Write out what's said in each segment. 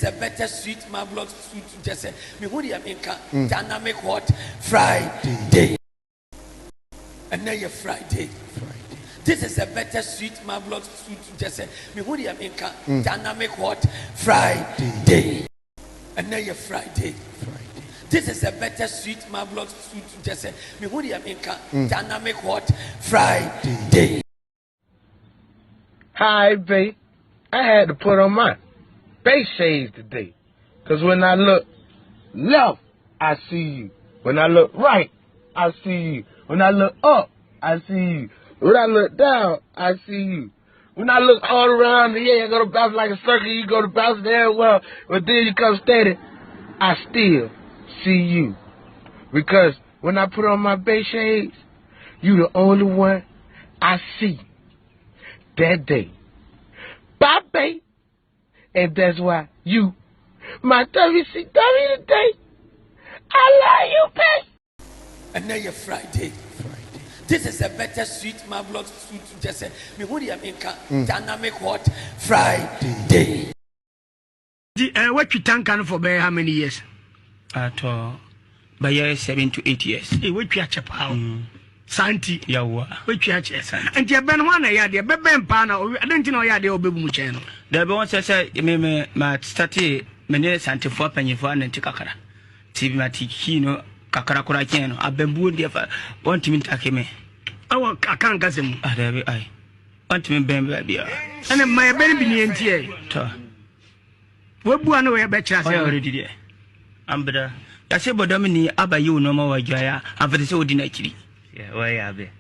is a better sweet marvelous food to just say me who the America dynamic what Friday. And now you're Friday. This is a better sweet marvelous food to just say me who the America dynamic what Friday. And now you're Friday. This is a better sweet marvelous food to just say me who the America dynamic what Friday. Hi, babe. I had to put on my face shades today. Because when I look left, I see you. When I look right, I see you. When I look up, I see you. When I look down, I see you. When I look all around, yeah, I go to bounce like a circle, you go to bounce there, well, but then you come steady, I still see you. Because when I put on my face shades, you the only one I see that day. Bye, babe. And that's why you, my WCW today, I love you, babe. And now you're Friday. This is a better sweet marvelous food to just say me who the America dynamic what Friday. What you tank for by how many years? At by 7 to 8 years. What you chap how? Santi, Yawa, which you and you have been one a yard, Ben Pana, I don't know yard or baby channel. There be once I say, me, my study, many Santi for penny for an anticakara. TV Matikino, Kakarakura Channel, I've been bored there want me to me. Oh, I can't get him. I want me, baby, and my baby in TA. What one way better? I already did. I'm better. I say, but Domini, Abba, you no more Jaya, after the so dinner. Yeah, why are they?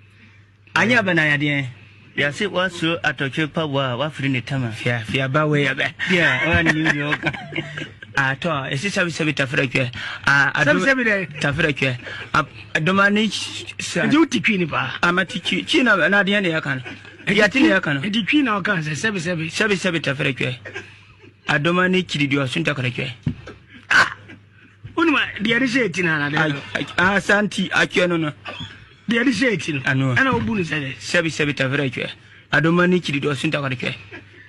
I never know idea. Yes, it was so at a cheap power, what for in the time. Yeah, fear by way of it. Yeah, New York. I thought, is this a bit of Africa? I don't say Africa. I don't manage duty queen. I'm a teacher, China, and I can. Yatin, the queen of Kansas, 77 Africa. I don't manage to do a Santa Crake. Ah, the other Santi, I can't. The other I know. And I'll bully said, 77 Africa. I don't manage to do a Santa Crake.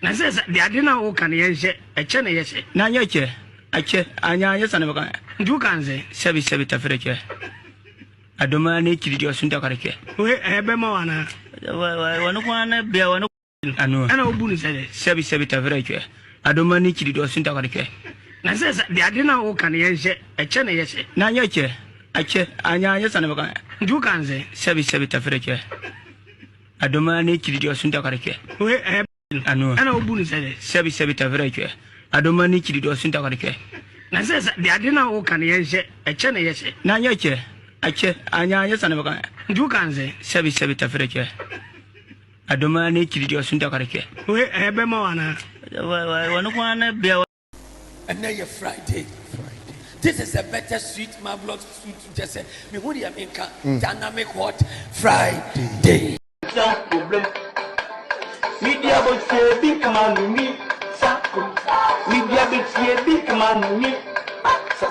I says, the Adina Okan, yes, a channel, yes. Now, yes, I check, I know, yes, I never you can say, 77 Africa. I don't manage to do a Santa Crake. We have a moana. One bear, one. I know. And I'll bully said, 77 Africa. I don't manage to do a Santa Crake. I says, the Adina Okan, yes, a channel, yes. Now, yes, I check, I know, yes, I never you can say, 77 Africa. I don't manage to do a Santa Crake. We have I know. And I'll bully said, 77 Africa. I don't manage to do a Santa Crake. I says, the Adina Okan, yes, a channel, yes. Now, yes, I check, I know, yes, I never you can say, 77 Africa. I don't manage to do a Santa Crake. We have a moana. One bear. And now you're Friday. This is a better sweet marvelous food to just say me who the America dynamic what Friday. Problem. Media but say big command me. Media but say big command me. Say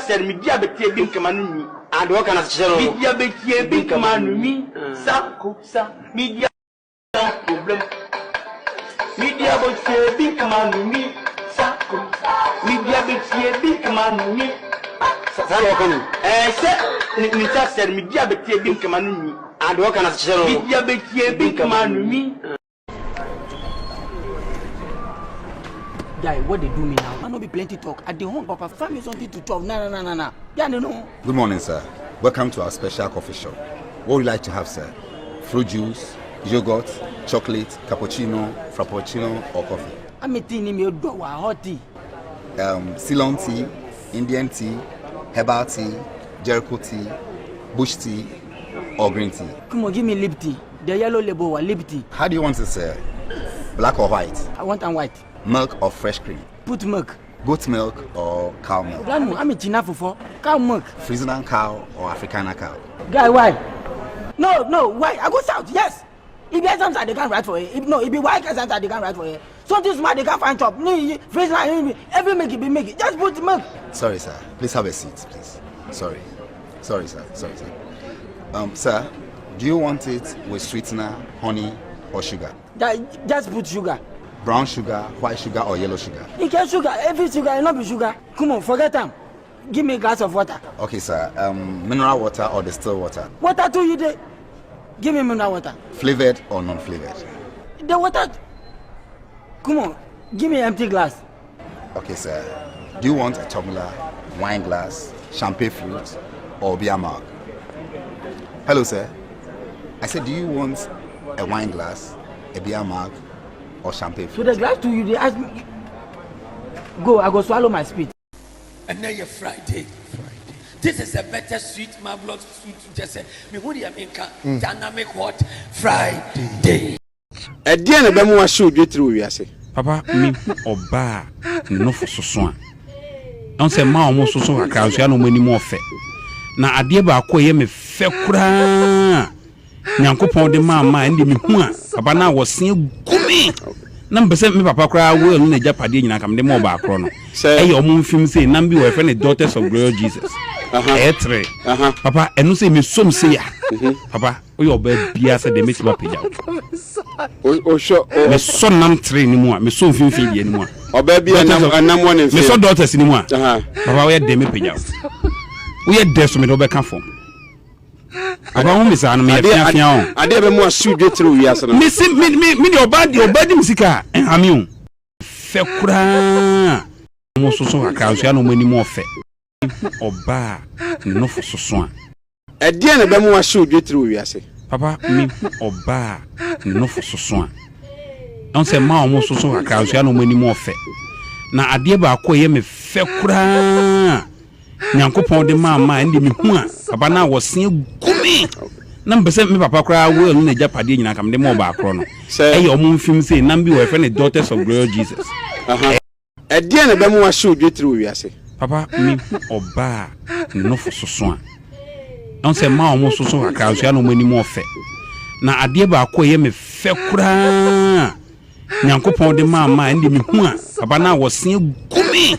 said media but say big command me. And what can I say? Media but say big command me. Sa media problem. Media but say big command me. Media bit big man me. Say said media bit big man me. And what can I say? Media bit big man me. Guy, what they do me now? I know be plenty talk. At the home, Papa, find me something to talk. Nah. Yeah, no. Good morning, sir. Welcome to our special coffee shop. What would you like to have, sir? Fruit juice, yogurt, chocolate, cappuccino, frappuccino, or coffee? I'm a tea me do hot tea. Ceylon tea, Indian tea, herbal tea, Jericho tea, bush tea, or green tea. Come on, give me lip tea. The yellow label or lip tea. How do you want it, sir? Black or white? I want and white. Milk or fresh cream? Put milk. Goat milk or cow milk? I'm a china for cow milk. Friesian cow or Africana cow? Guy, why? No, why? I go south, yes. If there's something they can't write for it. If be white something they can't write for it. Something smart they can't find chop. Every make it. Just put milk. Sorry, sir. Please have a seat, please. Sorry, sir. Sir, do you want it with sweetener, honey, or sugar? Just put sugar. Brown sugar, white sugar, or yellow sugar? You get sugar, every sugar, and not be sugar. Come on, forget them. Give me a glass of water. Okay, sir. Mineral water or distilled water? Water do you dey? Give me mineral water. Flavored or non-flavored? The water. Come on, give me an empty glass. Okay, sir. Do you want a tumbler, wine glass, champagne flute, or beer mug? Hello, sir. I said, do you want a wine glass, a beer mug, or champagne flute? So the glass to you, they ask me. Go, I go swallow my spit. And now you're Friday. This is a better sweet marvelous sweet. Just say, me who the American dynamic what Friday. A dear and Bemo should get through, we say. Papa, me oba no for so so. Don't say ma almost so a crowd, so I know many more fair. Now, I dear ba ye me fair cra. Nyankopon de mama and me hua. Papa now was seeing gummy. Number 7 me papa cry will in the Japadi and I come the mobile chrono. Say your moon film say Nambi were friendly daughters of glory Jesus. Papa and no say me some say Papa we your bed be as they make my page out. Oh sure me son nam train anymore, me son film feed anymore. Or baby and I'm one and me son daughters anymore. Papa we had them page out. We had death me over come from. Papa who miss an me I never more should get through yes. Me your body musica and Hamium. Fekura almost so a crowd, so I know many more fair. Oba no for so so. A dear and Bemo should get through yes. Papa me oba no for so so. Don't say ma almost so a crowd, so I know many more fair. Now a dear ba koye me fekura. Nyankopon de mama and me hua. Papa now was seeing gummy. Number 7 me papa cry will in the Japadi and I come the mobile chrono. Say your moon film say Nambi were friendly daughters of glory Jesus. A dear and Bemo should get through yes. Papa me oba no for so so. Don't say ma almost so a crowd, so I know many more fair. Now a dear ba koye me fekura. Nyankopon de mama and me hua. Papa now was seeing gummy.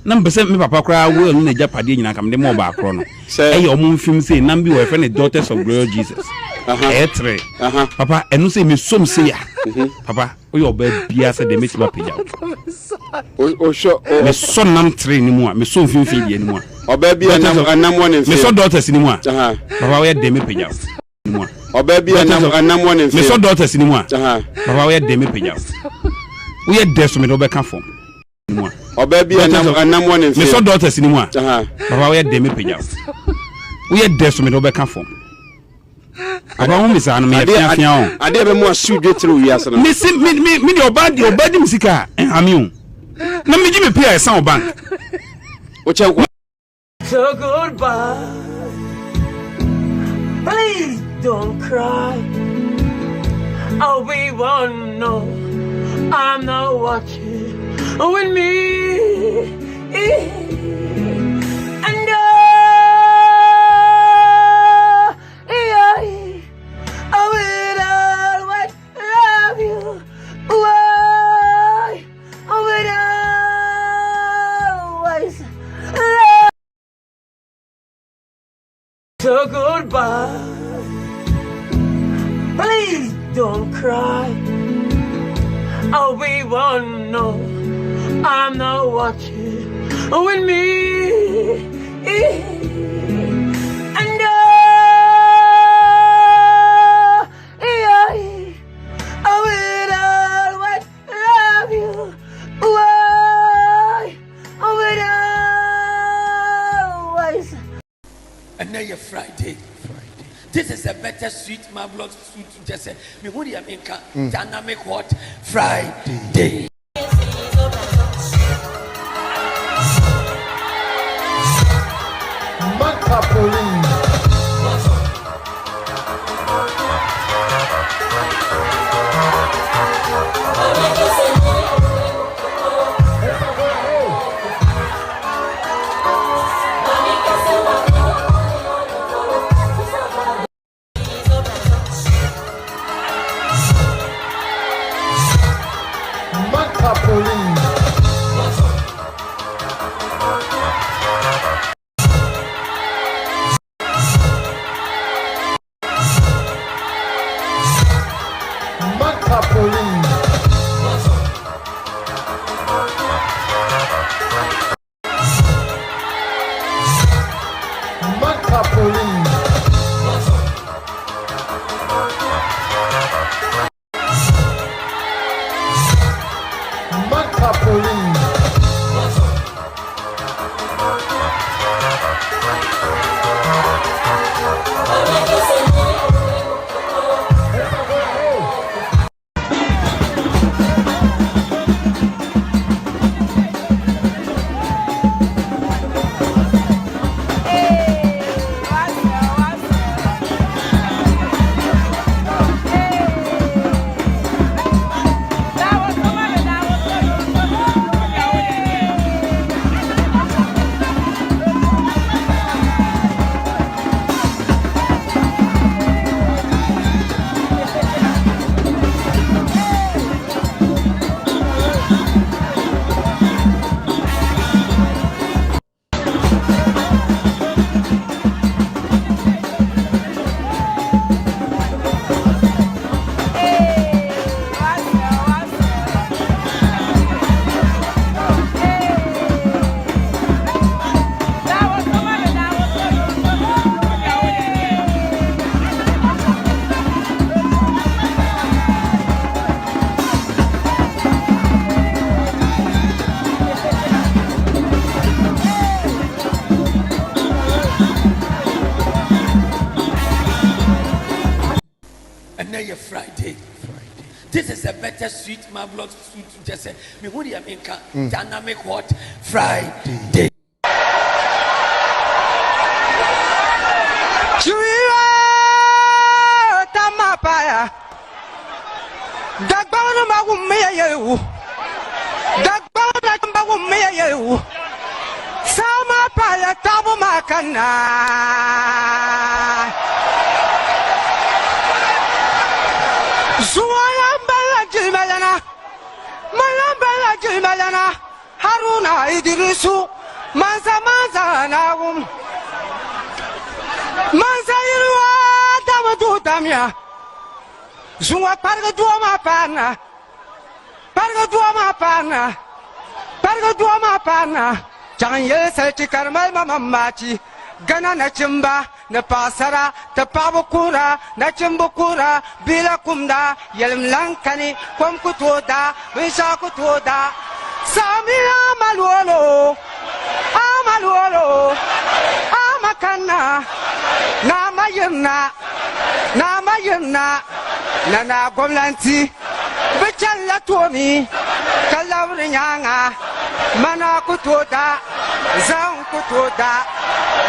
Number 7 me papa cry will in the Japadi and I come the mobile chrono. Say your moon film say Nambi were friendly daughters of glory Jesus. Papa and no say me some say Papa we your bed be as they make my page out. Oh sure me son nam train anymore, me son film feed anymore. Or baby and I'm one and me son daughters anymore. Papa we had them page out. Or baby and I'm one and me son daughters anymore. Papa we had them page out. We had death me over come from. Or baby and I'm one and me son daughters anymore. Papa we had them page out. We had death me over come from. Papa who miss an me I never more should get through yes. Me your body musica and Hamium. Let me give me pay a sound bank. So goodbye. Please don't cry. I'll be one. No, I'm not watching with me. And I will always love you. Why? I will always love. So goodbye. Please don't cry. I'll be one. No, I'm not watching with me. And I will always love you. Why? I will always. And now you're Friday. This is a better sweet marvelous sweet. Just say me who the American dynamic what Friday. Friday. This is a better sweet marvelous food to just say me who the American dynamic hot Friday. Tamapaya Dagbana Magumea Dagbana Magumea Samapaya Tabumakana Suayambala Jimalana Malambala Jimalana Haruna Idrisu Manza Nagum Manza Irwa Damadu Damia Zua Parga Duama Pana Parga Duama Pana Janye Selchi Karmal Mamachi Gana na chimba na pasara ta pabukura na chimbukura bila kumda yelim lankani kom kutoda wisha kutoda samira malwolo amakana na mayirna na gomlanti bichalla tomi kalawri nyanga mana kutoda zan kutoda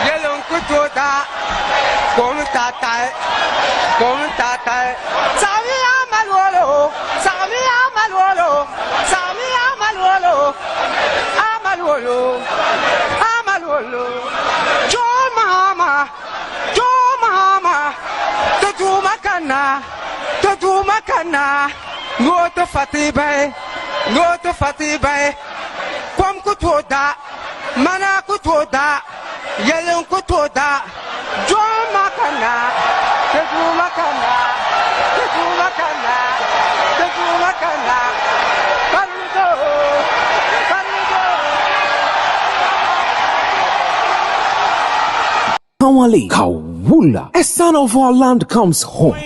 yelon kutoda kon tatai samira malwolo amalwolo jo mama tatu makana ngoto fatibai kom kutoda mana kutoda yelon kutoda jo makana tatu makana Tamale, Kawula, a son of our land comes home.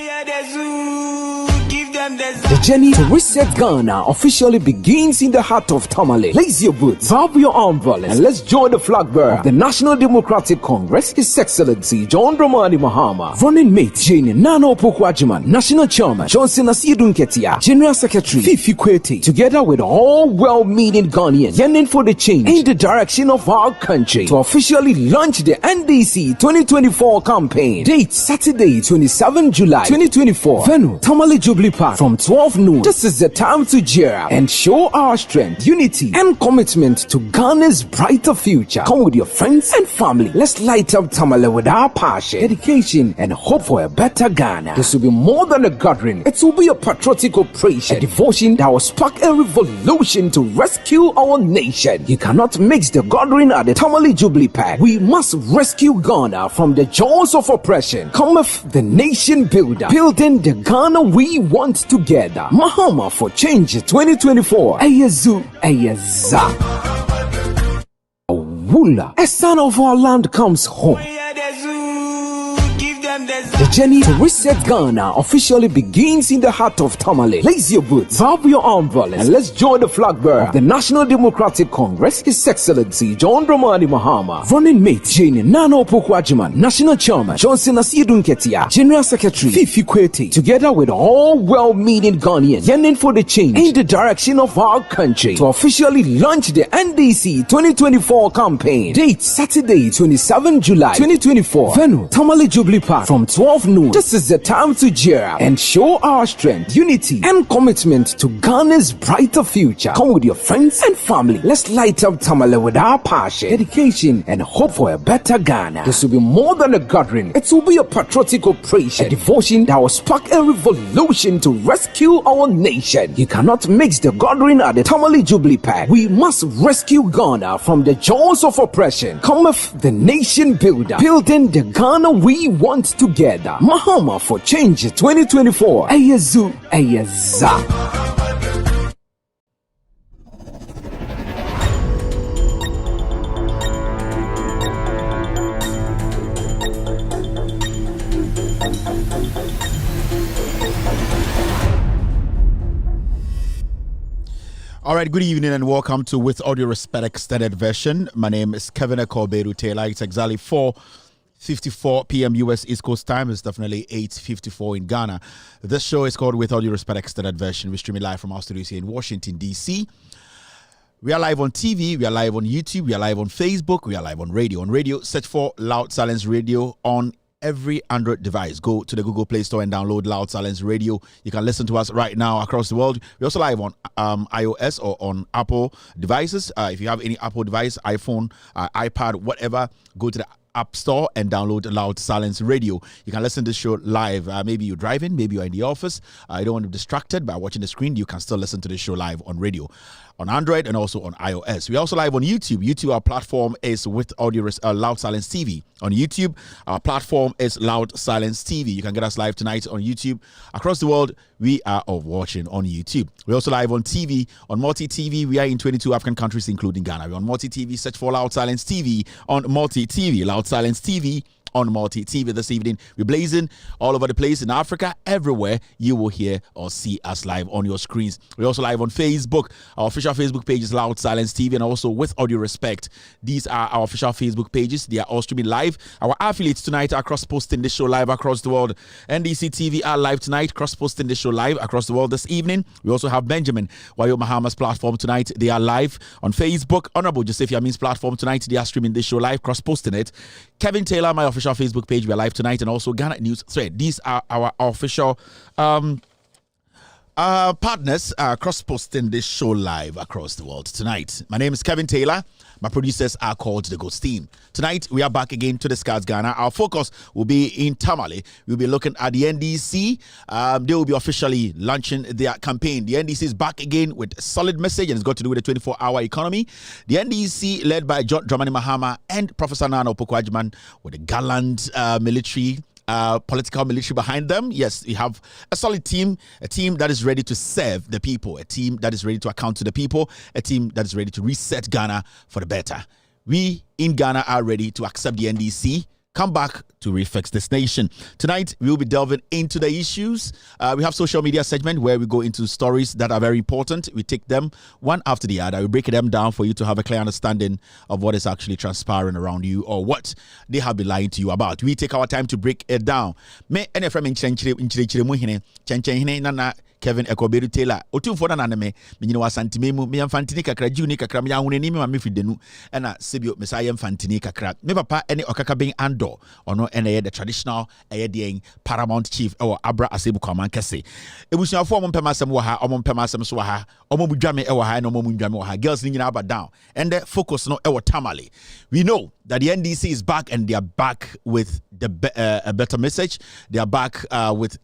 The journey to reset Ghana officially begins in the heart of Tamale. Lace your boots, grab your umbrellas, and let's join the flag bearer of the National Democratic Congress, His Excellency John Dramani Mahama, running mate Jane Nana Opoku-Agyeman, National Chairman Johnson Asiedu Nketia, General Secretary Fifi Kwete, together with all well-meaning Ghanaians yearning for the change in the direction of our country, to officially launch the NDC 2024 campaign. Date Saturday, 27 July 2024. Venue Tamale Jubilee Park from 12 noon. This is the time to cheer up and show our strength, unity, and commitment to Ghana's brighter future. Come with your friends and family. Let's light up Tamale with our passion, dedication, and hope for a better Ghana. This will be more than a gathering. It will be a patriotic operation, a devotion that will spark a revolution to rescue our nation. You cannot mix the gathering at the Tamale Jubilee Park. We must rescue Ghana from the jaws of oppression. Cometh the nation builder, building the Ghana we want together. Mahama for Change 2024. Ayazu, Ayaza. Wula, a son of our land comes home. The journey to reset Ghana officially begins in the heart of Tamale. Place your boots, valve your umbrellas, and let's join the flag bearer of the National Democratic Congress, His Excellency John Dramani Mahama. Running mate Jane Nano Pokwajiman, National Chairman Johnson Asiedun Ketia, General Secretary Fifi Kwete, together with all well-meaning Ghanaians yearning for the change in the direction of our country, to officially launch the NDC 2024 campaign. Date Saturday, 27 July 2024. Venue Tamale Jubilee Park from 12 noon. This is the time to cheer and show our strength, unity, and commitment to Ghana's brighter future. Come with your friends and family. Let's light up Tamale with our passion, dedication, and hope for a better Ghana. This will be more than a gathering. It will be a patriotic operation, a devotion that will spark a revolution to rescue our nation. You cannot mix the gathering at the Tamale Jubilee Park. We must rescue Ghana from the jaws of oppression. Cometh the nation builder, building the Ghana we want together. Mahama for Change 2024. Ayazu, Ayaza. All right, good evening and welcome to With Audio Respect Extended Version. My name is Kevin Taylor. It's exactly 4:54 p.m. U.S. East Coast time. It's definitely 8:54 in Ghana. This show is called With Audio Respect Extended Version. We stream it live from our studios here in Washington, D.C. We are live on TV. We are live on YouTube. We are live on Facebook. We are live on radio. On radio, search for Loud Silence Radio on every Android device. Go to the Google Play Store and download Loud Silence Radio. You can listen to us right now across the world. We're also live on iOS or on Apple devices. If you have any Apple device, iPhone, iPad, whatever, go to the App Store and download Loud Silence Radio. You can listen to the show live. Maybe you're driving, maybe you're in the office. You don't want to be distracted by watching the screen. You can still listen to the show live on radio, on Android, and also on iOS. We're also live on YouTube. YouTube, our platform is With Audio Loud Silence TV. On YouTube, our platform is Loud Silence TV. You can get us live tonight on YouTube. Across the world, we are watching on YouTube. We're also live on TV, on Multi-TV. We are in 22 African countries, including Ghana. We're on Multi-TV. Search for Loud Silence TV on Multi-TV. Loud Silence TV on Multi-TV this evening. We're blazing all over the place in Africa. Everywhere you will hear or see us live on your screens. We're also live on Facebook. Our official Facebook page is Loud Silence TV, and also With Audio Respect. These are our official Facebook pages. They are all streaming live. Our affiliates tonight are cross-posting this show live across the world. NDC TV are live tonight, cross-posting this show live across the world this evening. We also have Benjamin Wayo Mahama's platform tonight. They are live on Facebook. Honorable Joseph Yamin's platform tonight. They are streaming this show live, cross-posting it. Kevin Taylor, my official Facebook page, we're live tonight, and also Ghana News Thread. These are our official partners cross-posting this show live across the world tonight. My name is Kevin Taylor. My producers are called the Ghost Team. Tonight, we are back again to discuss Ghana. Our focus will be in Tamale. We'll be looking at the NDC. They will be officially launching their campaign. The NDC is back again with a solid message, and it's got to do with the 24-hour economy. The NDC, led by John Dramani Mahama and Professor Nana Opoku-Agyeman, with a gallant military political military behind them. Yes, we have a solid team, a team that is ready to serve the people, a team that is ready to account to the people, a team that is ready to reset Ghana for the better. We in Ghana are ready to accept the NDC, come back to refix this nation. Tonight, we will be delving into the issues. We have social media segment where we go into stories that are very important. We take them one after the other. We break them down for you to have a clear understanding of what is actually transpiring around you or what they have been lying to you about. We take our time to break it down. Me and from Kevin Ekoberu Taylor. Otumfo na me nyina wasantime mu me mfantini kakra jiuni kakra me ahune ni me ma mefidenu na sebio mesaya mfantini kakra. Me papa ene okaka ben ando ono ene the traditional the paramount chief Abra Asebu Kwaman Kese. Ebusuafo mo mpema asem wo ha, omo mpema asem so wo ha, omo budwame e wo ha na omo budwame wo ha. Girls ni nyina aba down. And the focus no e wo Tamale. We know that the NDC is back, and they are back with a better message. They are back with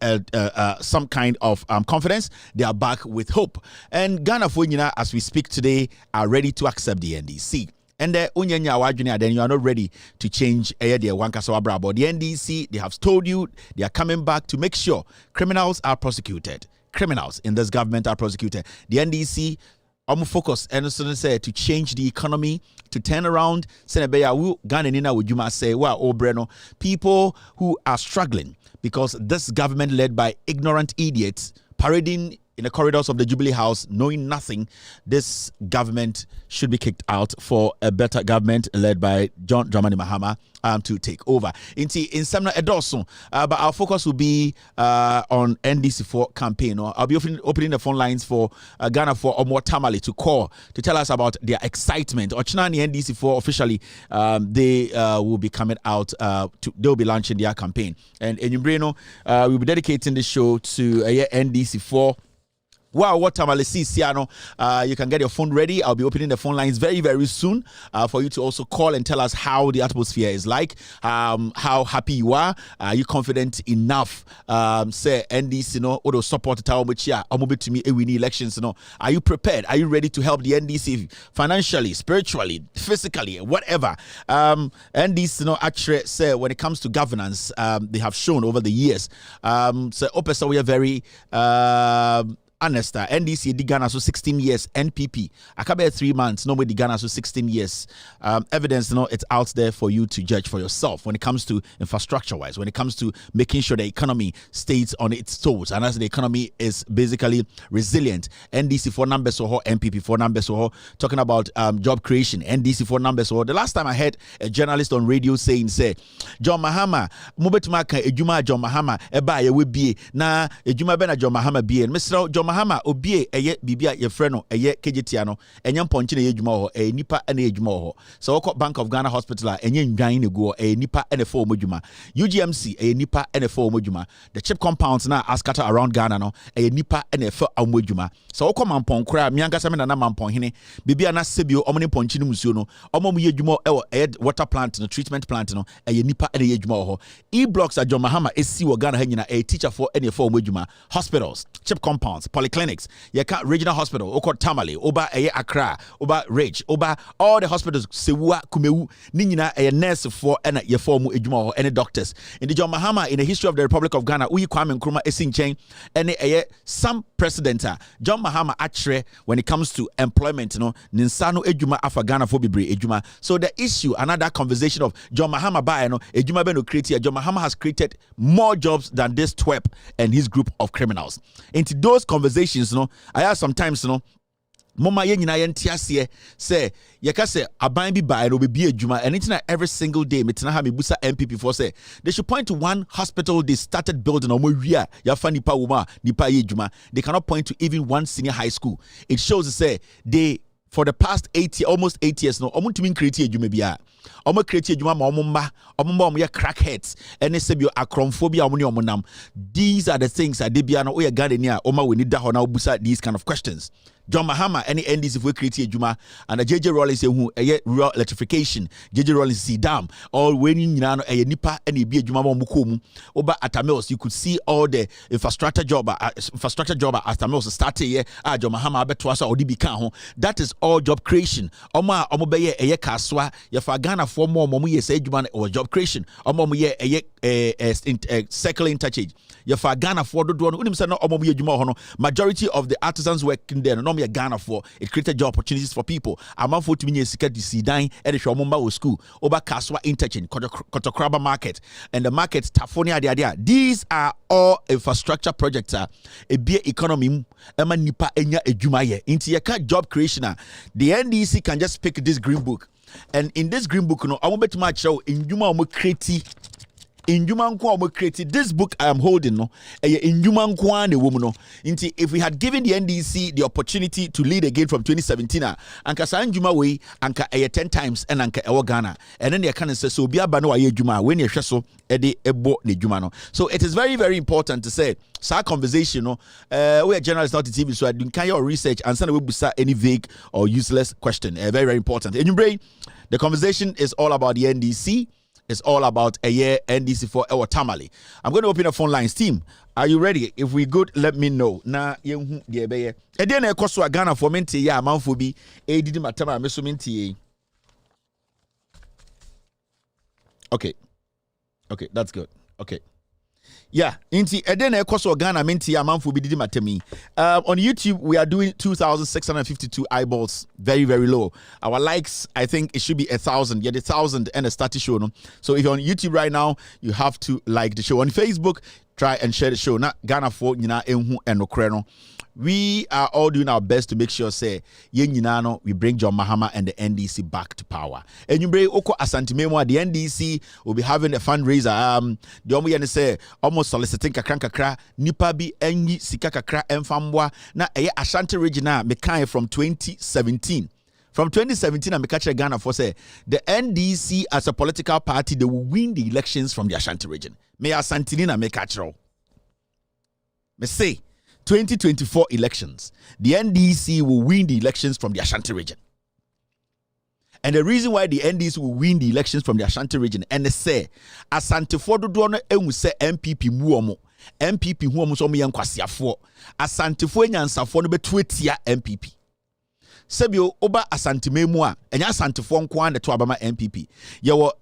some kind of confidence. They are back with hope. And Ghana Funyina, as we speak today, are ready to accept the NDC. And then you are not ready to change the Wankasawabra. But the NDC, they have told you they are coming back to make sure criminals are prosecuted. Criminals in this government are prosecuted. The NDC focus and say to change the economy, to turn around. People who are struggling because this government led by ignorant idiots parading in the corridors of the Jubilee House, knowing nothing, this government should be kicked out for a better government led by John Dramani Mahama to take over. In Semna Edoso, but our focus will be on NDC4 campaign. I'll be opening the phone lines for Ghana for Omo Tamale to call to tell us about their excitement. Ochinani NDC4 officially, they will be coming out. They'll be launching their campaign, and in Breno, we'll be dedicating the show to NDC4. Wow, what Tamale Siano. You can get your phone ready. I'll be opening the phone lines very, very soon for you to also call and tell us how the atmosphere is like, how happy you are. Are you confident enough? Say, NDC, or support to me when elections. Are you prepared? Are you ready to help the NDC financially, spiritually, physically, whatever? NDC, actually, say, when it comes to governance, they have shown over the years. So, Opesa, we are very. Anesta, NDC di Ghana so 16 years, NPP. I can 3 months, nobody di Ghana so 16 years. Evidence, it's out there for you to judge for yourself when it comes to infrastructure-wise, when it comes to making sure the economy stays on its toes, and as the economy is basically resilient. NDC 4 numbers or NPP 4 numbers or talking about job creation. NDC 4 numbers or the last time I heard a journalist on radio saying, John Mahama, Mubetmaka, Ejuma John Mahama, Eba, ye be na Ejuma Bena John Mahama be and Mr. John Mahama obie eye bibia ye frɛ no eye kejetia no enye mpɔnkye na yedwuma ho nipa na yedwuma ho so wokɔ Bank of Ghana Hospital a enye ndwan ne go nipa na fa omodwuma UGMC nipa na fa omodwuma the chip compounds na askata around Ghana no nipa na fa omodwuma so wokɔ mampɔn kora miankasa me na mampɔn hene bibia na sebio omne mpɔnkye no musuo no omo yedwuma water plant no treatment plant no nipa na yedwuma ho e-blocks a John Mahama esi wo Ghana ha nyina teacher for na fa omodwuma hospitals chip compounds polyclinics, Yeka Regional Hospital, Oko Tamale, Oba Eye Accra, Oba Ridge, Oba, all the hospitals, Sewa, Kumeu, Ninina, a nurse for and ye form Ejuma or any doctors. In the John Mahama, in the history of the Republic of Ghana, Uyi Kwame Nkrumah Essing Chain, and some president, John Mahama actually, when it comes to employment, Ninsano Ejuma Afa Ghana for Bibri Ejuma. So the issue, another conversation of John Mahama by Ejuma Beno created, John Mahama has created more jobs than this TWEP and his group of criminals. Into those conversations, I have sometimes, Mama ye nyina ye ntiase say ye ka say aban bi ba no be adwuma and it's not every single day metina ha me busa MPP for say they should point to one hospital they started building on wia ya fa nipa woma nipa ye adwuma. They cannot point to even one senior high school. It shows say they for the past 80 almost 8 years no omo timi create adwuma bia omo create adwuma ma omo ye crackheads and sebio acrophobia omo ne omo nam. These are the things that they bia no o ye Ghanaian oma we need da ho na busa these kind of questions. John Mahama any NDC if we create adwuma and the JJ Rollins say who rural electrification JJ Rollins see dam all when nyina no nipa and e bi adwuma ma omo oba Atamils you could see all the infrastructure job at Atamils started here John Mahama abeto asa odi bi kan ho. That is all job creation. Omo be ye kaswa ye fa Ghana for more ye say adwuma or job creation. Omo ye circle interchange ye fa Ghana for do no unim say no omo ye adwuma ho no majority of the artisans working there no me Ghana for it created job opportunities for people. Amount for to me sika di sidan e de hwomomba school oba kaswa interchange Kotokraba market and the market Tafonia dia. These are all infrastructure projects e be economy ema nipa enya adwuma ye inti ye ka job creation the NDC can just pick this green book and in this green book no amu betima show ndwuma omo create Injuma nko omo create this book I am holding no injuma nko na womu no nti if we had given the NDC the opportunity to lead again from 2017 anka sa injuma we anka 10 times and anka ewo Ghana and then they can say so obi aba no aye adwuma we ne hwe so e de ebo ne adwuma no. So it is very very important to say sa conversation no we are journalists not the TV so I do can your research and send we busa any vague or useless question very very important. In your brain the conversation is all about the NDC. It's all about a year NDC for our Tamale. I'm going to open the phone lines. Team, are you ready? If we good, let me know. Na yehu de beye. E dey na ekoso Ghana for menti ya amanfo bi e didi matama meso menti. Okay, that's good. Okay. Yeah, inti edene ekoso Ghana minti amanfo bididi matemi. On YouTube we are doing 2,652 eyeballs, very very low. Our likes, I think it should be 1,000. Yeah, 1,000 and a started show. No? So if you're on YouTube right now, you have to like the show. On Facebook, try and share the show. Na Ghana for nyina enhu enokreno. We are all doing our best to make sure say we bring John Mahama and the NDC back to power. And you bring Oko Asantimemo, the NDC will be having a fundraiser. The omo say almost soliciting kakra nipa bi enyi sika kakra enfambwa na eye Ashanti region mekan from 2017. From 2017, I'm catching Ghana for say the NDC as a political party they will win the elections from the Ashanti region. Me Asantinina me catch roll. Me say 2024 elections, the NDC will win the elections from the Ashanti region. And the reason why the NDC will win the elections from the Ashanti region, and they say, Asante Fodo Dono and say MPP Muomo, MPP Muomo so me yankwasi afo, Asante Fo nyansafo no betwetia MPP. Sebio oba Asante Memua, enya Asante Fo nko an de to abama MPP. Yewo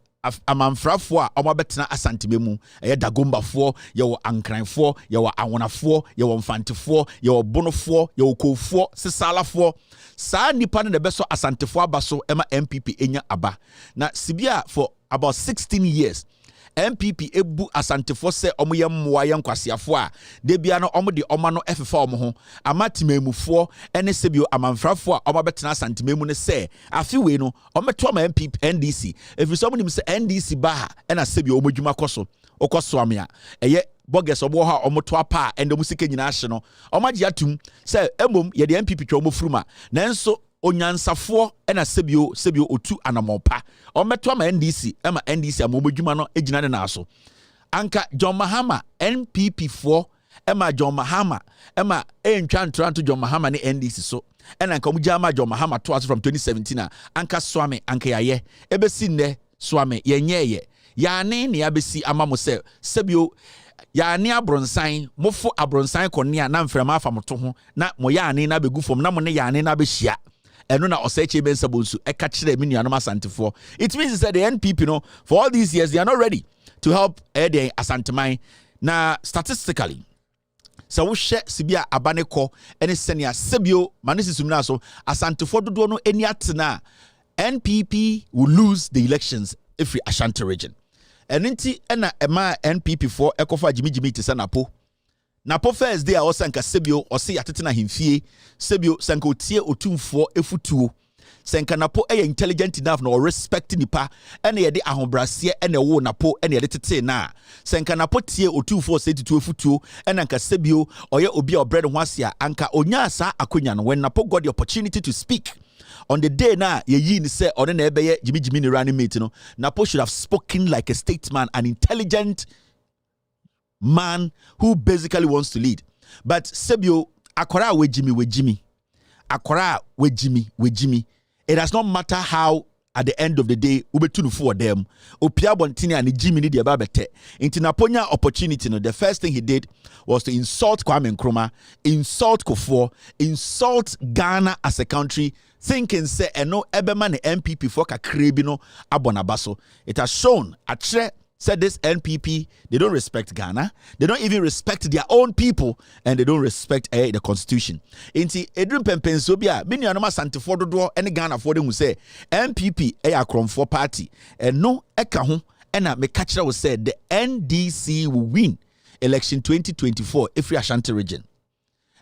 amanfrafo a omabetena Asanteme mu eye dagombafo yewo ankranfo yewo awonafo yewo mfantefo yewo bonofo yewo kofo sesalafo saa nipa ne beso Asantefo abaso ema MPP enya aba na sibia for about 16 years MPP ebu Asantefo se omo ye mmoa ye nkwasiafo a de bia no omo de oma no efefa omo ho amatememufo ene sebio amanfrafo a omo betena Asantememu ne se afiwe no ometo ama MPP NDC efiso omo nim se NDC ba ena sebio omo dwuma koso okoso amia eye boges obo ha omoto apa ende musike nyina ahye no omagye atum se emom ye de MPP twa omo furuma nanso onyansafo ena sebio otu anamopa ometo ama NDC ema NDC amomodwuma no ejina ne na so anka John Mahama NPP4 ema John Mahama ema entwa ntranto John Mahama ne NDC so ena anka omugya ama John Mahama to us from 2017 anka swame anka yaye ebesi nne swame yenyeye yane ne abesi ama mo se sebio yane abronsan mofo abronsan konia na mframa afa moto ho na mo yane na begu fom na mo ne yane na behia eno na oseche ben sabonsu e ka kire me nuanom Asantefo. It means that the NPP for all these years they are not ready to help the Asanteman. Na statistically so wo hye sibia abaneko ene senia sebio manisi sumna so Asantefo dodo no eni atena NPP will lose the elections if we Ashanti region. And inti ena ema NPP4 ekofa jimijimi te sanapo Napo first day o sanka sebio o se yatetena himfie sebio sanka otie otumfo efutuo sanka napo intelligent enough no respect nipa ene ye de ahobrase ene wo napo ene ye de tete na sanka napo tie otumfo setutu efutuo ene anka sebio oye obi a bread ho ase anka onya asa akonya no when napo got the opportunity to speak on the day na ye yi ni se one na ebe ye jimijimi ni running mate no napo should have spoken like a statesman, an intelligent man who basically wants to lead. But sebio akora wejimi akora wejimi it does not matter how at the end of the day ubetunu for them opia bontini and jimi ni de babete inti naponya opportunity no the first thing he did was to insult Kwame Nkrumah, insult Kufuor, insult Ghana as a country, thinking say eno ebema ne MPP for kakrebi no abonabaso. It has shown atre said this NPP, they don't respect Ghana. They don't even respect their own people, and they don't respect the constitution. Inti edrum pempensobia, mini anoma Asantefo dodo any Ghana for them who say MPP for party. And no eka and me catcher will say the NDC will win election 2024 if we Ashanti region.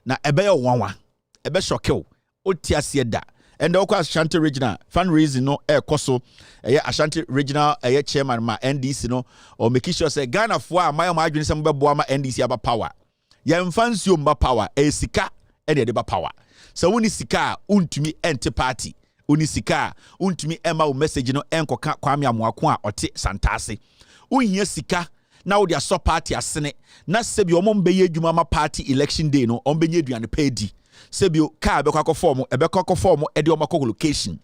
Na ebe yo wanwa, ebe shokew, otiasie da. And the Ashanti regional fundraising no koso Ashanti regional chairman ma NDC no or make sure say Ghana for my adwene sem bebo ma NDC aba power yem fancy mba power sika e de ba power so woni sika untumi ente party woni sika untumi ema o message no enkoka Kwame Amoako a ote santase unhia sika na wo dia so party asene na sebi omom be yedwuma ma party election day no ombenye aduane pedi sebio ka ebekwa form ede omako location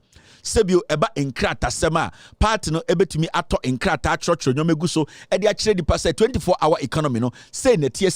sebio eba enkrata sema party no ebetumi ato enkrata atrocho nyomegu so ede a kire dipa say 24-hour economy no say netie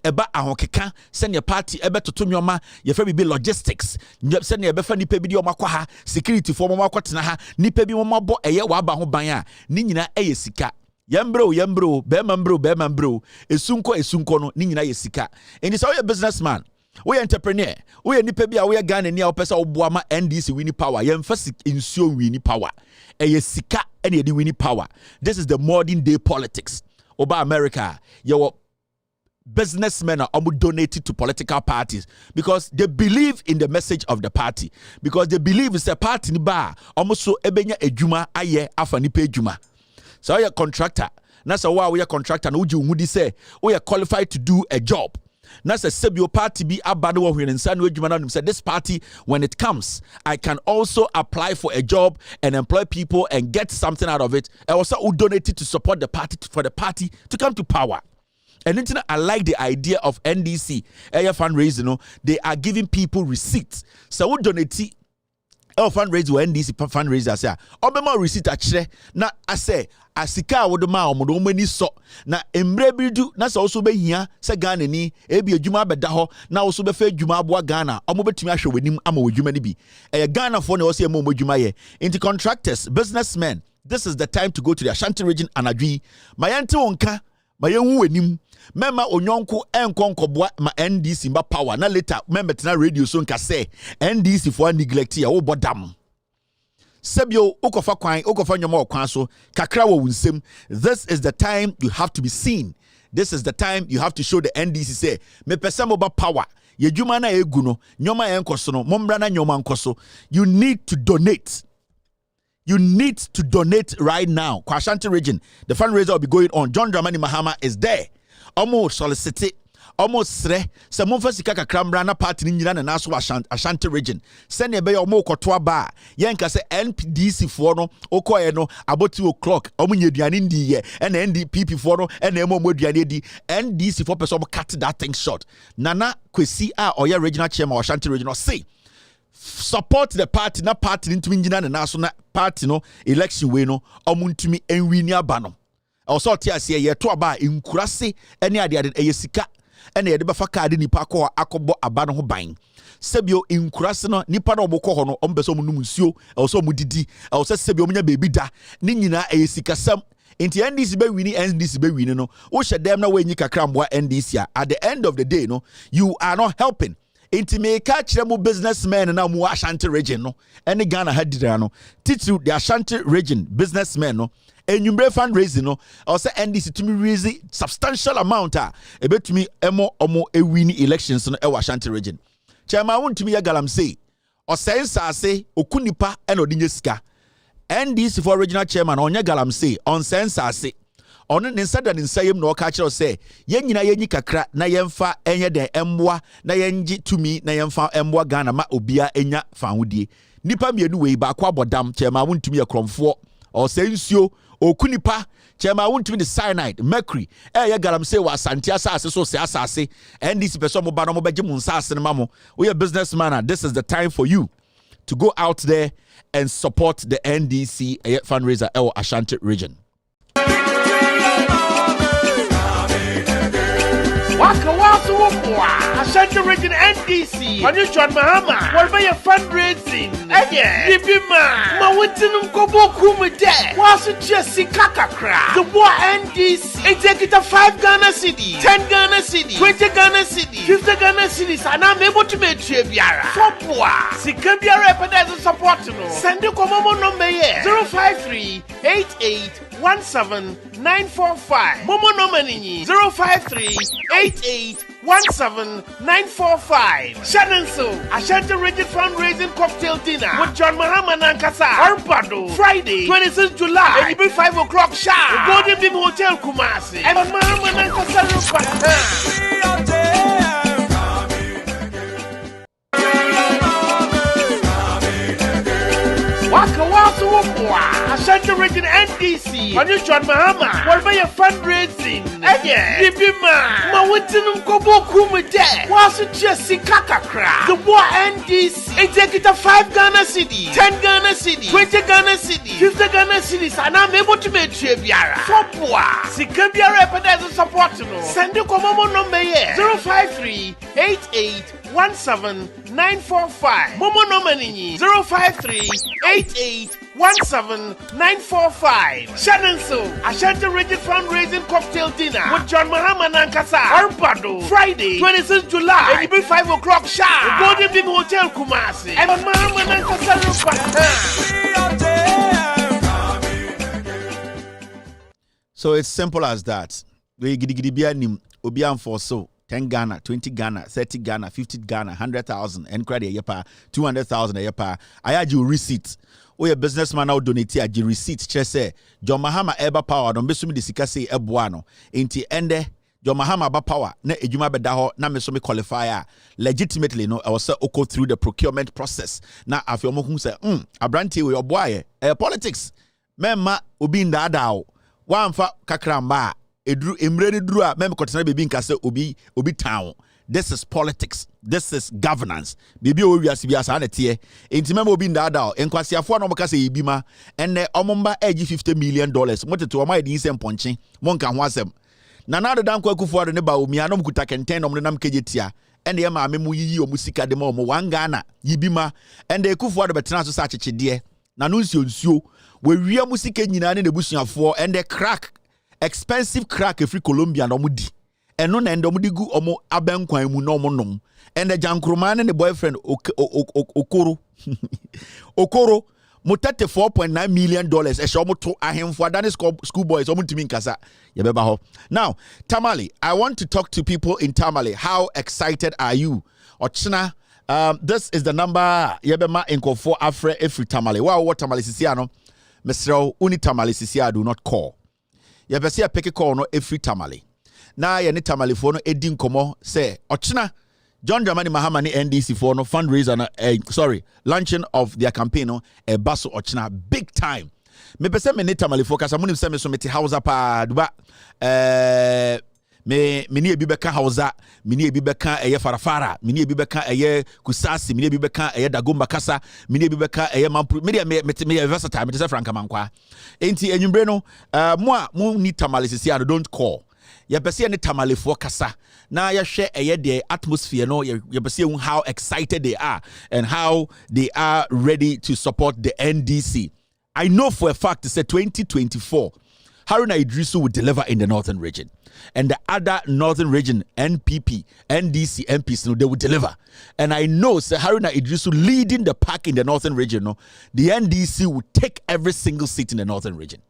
eba ahokeka se ne party ebetoto nyoma ye fa bi logistics se ne ebefa nipa bi di omakwa ha security form omakwa tena ha nipa bi momabo eye wa ba ho ban a ni nyina eye sika Yembro, bemambro, esunko no, ni nyina ye sika. And it's a businessman. We entrepreneur. We nipa bi a we Ghana ni a opesa oboama NDC winning power. Yemfa insuo winning power. Eye sika and ye di winning power. This is the modern day politics. Oba America, your businessmen are almost donated to political parties because they believe in the message of the party. Because they believe it's a party ni ba almost so ebenya ejuma aye afa nipa ejuma. So you're a contractor. That's why we are contractor. No, you say we are qualified to do a job. That's a sebio party be abado when in San Juman said this party when it comes, I can also apply for a job and employ people and get something out of it. I also donated to support the party for the party to come to power. And then I like the idea of NDC fundraising. You know, they are giving people receipts. So we donate. Fundraise when NDC fundraiser say obema receipt achire na ase asika wodoma omodo mani so na embre bidu na se also be hia se Ghana ni ebi adwuma beda ho na also be fa adwuma aboa Ghana omo betumi ahwe wanim ama wadwuma ni bi Ghana for na also emo adwuma ye into contractors businessmen. This is the time to go to the Ashanti region anadwi mayante wonka mayenwu wanim mema onyonko enkonkoboa ma NDC mba power na later membetina radio so nka say NDC for neglect ya wo bodam sebio ukofa kwan ukofa nyoma okwan so kakra wo wunsem. This is the time you have to be seen. This is the time you have to show the NDC say me pesa moba power yedwuma na egu no nyoma enkoso no mombra na nyoma nkoso. You need to donate. You need to donate right now. Ashanti region, the fundraiser will be going on. John Dramani Mahama is there. Almost solicit, almost sre. Some of us kaka krambra party ninja na naso Ashanti region. Send ye be omo kotwa ba. Yenka se NPDC for no okoye no about 2 o'clock. Omo nyeduane ndi ye. And NDPP for no and emo moduane di. NDC for person cut that thing short. Nana Kwesi oya regional chairman Ashanti region say support the party na party into engineer na national party no election we no omuntumi enwini aba no also tiase ye to aba nkurase ene ade eyesika ene ye de befa card nipa ko akobo aba no ho ban sebio nkurase no nipa no obokọ ho no ombeso munum nsuo also mudidi also sebio munya bebi da ni nyina eyesika sam inti NDC be wini no wo hyedem na wenyi kakra mboa NDC at the end of the day no you are not helping. Inti me catch them businessmen na mu Ashanti region no any Ghana hadira no titu the Ashanti region businessmen no enyumbre fundraising no also NDC to me raise substantial amount ebetumi emo omo ewini elections no e Ashanti region chairman won tumi ya galam say o sense ase okunipa e no dinye sika NDC for regional chairman onye galam say on sense ase on ninsa da ninsa yem no ka kire say yen nyina yenyi kakra na yemfa enye den emboa na yenji tumi na yemfa emboa Ghana ma obia enya fanhodie nipa mienu wei ba kwa bodam chema wontumi ye kromfo o sensuo okunipa chema wontumi the cyanide mercury ye galam say wa asante asase so say asase NDC person mo ba no mo beje mo nsase ne mamo we a businessman. This is the time for you to go out there and support the NDC fundraiser El Ashanti region. Waka Ashanti region NDC. When you join Mahama, what about your fundraising? Again, Bibima, Mawitinum Kobo Kumide, Wasu Jessica Kakra, the boy NDC, executive 5 Ghana City, 10 Ghana City, 20 Ghana City, 50 Ghana Cities, and I'm able to make Tribiara. Fopwa, Sikambiara Epadas support no. Send you Komomo number 053 88 17945. Momo nominee 053 88 17945. Shannon So, Ashanti Region Fundraising Cocktail Dinner with John Mahama Nankasa, Arpado, Friday, 26th July, and it be 5 o'clock sharp. Golden Beam Hotel Kumasi, and Mahama Nankasa Ashanti Region NDC. When you join Mahama, what about your fundraising? Again, Bibima, Mawitinum Kobo Kumide, Wasu Jessica Kakra, the boy NDC, executive 5 Ghana City, 10 Ghana City, 20 Ghana City, 50 Ghana Cities, and I'm able to make Tribiara. Fopwa, Sikambiara Epadas support no. Send you Komomo number 053 88 053-88-17945. Momo Nomani 053-88-17945. Shannon So, Ashanti Rigid Fundraising Cocktail Dinner with John Mahama Nankasa. Arbado, Friday, 26th July. And it be 5 o'clock sharp. Golden Beam Hotel Kumasi. And Mahama Nankasa. So it's simple as that. We nim obian for so 10 Ghana, 20 Ghana, 30 Ghana, 50 Ghana, 100,000 and credit yepa, 200,000 yepa. I had you receipt. Or a businessman now donate a receipt. Chese John Mahama eba power don't be sumi disika say ebuano. Inti ende John Mahama ba power na ejuma bedaho na me sumi qualifier legitimately no I was oko through the procurement process. Na afiomo hu say abranti we oboaye politics. Memma obi ndada wamfa kakramba edru emre dru a mem kotena bebi nka se obi town. This is politics. This is governance. Bibi o wiase biasa na tie. Enti mem obi ndada enkwasiafo na omka se ebima enne omomba egi $50 million. Moteto oma edi nsem ponche. Monka ho asem. Na na dan kwakufu ado ne ba omi anom kuta kenten nom nam kejetia. Ende ye maame mu yiyi omusika de ma omo wangana yibima ende ekufu ado betena so sa chechede. Na no nsuo we wia musika nyina ne nebusuafo ende crack expensive crack free Colombia no mudi eno na endo mudi gu omo abenkwan mu no mo nom ende jankroma ne boyfriend okoro okoro mo $34.9 million e show mo to ahemfo adane school boys omo timi nkasa ye beba ho. Now Tamale, I want to talk to people in Tamale. How excited are you? Ochina this is the number yebema enkofo afre every Tamale. Wow, what Tamale sisia no mesrel uni Tamale sisia do not call. Yebesi a peke call no every Tamale. Na ye ni Tamale fo no edi nkomo say ochina John Dramani Mahama ni NDC for no fundraiser na launching of their campaign no e baso ochina big time. Me pese me ni Tamale fo kasa munim se me so meti house pa duba me ni ebi beka hausa me ni ebi beka eye farafara me ni ebi beka eye kusasi me ni ebi beka eye dagomba kasa me ni ebi beka eye mampru me me versatile me say franka mankwa enti enwumbre no mo ni Tamale sisi and don't call ye pese ni Tamale fo kasa na ye hwe eye the atmosphere no ye pese how excited they are and how they are ready to support the NDC. I know for a fact it's 2024 Haruna Idrisu will deliver in the northern region. And the other northern region, NPP, NDC, MPs, they will deliver. And I know Haruna Idrisu leading the pack in the northern region, the NDC will take every single seat in the northern region.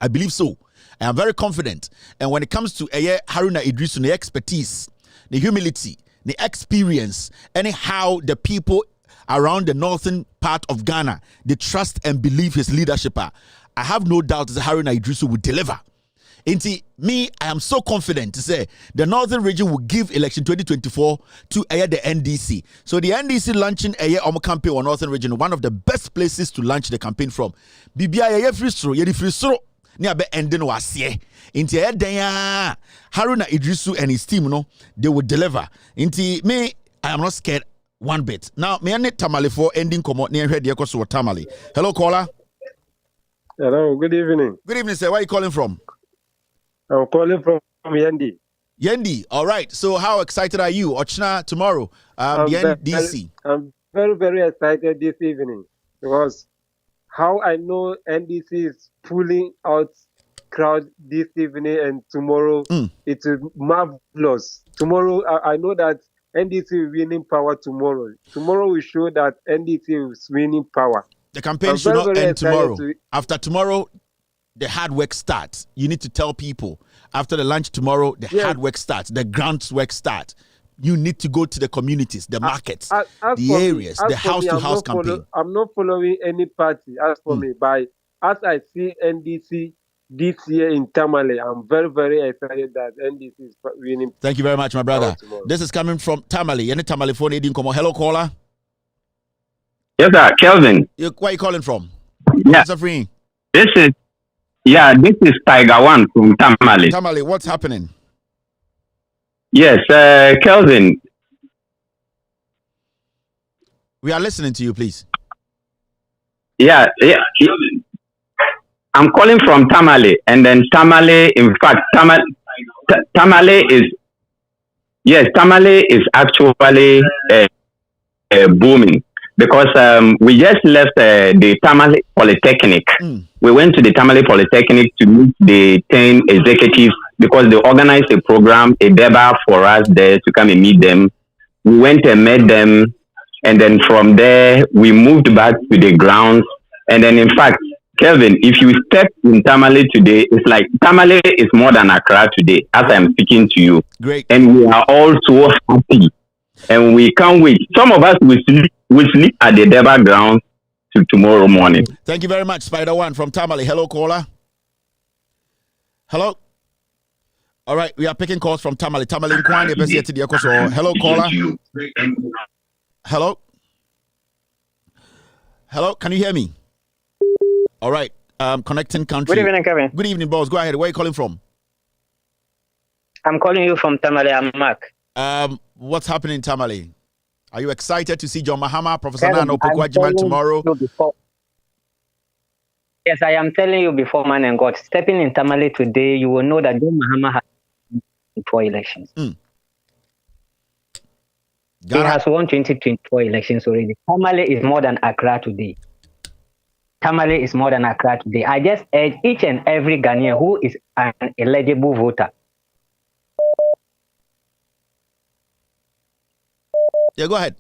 I believe so. I am very confident. And when it comes to Haruna Idrisu, the expertise, the humility, the experience, and how the people around the northern part of Ghana, they trust and believe his leadership, I have no doubt that Haruna Idrisu will deliver. Inti me, I am so confident to say the northern region will give election 2024 to the NDC. So the NDC launching Omo campaign on northern region, one of the best places to launch the campaign from. Bibia free stro ni abe ending wasye. Inti Haruna Idrisu and his team, they will deliver. Inti me, I am not scared one bit. Now, me and Tamale for ending come near here so Tamale. Hello, caller. Hello, good evening. Good evening, sir. Where are you calling from? I'm calling from Yendi. Yendi, all right. So how excited are you? Ochna tomorrow, the NDC. I'm very, very excited this evening because how I know NDC is pulling out crowd this evening and tomorrow, it's marvelous. Tomorrow, I know that NDC will winning power tomorrow. Tomorrow will show that NDC is winning power. The campaign should not end tomorrow. After tomorrow, the hard work starts. You need to tell people after the lunch tomorrow, the hard work starts, the groundwork starts. You need to go to the communities, the markets, the areas, the house-to-house campaign. I'm not following any party. As for me, as I see NDC this year in Tamale, I'm very, very excited that NDC is winning. Thank you very much, my brother. This is coming from Tamale. Any Tamale phone? Hello, caller. Yes, sir, Kelvin. Where are you calling from? Yeah. This is Tiger One from Tamale. Tamale, what's happening? Yes, Kelvin. We are listening to you, please. Yeah. I'm calling from Tamale, and then Tamale, in fact, Tamale is Yes, Tamale is actually booming because we just left the Tamale Polytechnic. We went to the Tamale Polytechnic to meet the 10 executives because they organized a program, a deba for us there to come and meet them. We went and met them, and then from there we moved back to the grounds. And then, in fact, Kelvin, if you step in Tamale today, it's like Tamale is more than Accra today, as I'm speaking to you. Great. And we are all so happy. And we can't wait. Some of us will sleep at the Deba ground till tomorrow morning. Thank you very much, Spider One from Tamale. Hello, caller. Hello. All right, we are picking calls from Tamale. Tamale Nkwani, hello, caller. Hello. Hello, can you hear me? All right, connecting country. Good evening, Kevin. Good evening, boss. Go ahead. Where are you calling from? I'm calling you from Tamale. I'm Mark. What's happening in Tamale? Are you excited to see John Mahama, Professor Nano Pokwajiman tomorrow? Yes, I am telling you before man and God. Stepping in Tamale today, you will know that John Mahama has won 24 elections. He has won 2024 elections already. Tamale is more than Accra today. Tamale is more than Accra today. I just urge each and every Ghanaian who is an eligible voter. Yeah, go ahead.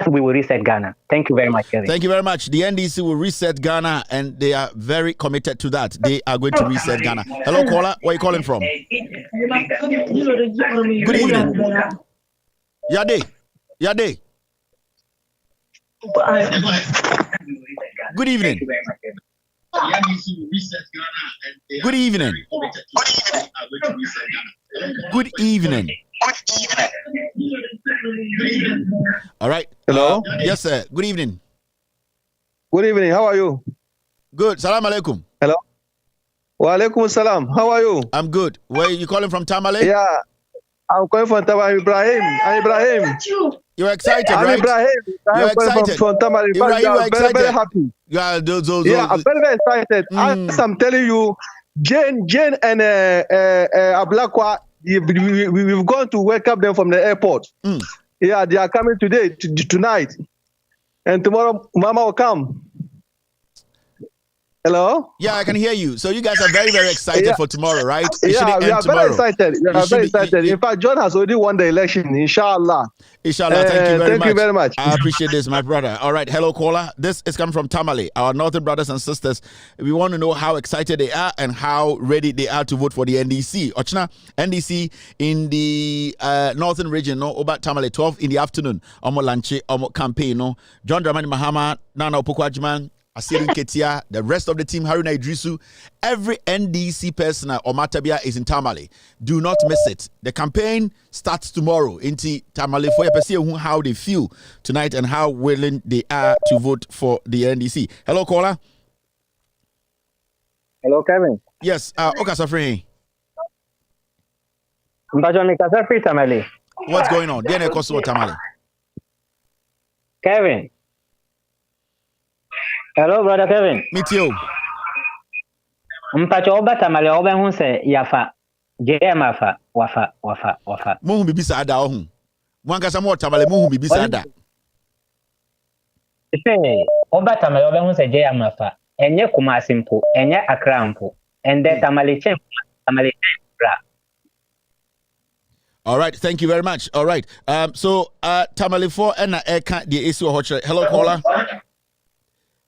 We will reset Ghana. Thank you very much, Kevin. Thank you very much. The NDC will reset Ghana, and they are very committed to that. They are going to reset Ghana. Hello, caller. Where are you calling from? Good evening. Yade. Yade. Good evening. Good evening. Good evening. All right. Hello. Yes, sir. Good evening. Good evening. How are you? Good. Salam alaikum. Hello. Wa alaikum salam. How are you? I'm good. Where are you calling from, Tamale? Yeah. I'm calling from Tamale. I'm Ibrahim. You're excited, I'm right? Ibrahim. You're excited. From Tamale. Ibrahim, you're excited. Very happy. Yeah, I'm very excited. As I'm telling you, Jane and Ablakwa, we've gone to welcome them from the airport. Yeah, they are coming today, tonight. And tomorrow, Mama will come. Hello? Yeah, I can hear you. So you guys are very, very excited for tomorrow, right? Yeah, we are very excited. We are very excited. In fact, John has already won the election, inshallah. Inshallah, thank you very much. Thank you very much. I appreciate this, my brother. All right, hello, caller. This is coming from Tamale, our northern brothers and sisters. We want to know how excited they are and how ready they are to vote for the NDC. Ochna, NDC in the northern region, no, about Tamale, 12 in the afternoon. Omo lanche, omo campaign, no. John Dramani Mahama, Nana Opoku-Agyeman, Asiru Ketia, the rest of the team, Haruna Idrisu, every NDC person or Matabia is in Tamale. Do not miss it. The campaign starts tomorrow. Inti Tamale for you how they feel tonight and how willing they are to vote for the NDC. Hello, caller. Hello, Kevin. Yes, Okasafri. Tamale. What's going on? Tamale. Kevin. Hello, brother Kevin. Me too. Mpacho oba Tamale oba hunse yafa. JM wafa. Muhu bibisa ada ohun. Mwankasa mo Tamale muhu bibisa ada. Oba Tamale oba hunse JM wafa. Enye Kumasi mpo, enye Accra mpo. Ende Tamale chen bra. All right, thank you very much. All right. So Tamale 4 and the issue of hello, caller.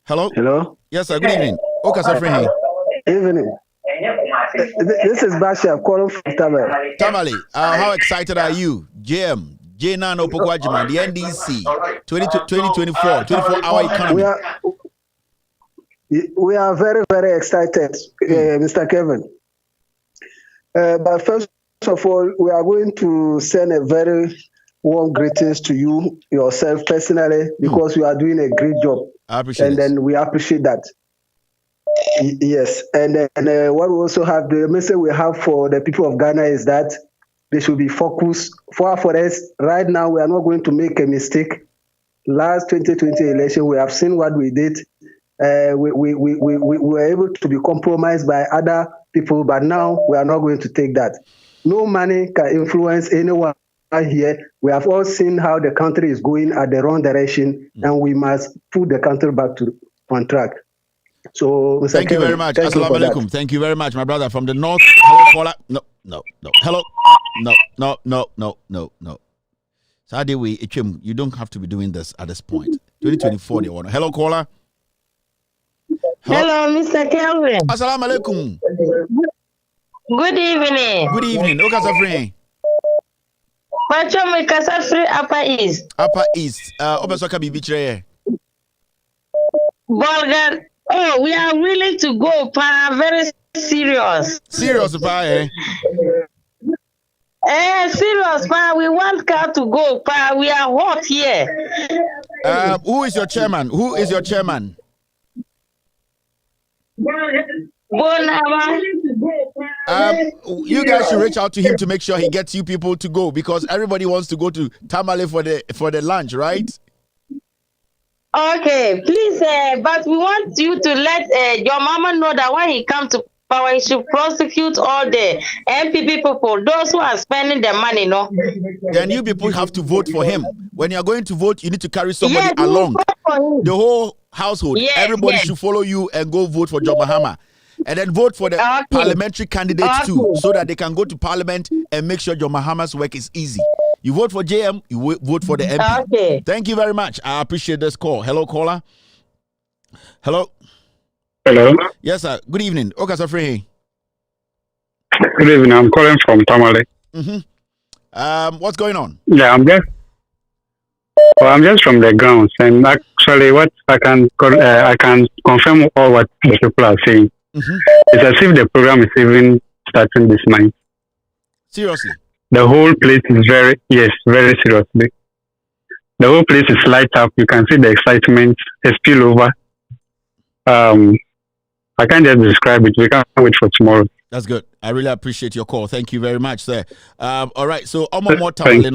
Hello? Hello? Yes, sir. Good evening. Okay, sir. Evening. This is Bashir calling from Tamale. Tamale, how excited are you? JM, Nano Opoku-Agyeman, the NDC, 2024, 24-hour economy. We are very, very excited, Mr. Kevin. But first of all, we are going to send a very warm greetings to you, yourself personally, because you are doing a great job. I appreciate it. And then we appreciate that. Yes. And what we also have, the message we have for the people of Ghana is that they should be focused. For us, right now, we are not going to make a mistake. Last 2020 election, we have seen what we did. We were able to be compromised by other people, but now we are not going to take that. No money can influence anyone here. We have all seen how the country is going at the wrong direction, and we must put the country back on track. So, Mr. Thank you very much. Assalamu alaikum. Thank you very much, my brother from the north. Hello, caller. No. Hello. No. Sadly, you don't have to be doing this at this point. 2024, they want. Hello, caller. Hello, Mr. Kelvin. Assalamu alaikum. Good evening. Good evening. Okay, Safri. Pacho, Safri Upper East. Upper East. Obesoka Bibitre. Bolgan. Oh, we are willing to go, pa. Very serious. Serious, pa, eh? Serious, pa. We want car to go, pa. We are hot here. Who is your chairman? You guys should reach out to him to make sure he gets you people to go, because everybody wants to go to Tamale for the lunch, right? Okay, please, but we want you to let your mama know that when he comes to power, he should prosecute all the MPP people, those who are spending their money, no? Then you people have to vote for him. When you are going to vote, you need to carry somebody along. The whole household, everybody should follow you and go vote for John Mahama. And then vote for the parliamentary candidates too, so that they can go to parliament and make sure John Mahama's work is easy. You vote for JM, you vote for the MP. Okay. Thank you very much. I appreciate this call. Hello, caller. Hello. Yes, sir. Good evening. Okay, sir. Free. Good evening. I'm calling from Tamale. What's going on? Yeah, I'm just from the grounds, and actually, what I can confirm all what the people are saying. It's as if the program is even starting this night. Seriously. The whole place is very seriously. The whole place is light up. You can see the excitement, the spillover. I can't just describe it. We can't wait for tomorrow. That's good. I really appreciate your call. Thank you very much, sir. All right. So, more Tamale,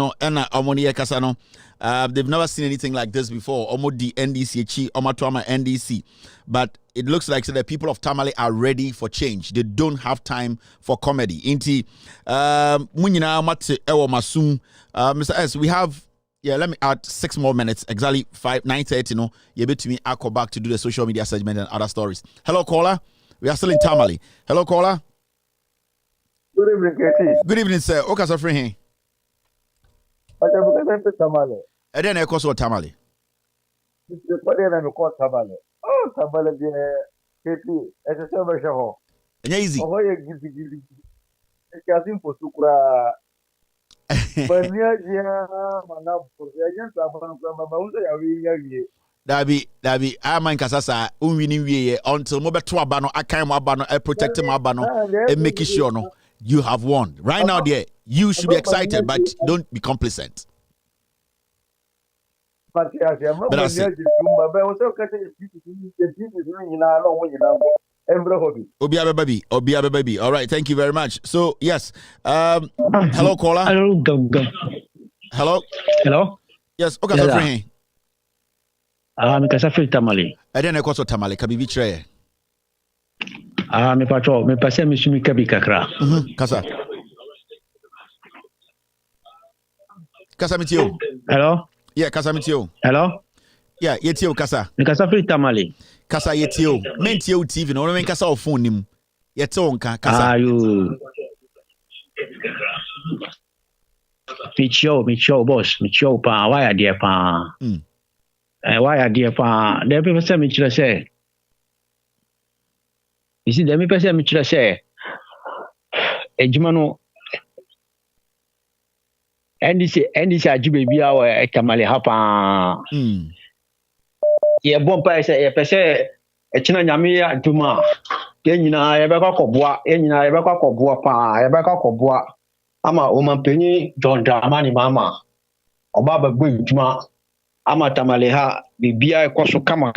and they've never seen anything like this before. The NDC, NDC. But it looks like the people of Tamale are ready for change. They don't have time for comedy. Mr. S, we have, let me add 6 more minutes. Exactly 9:30. You're able to me. I'll go back to do the social media segment and other stories. Hello, caller. We are still in Tamale. Hello, caller. Good evening, Katie. Good evening, sir. Okay, sir, free here. And then I call Tamale. Oh, Tamale, Katie, as a server show. And easy. Oh, you give it. It's for Sukra. But near Dabi, I'm Kasasa, winning we until Mobeto Abano, I can't Abano, I protect him Abano, and make sure you have won. Right now, there, you should be excited, but don't be complacent. But that's it. Obiabe baby. All right, thank you very much. So yes, hello caller. Hello. Yes, okay, so free. Me Kasafri Tamale. I didn't know Tamale. Kabi vitre. Me patrol. Me passe me sumi kabi kakra. Kasa mitio. Hello. Yeah, Kasa mitio. Hello. Yeah, yetio Kasa. Me Kasafri Tamale. Kasa yetio. Mentio TV. No, men Kasa phone nim. Yeto nka Kasa. You. Micho boss. Micho pa. Why are there pa? Why are dear pa? The people say me say. You see, the people say me say. Ejumano. NDC ajibe bi awa Tamale hapa. Ye bompa say ye pese echina nyame aduma. Ye nyina ye beka kɔboa pa. Ye beka kɔboa. Ama o manpenyi John Dramani mama. Oba ba gbe ejuma. Ama Tamale ha bibia ekoso kama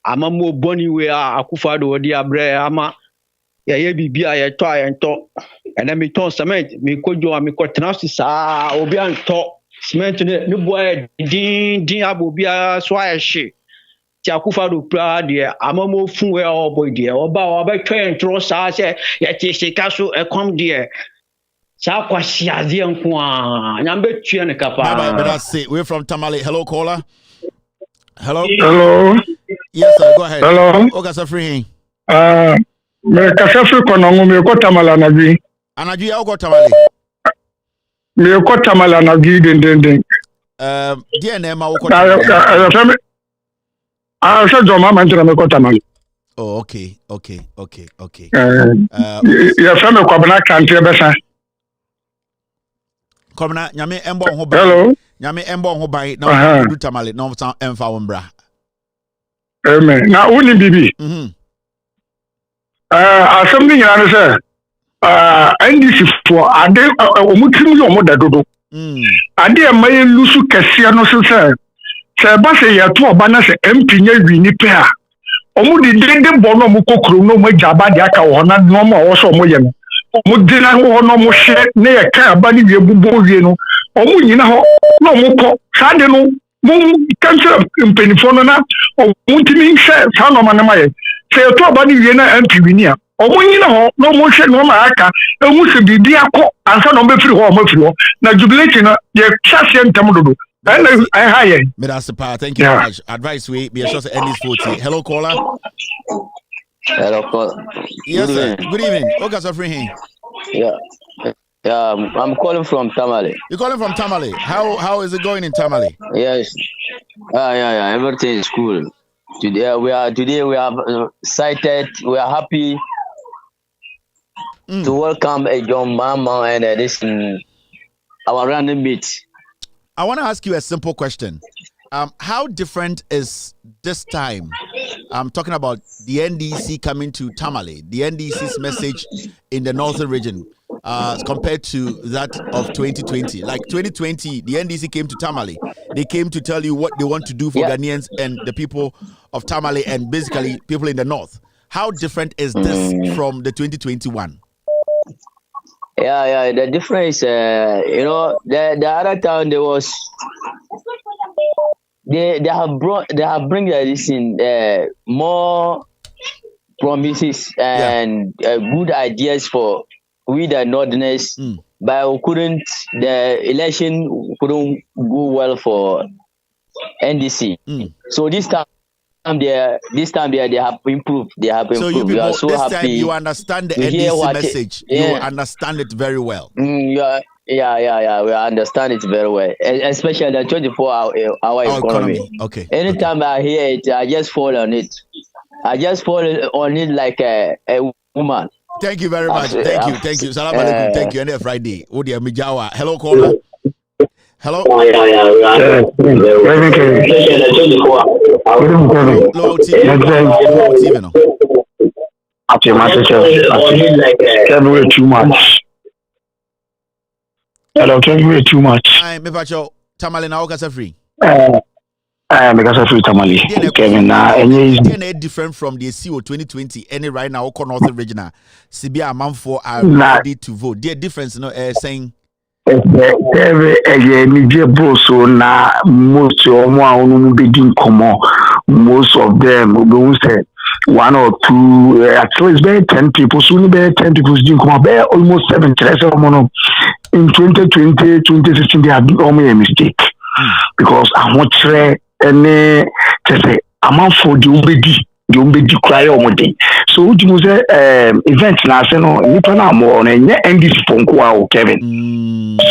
ama mo boni we akufado odi abre ama ye bibia ye to ayento ena mi ton cement mi kojo mi ko transisa obi anto cement ne boy din abobia so ayehye ti akufado pra de ama mo fun we oboy de oba twa entro sa se ye ti sika so ekom de Bye, but that's it. We're from Tamale. Hello, caller. Hello. Hello. Yes, sir. Go ahead. Hello. Okay, sir, free. Me kasa free kono me ko Tamale anabi. Anabi ya ko Tamale. Me ko Tamale anabi den. Dia na ma ko Tamale. So jo mama ntina me ko Tamale. Oh, okay. Ya fa me kwabna kante besa. Kwabna nyame embo ho ba. Hello. Nyame embo ho ba na do Tamale na emfa wo mbra. Amen. Na uni bibi. Asem ni nyina ne se NDC for ade omutiri yo mo dadodo. Ade e maye lusu kese no se ba se ya to oba na se MP nya wi ni pe a. Omu di dende bo no mo kokoro no mo jaba de aka wo na no mo wo so mo ye no. Mo di na ho no mo hye ne ye ka aba ni wi bubo wi no. Omu nyina ho no mo ko sa de no mo cancel mpenifo no na omutimi hye sa no ma na maye. Se to oba ni wi na MP wi ni a. Omu nyina ho no mo hye no ma aka emu se bibi akọ ansa no be firi ho mo firi ho na jubilation na ye chase ntam dodo. Thank you very much. Advice we be sure to end this 40. Hello, caller. Hello, caller. Yes, sir. Good evening. Okay, sir, free. Yeah, I'm calling from Tamale. You're calling from Tamale. How is it going in Tamale? Yes. Yeah. Everything is cool. Today we have cited. We are happy to welcome a young mama and this our random meet. I want to ask you a simple question. How different is this time? I'm talking about the NDC coming to Tamale, the NDC's message in the northern region, compared to that of 2020. Like 2020, the NDC came to Tamale. They came to tell you what they want to do for Ghanaians and the people of Tamale and basically people in the north. How different is this from the 2021? Yeah. The difference, the other time they have bring this in more promises and good ideas for we the northerners, but the election couldn't go well for NDC. So this time they have improved. So you people, we are so this happy. Time you understand the NDC message. You understand it very well. Yeah. We understand it very well, especially the 24-hour economy. Okay. Anytime I hear it, I just fall on it. Like a woman. Thank you very much. Thank you. Salam alaikum. Thank you. And Friday. Hello, caller. Hello. Low TV. Too much. Hello, tell me too much. Me pacho Tamale na okasa free. Because free Tamale. Kevin any different from the CO 2020 any right now Oko Northern Regional. Sibia Amanfo are ready to vote. The difference saying most of them will say one or two, at least 10 people, soon 10 people almost 7 in 2020, 2016 they had only a mistake because I want to any amount for the ubedi cry on day. So it was event last nipa na more and NDC phone call Kevin.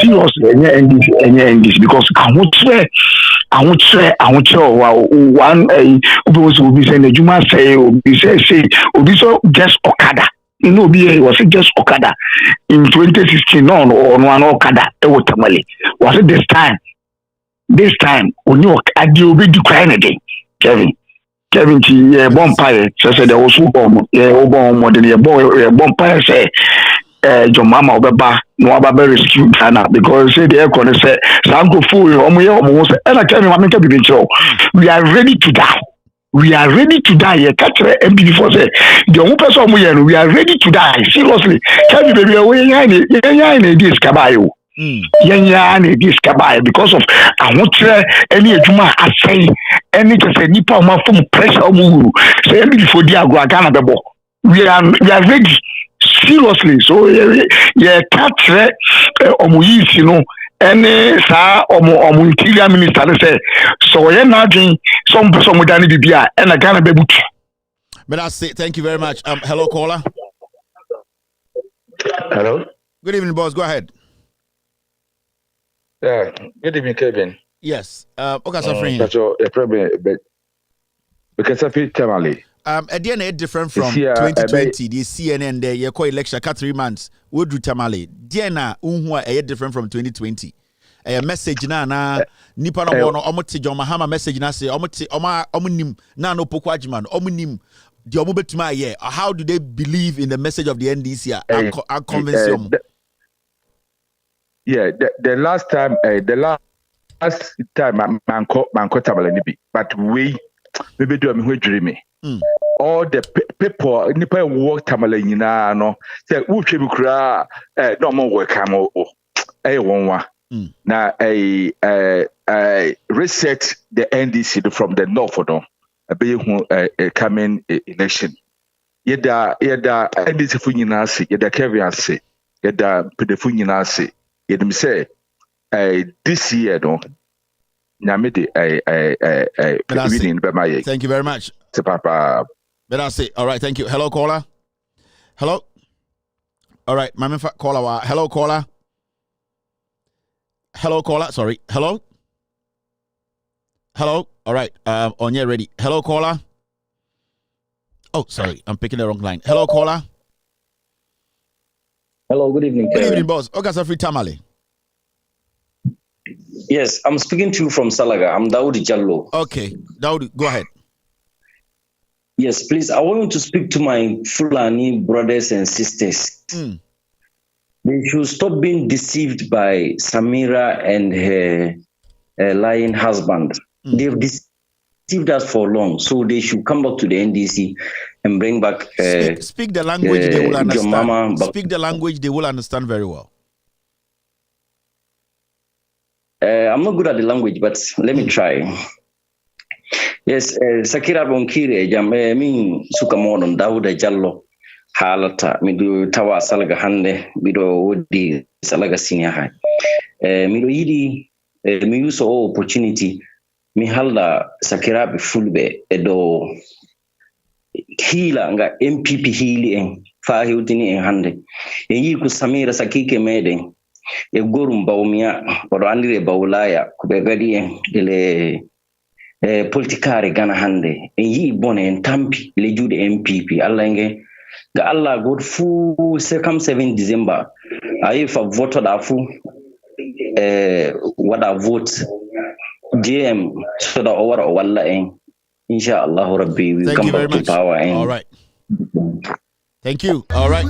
Seriously, NDC because I want to one will be saying the Juma say so just Okada. He was just Okada in 2016 on one Okada Tamale. Was it this time when you ubedi crying again, Kevin Bompire said there was more than a Bompire say your mama Obeba no Abba rescue Ghana because say the aircon say Sanko fool almost and I tell you we are ready to die. We are ready to die. Catch MPD for say the only person we are ready to die. Seriously, tell me baby we this kabayo. Because of I want to any juma I say any to say nipa ma from pressure say before the Ghana bebo we are ready seriously so catch omo yisi no ene sa omo interior minister say so ye na dwen some dani bibia ena Ghana bebutu. But that's it. Thank you very much. Hello, caller. Hello. Good evening, boss. Go ahead. Yeah. Good evening, Kevin. Yes. Okay, so friend. That's your problem, but because I feel Tamale. At the end, it's different from 2020. The CNN, the year election, 3 months. We do Tamale. Diana, a different from 2020. A message na nipa no mo no omote John Mahama message na say omote omonim na no pokwajiman omonim the omobetuma ye. How do they believe in the message of the NDC and convince them? Yeah, the last time manko Tamale nibi, but we maybe do me dream me. All the people nipa work Tamale nyina no say wo twa bi kura no mo work am o wonwa. Now reset the NDC from the north for them. A coming election. Yeda NDC fu nyina se yeda Kevin se yeda pedefu nyina se yedem say this year no nyame de thank you very much. Papa. But I say all right, thank you. Hello caller. Hello. All right, my caller. Hello caller. Hello caller. Sorry. Hello. Hello. All right. On your ready. Hello caller. Oh, sorry. I'm picking the wrong line. Hello caller. Hello. Good evening. Good evening, boss. Okay, so free Tamale. Yes, I'm speaking to you from Salaga. I'm Daoud Jallo. Okay, Daoud, go ahead. Yes, please. I want to speak to my Fulani brothers and sisters. They should stop being deceived by Samira and her lying husband. They've deceived us for long, so they should come back to the NDC and bring back. Speak the language they will understand. Speak the language they will understand very well. I'm not good at the language, but let me try. Yes, Sakira Bonkiri, Jammin Sukamon, Dauda Jallo, Halata, Midu Tawa Salaga Hande, Mido Woody Salaga Senior High. Mido Yidi, mi use all opportunity, mi halda Sakira Fulbe, Edo Hila, nga MPP Hili en Fahutini en Hande. E Yiku Samira Sakike Meden. E gorum baumia or andire baulaya kubegadi ele politikare gana hande e yi bone en tampi le jude MPP allenge ga Allah god fu 7 December ayi fa vote da fu wada vote GM so da owara walla en insha Allah rabbi we come back to power en all right thank you all right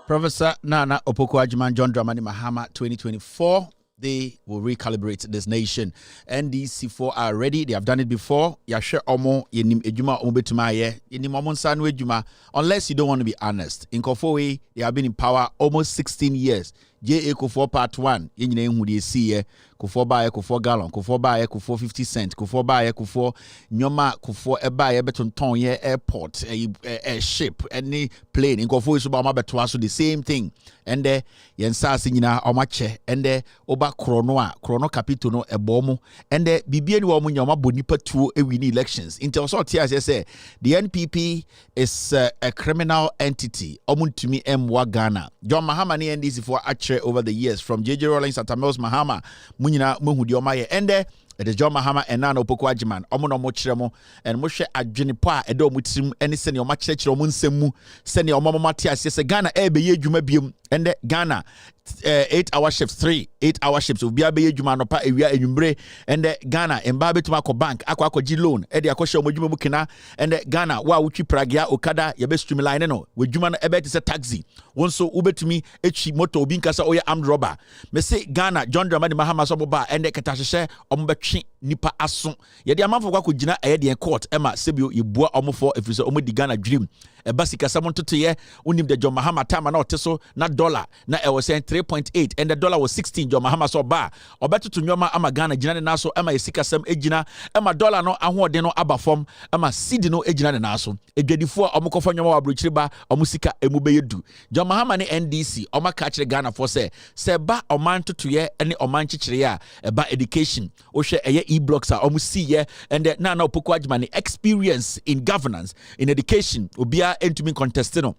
Professor Nana Opoku-Agyeman, John Dramani Mahama 2024. They will recalibrate this nation. NDC4 are ready. They have done it before. Yashe omo yenim ejuma omo betuma ye yenim omo nsanwe ejuma. Unless you don't want to be honest. In Kofowe, they have been in power almost 16 years. J.A. Kufuor Part 1, yenyine hu de see Kufuor ba ye Kufuor gallon, Kufuor ba ye Kufuor 50 cent, Kufuor ba ye Kufuor nyoma, Kufuor eba ye beton ye airport, a ship, any plane. In Kufuor is about ma so the same thing. And there yensa nyina omache, and there oba chrono capito no ebomo, and there bibie ni womu nyoma bonipa tuo e win elections. Until so tia say the NPP is a criminal entity. Omuntumi emwa Ghana. John Mahama ni NDC4 actually over the years from JJ Rawlings at Tamale Mahama munyina muhudi omaye ende it is John Mahama and Nana Opoku-Agyeman omo no mo kiremo and mo hwe adwene po a edo mo tirim ene se ne o ma kirekire mo nsemu se ne o mo mate ase se Ghana ebe ye dwuma biem ende Ghana 8-hour shifts 8-hour shifts obi abe dwuma no pa ewia enwumbre ende Ghana emba betuma akọ bank akọ gi loan e de akọhye omodwuma mu kena ende Ghana wa wutwi pragia okada ye be streamline no wedwuma no ebe te se taxi wonso ubetumi echi moto obi nkasa oye armed robber me say Ghana John Dramani Mahama so boba ende ketahye ombetwe nipa aso ye de amanfo kwa kogina eye de court ema sebio yebua omofo efrise omodi Ghana dream e basika samontoto ye unim de John Mahama time na oteso na dollar na e was 3.8 and the dollar was 16 John Mahama so ba obetutu nyoma ama Ghana gina ne naso ema yesika sam ejina ema dollar no ahode no abafom ema seed no ejina ne naso edwadifo omukofo nyoma wabrochiri ba omusika emubeyedu John Mahama ne NDC omaka kire Ghana for se ba oman totoye ne oman chichire ya eba education ohwe eye e-blocks a omusi ye and Nana Opoku-Agyeman experience in governance in education obia entumi contestino.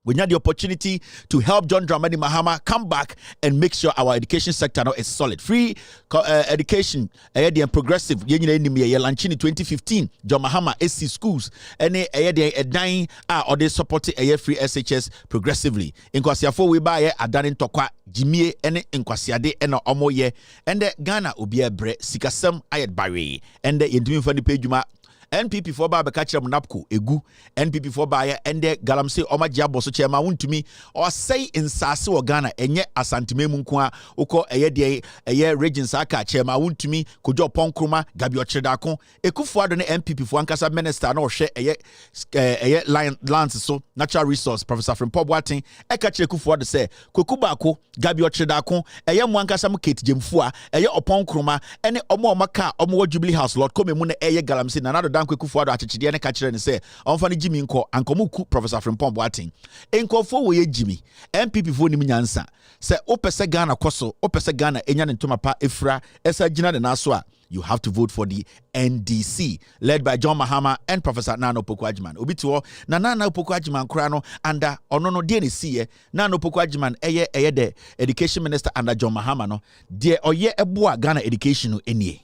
We need the opportunity to help John Dramani Mahama come back and make sure our education sector now is solid. Free education, and progressive. You launch in 2015. John Mahama SC schools, and a dying or they support a free SHS progressively. In Kwasiafo we buy a done in Tokwa Jimmy and in Kwasiade and Omoye and the Ghana ubia bre sikasem ayat bari and the intimate funny page NPP for ba bekachira munapko egu NPP for ba ya ende galamse omagya boso chema wuntumi or say insase wo Ghana enye asantime mu nko a ukọ eye regions aka chema wuntumi kojo ponkroma gabi ochredako ekufuado ne NPP for ankasa minister na ohwe eye lands so natural resource Professor Frimpong Boateng eka kire ekufuado se kokubako gabi ochredako eye mu ankasa mu Kate Jemfua eye oponkroma ene omo omaka omo Jubilee House Lord come mu na eye galamse na Danko Kufuado achechide ne ka kire ne se onfa ne Jimmy nko ankomuku Professor Frimpong Boateng enkofo wo ye Jimmy MPP fo nim nyansa se opese Ghana koso opese Ghana enya ne ntoma pa efra esa gina ne naso a you have to vote for the NDC led by John Mahama and Professor Nana Opoku-Agyeman obituo na Nana Opoku-Agyeman kura no anda ono no de ne sie Nana Opoku-Agyeman eye the education minister under John Mahama no de oye eboa Ghana education no enie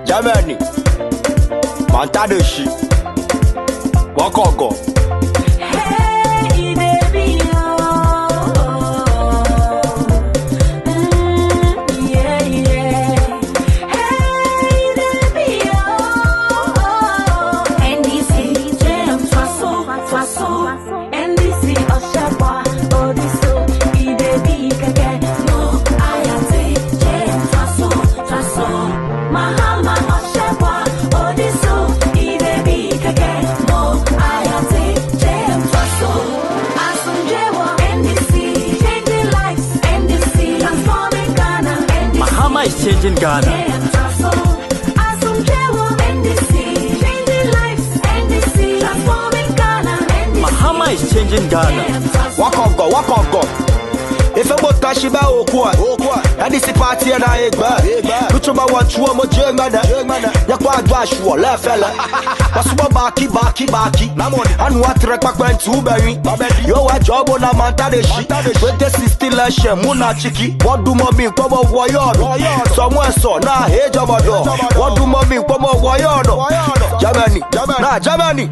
Jamani, Mantadoshi, Wakogo. Hey, baby, yeah, yeah. Hey, baby, NDC, jam, faso, NDC, Oshaba, Odiso, baby, keke, no, ayate, jam, faso, Mahama. Is changing Ghana. is changing Ghana. Walk on go. If I want to shiba okwa, and this party and I egba. Luchuma want to mo German, yakwa dwashwo la fella. Wasuba baki. And what rekwa kwen tu berry. Yo a job on a mantadeshi. 2016 lashe muna chiki. What do mommy come of warrior? Somewhere so na hey jabado. What do mommy come of warrior? Germany.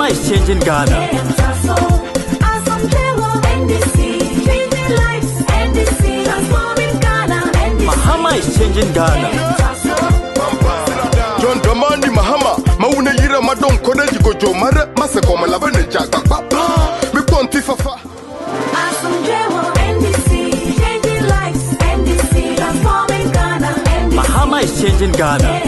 Is changing Ghana. Mahama is changing Ghana. John Dramani Mahama, Mauna Yira Madon Kodaji Gojo Mara, Masako Malavane Jaka Papa, Miponti Fafa. Mahama is changing Ghana.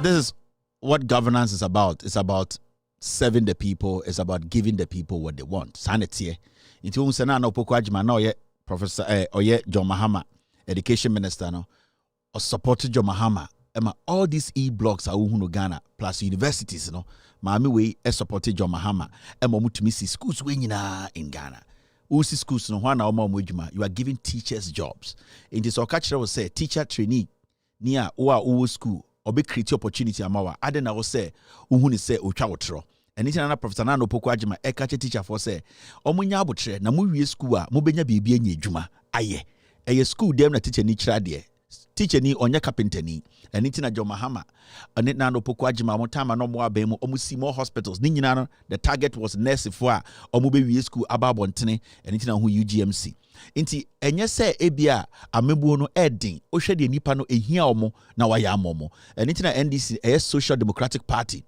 This is what governance is about. It's about serving the people. It's about giving the people what they want. Sanity. Into Unsana no Poko Ajima no ye Professor Oye John Mahama, Education Minister no, or supported John Mahama. Emma all these e-blocks are Uhunu Ghana plus universities no. Mami we supported John Mahama. Emma mutumisi schools we in Ghana. Usi schools no wana oma mujuma. You are giving teachers jobs. In this Okachi will say teacher trainee near uwa school. Obe create opportunity amawa ade na wo say uhuni say otwa wotro anything na Professor Nana Opoku Agima ekache teacher for say omunya abotre na mu wie school a mo benya bibia nya adwuma aye eye school dem na teacher ni kira de teacher ni onya carpenter ni anything na John Mahama ane Nana Opoku Agima mo time na mo aben mo omusi more hospitals ni nyina no the target was nurse for a omo be wie school ababontene anything na hu UGMC inti enye se ebia amebuo no edin ohwe de nipa no ehia omo na waya amomo enitina NDC Social Democratic Party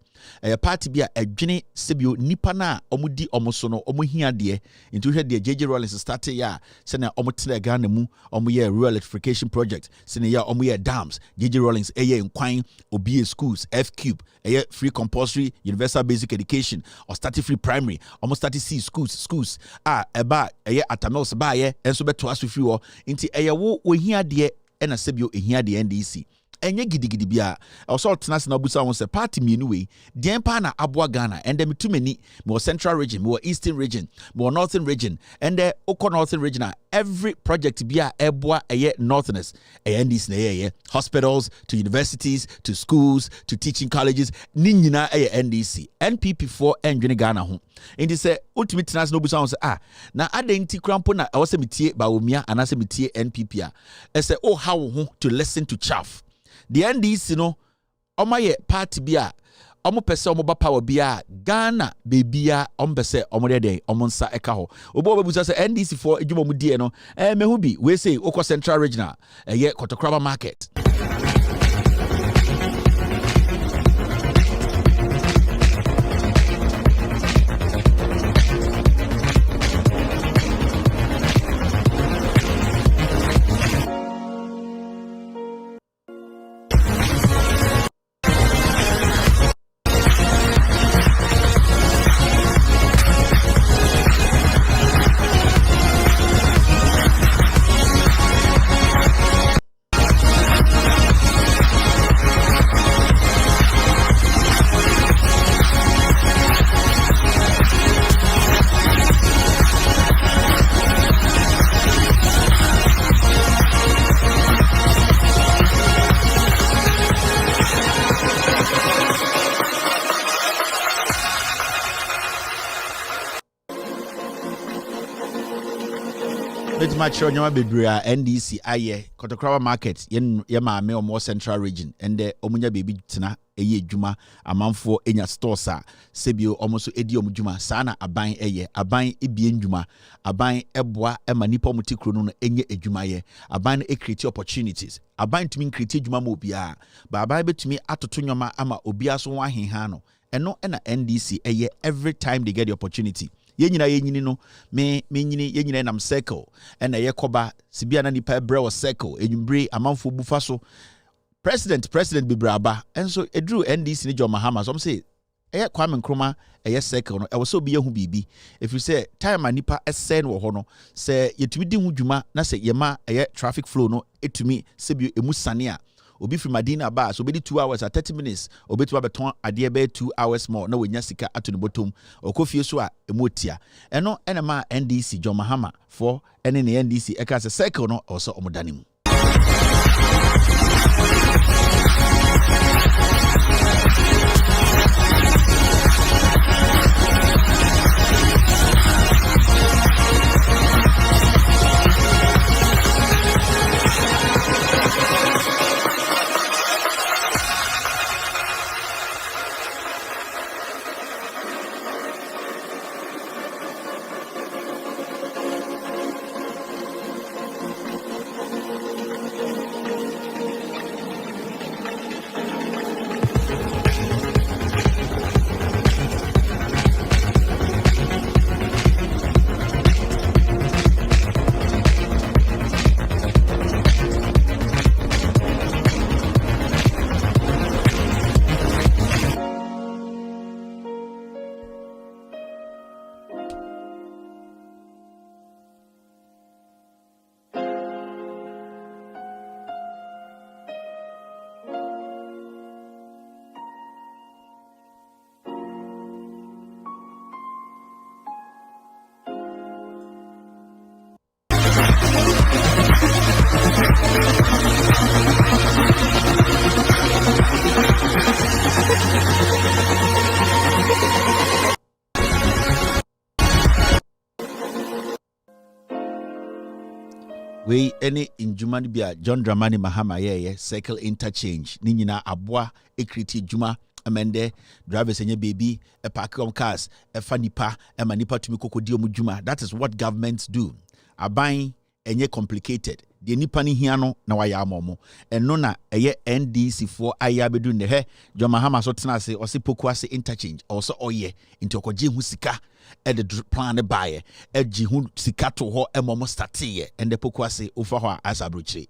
party bia edwene sebio nipa na omudi omoso no omohia de inti ohwe de JJ Rollins start ya se na omotene Ghana mu omoye rural electrification project se na ya omoye dams JJ Rollins nkwan obi schools F-Cube free compulsory universal basic education or start free primary almost start C schools eba atamels ba enso beto aso fi wo nti wo ohia de na sebio ehia de NDC enye gidigidi bia also tenase na obusa won se party mienu we den pa na aboa Ghana and them too many more central region more eastern region more northern region and the northern region every project bia eboa northerners NDC na hospitals to universities to schools to teaching colleges ni nyina NDC NPP4 endwene Ghana ho indi se ultimate tenase na obusa won se na adenti krampo na awose metie baomia anase metie NPP ese how ho to listen to chaff. The NDC no omaye party bia omo pese omo ba power bia Ghana bebia omo pese omo de omo nsa eka ho obo obebusa se NDC for edwuma mu die no mehu bi we say okọ Central Regional Takoradi market. It's much on your baby NDC aye Takoradi market yen maame omo Central region and the omunya baby tina juma amanfo enya stores a sebio omo so edi omjuma sana aban aban ebie ndwuma aban eboa ema nipa omutikro no enye adwuma ye aban create opportunities aban tumi create adwuma ma obia ba aban betumi atoto nyoma ama obia so wahenha no eno na NDC every time they get the opportunity Yenyini no me nyini yenyina nam circle and ye koba sibia na nipa bre o circle enyumbre amanfo bufa so president bibraba enso edru NDC ni John Mahama so say eye Kwame Nkrumah eye circle no e wo so bi yehu bibi if you say time anipa esen wo ho no say yetumi di hu dwuma na say yema eye traffic flow no etumi se bi emu sane a obi from Madina ba so be 2 hours at 30 minutes obi to beton ade be 2 hours more na wonya sika ato ne bottom okofie so a emotia eno enema NDC John Mahama for ene ne NDC e ka se circle no also omodanim. We any injumani bia John Dramani Mahama ye cycle interchange ni nyina aboa ekriti juma amende drivers enye baby e park cars e fanipa e manipa tumi kokodi omu juma. That is what governments do. Aban enye complicated de nipa ni hia no na waya amomo eno na eye NDC for aya bedu ne he John Mahama so tena se o se poku ase interchange o so oye nti okoje hu sika e de plan ne bae e ji hu sika to ho e momo start ye and the poku ase ofa ho asabrochire.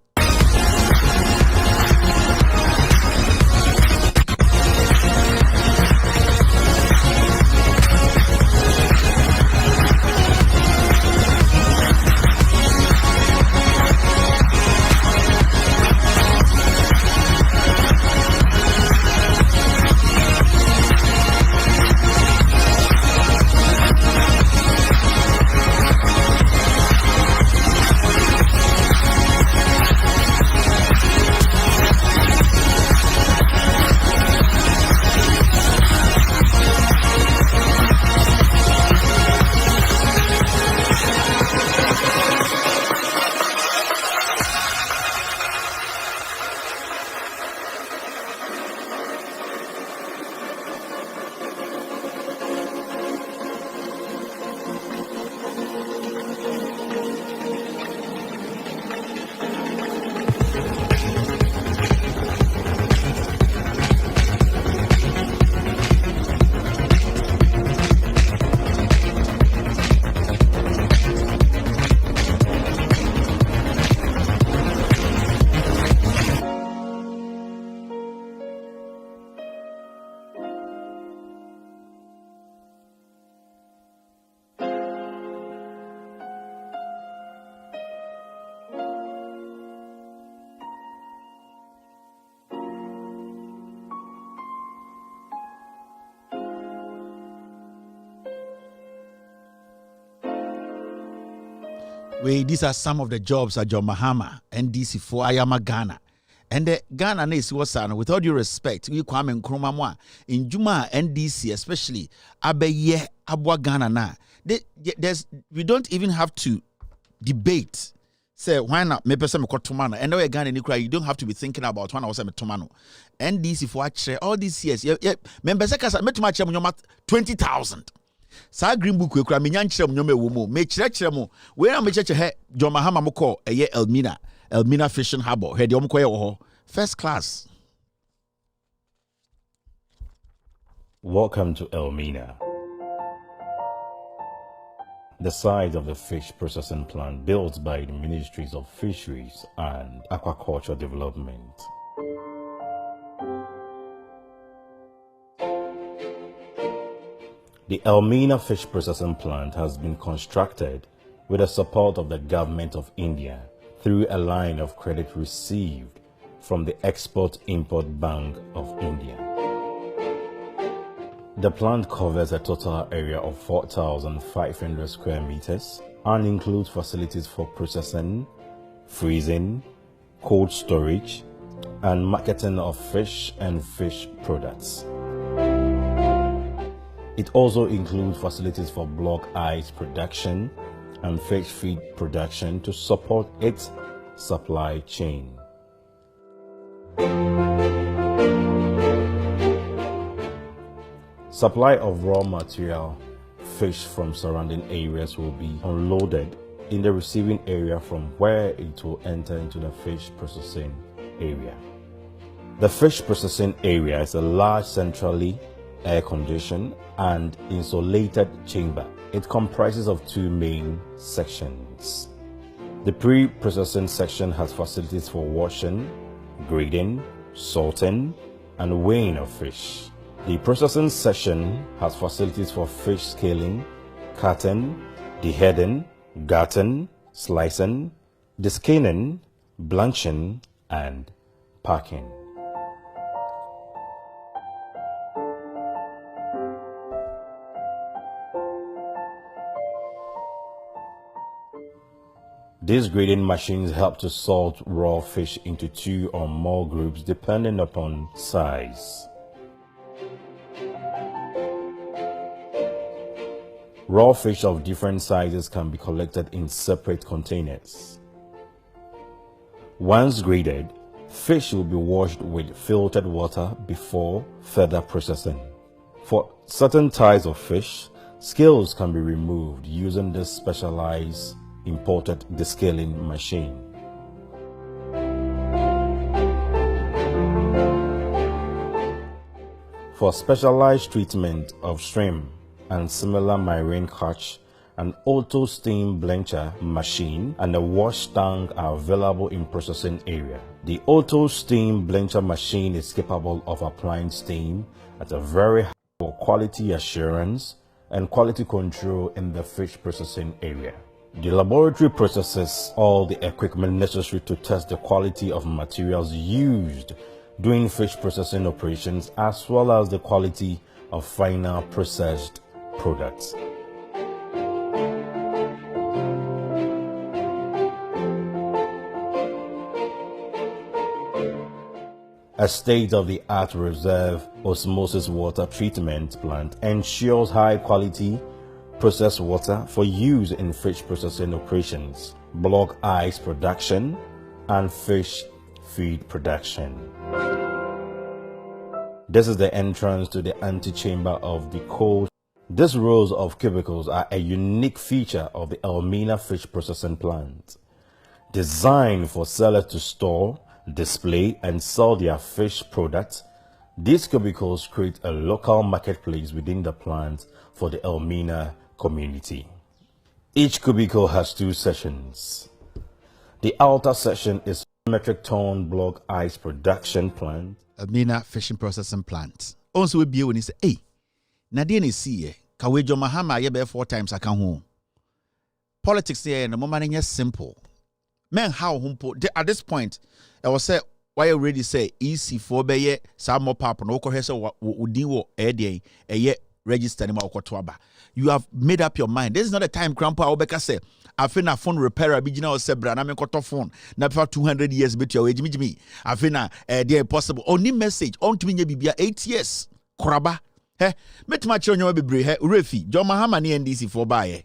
These are some of the jobs at John Mahama, NDC for Ayama Ghana. And the Ghana is with all due respect, we Kwame Nkrumah in Juma NDC, especially Abeye Abwa Ghana na. We don't even have to debate. Say why not? Me person me kotumano. And now Ghana you don't have to be thinking about when I was a metumano. NDC for all these years. Yeah. Members say kasa metumache 20,000. Sa green book we kura me nyankyerem nyome wo mu me kyerɛkyerɛ we na me kyerɛkyerɛ John Mahama mo kɔ ɛyɛ Elmina fishing harbor he de omkɔ yɛ wo hɔ first class. Welcome to Elmina. the site of the fish processing plant built by the Ministries of Fisheries and Aquaculture Development. The Elmina fish processing plant has been constructed with the support of the Government of India through a line of credit received from the Export-Import Bank of India. The plant covers a total area of 4,500 square meters and includes facilities for processing, freezing, cold storage, and marketing of fish and fish products. It also includes facilities for block ice production and fish feed production to support its supply chain. Supply of raw material, fish from surrounding areas will be unloaded in the receiving area from where it will enter into the fish processing area. The fish processing area is a large centrally air-conditioned and insulated chamber. It comprises of two main sections. The pre-processing section has facilities for washing, grading, salting, and weighing of fish. The processing section has facilities for fish scaling, cutting, deheading, gutting, slicing, descanning, blanching, and packing. These grading machines help to sort raw fish into two or more groups depending upon size. Raw fish of different sizes can be collected in separate containers. Once graded, fish will be washed with filtered water before further processing. For certain types of fish, scales can be removed using this specialized imported descaling machine. For specialized treatment of shrimp and similar marine catch, an auto steam blancher machine and a wash tank are available in processing area. The auto steam blancher machine is capable of applying steam at a very high for quality assurance and quality control in the fish processing area. The laboratory processes all the equipment necessary to test the quality of materials used during fish processing operations as well as the quality of final processed products. A state-of-the-art reserve osmosis water treatment plant ensures high-quality processed water for use in fish processing operations, block ice production, and fish feed production. This is the entrance to the antechamber of the cold. These rows of cubicles are a unique feature of the Elmina fish processing plant. Designed for sellers to store, display, and sell their fish products, these cubicles create a local marketplace within the plant for the Elmina community. Each cubicle has two sections. The outer section is metric ton block ice production plant. Elmina fishing processing plant. Also we be when he say, hey, Nadine is see Kawejo Mahama ye 4 times I can home. Politics here and the moment is simple. Men how humpo at this point I was say why already say easy for be some more pap no ko hese udi wo eye register ma okotoaba. You have made up your mind. This is not a time grandpa obeka say afina phone repairer bi gina o se bra na me koto phone na for 200 years bet your age me afina there possible only message on to me bibia 8 years koraba metima chiro nyo bebre refi John Mahama ni NDC for bae.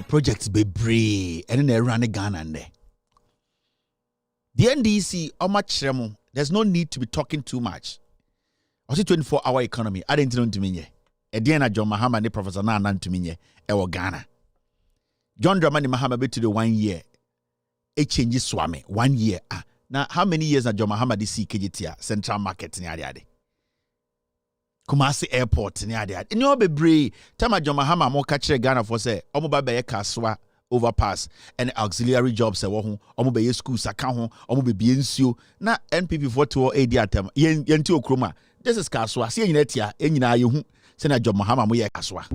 projects bebree and then run a Ghana and there. The NDC, how much there's no need to be talking too much. Also 24-hour economy. I didn't know to me. Ediana John Mahama ne Professor Nana to me ewo Ghana. John Dramani Mahama be to the 1 year. It changes swami 1 year. Now how many years na John Mahama di see KGT Central Market ni ade. Kumasi Airport ni ade. Inyo bebre time John Mahama mo catch Ghana for say omo ba be kaswa overpass and auxiliary jobs e wo ho omo be schools aka ho omo be bie nsuo na NPP for to AD atam yenti okroma. This is kaswa see nyina tia enyina yehu se na John Mahama mo ye kaswa.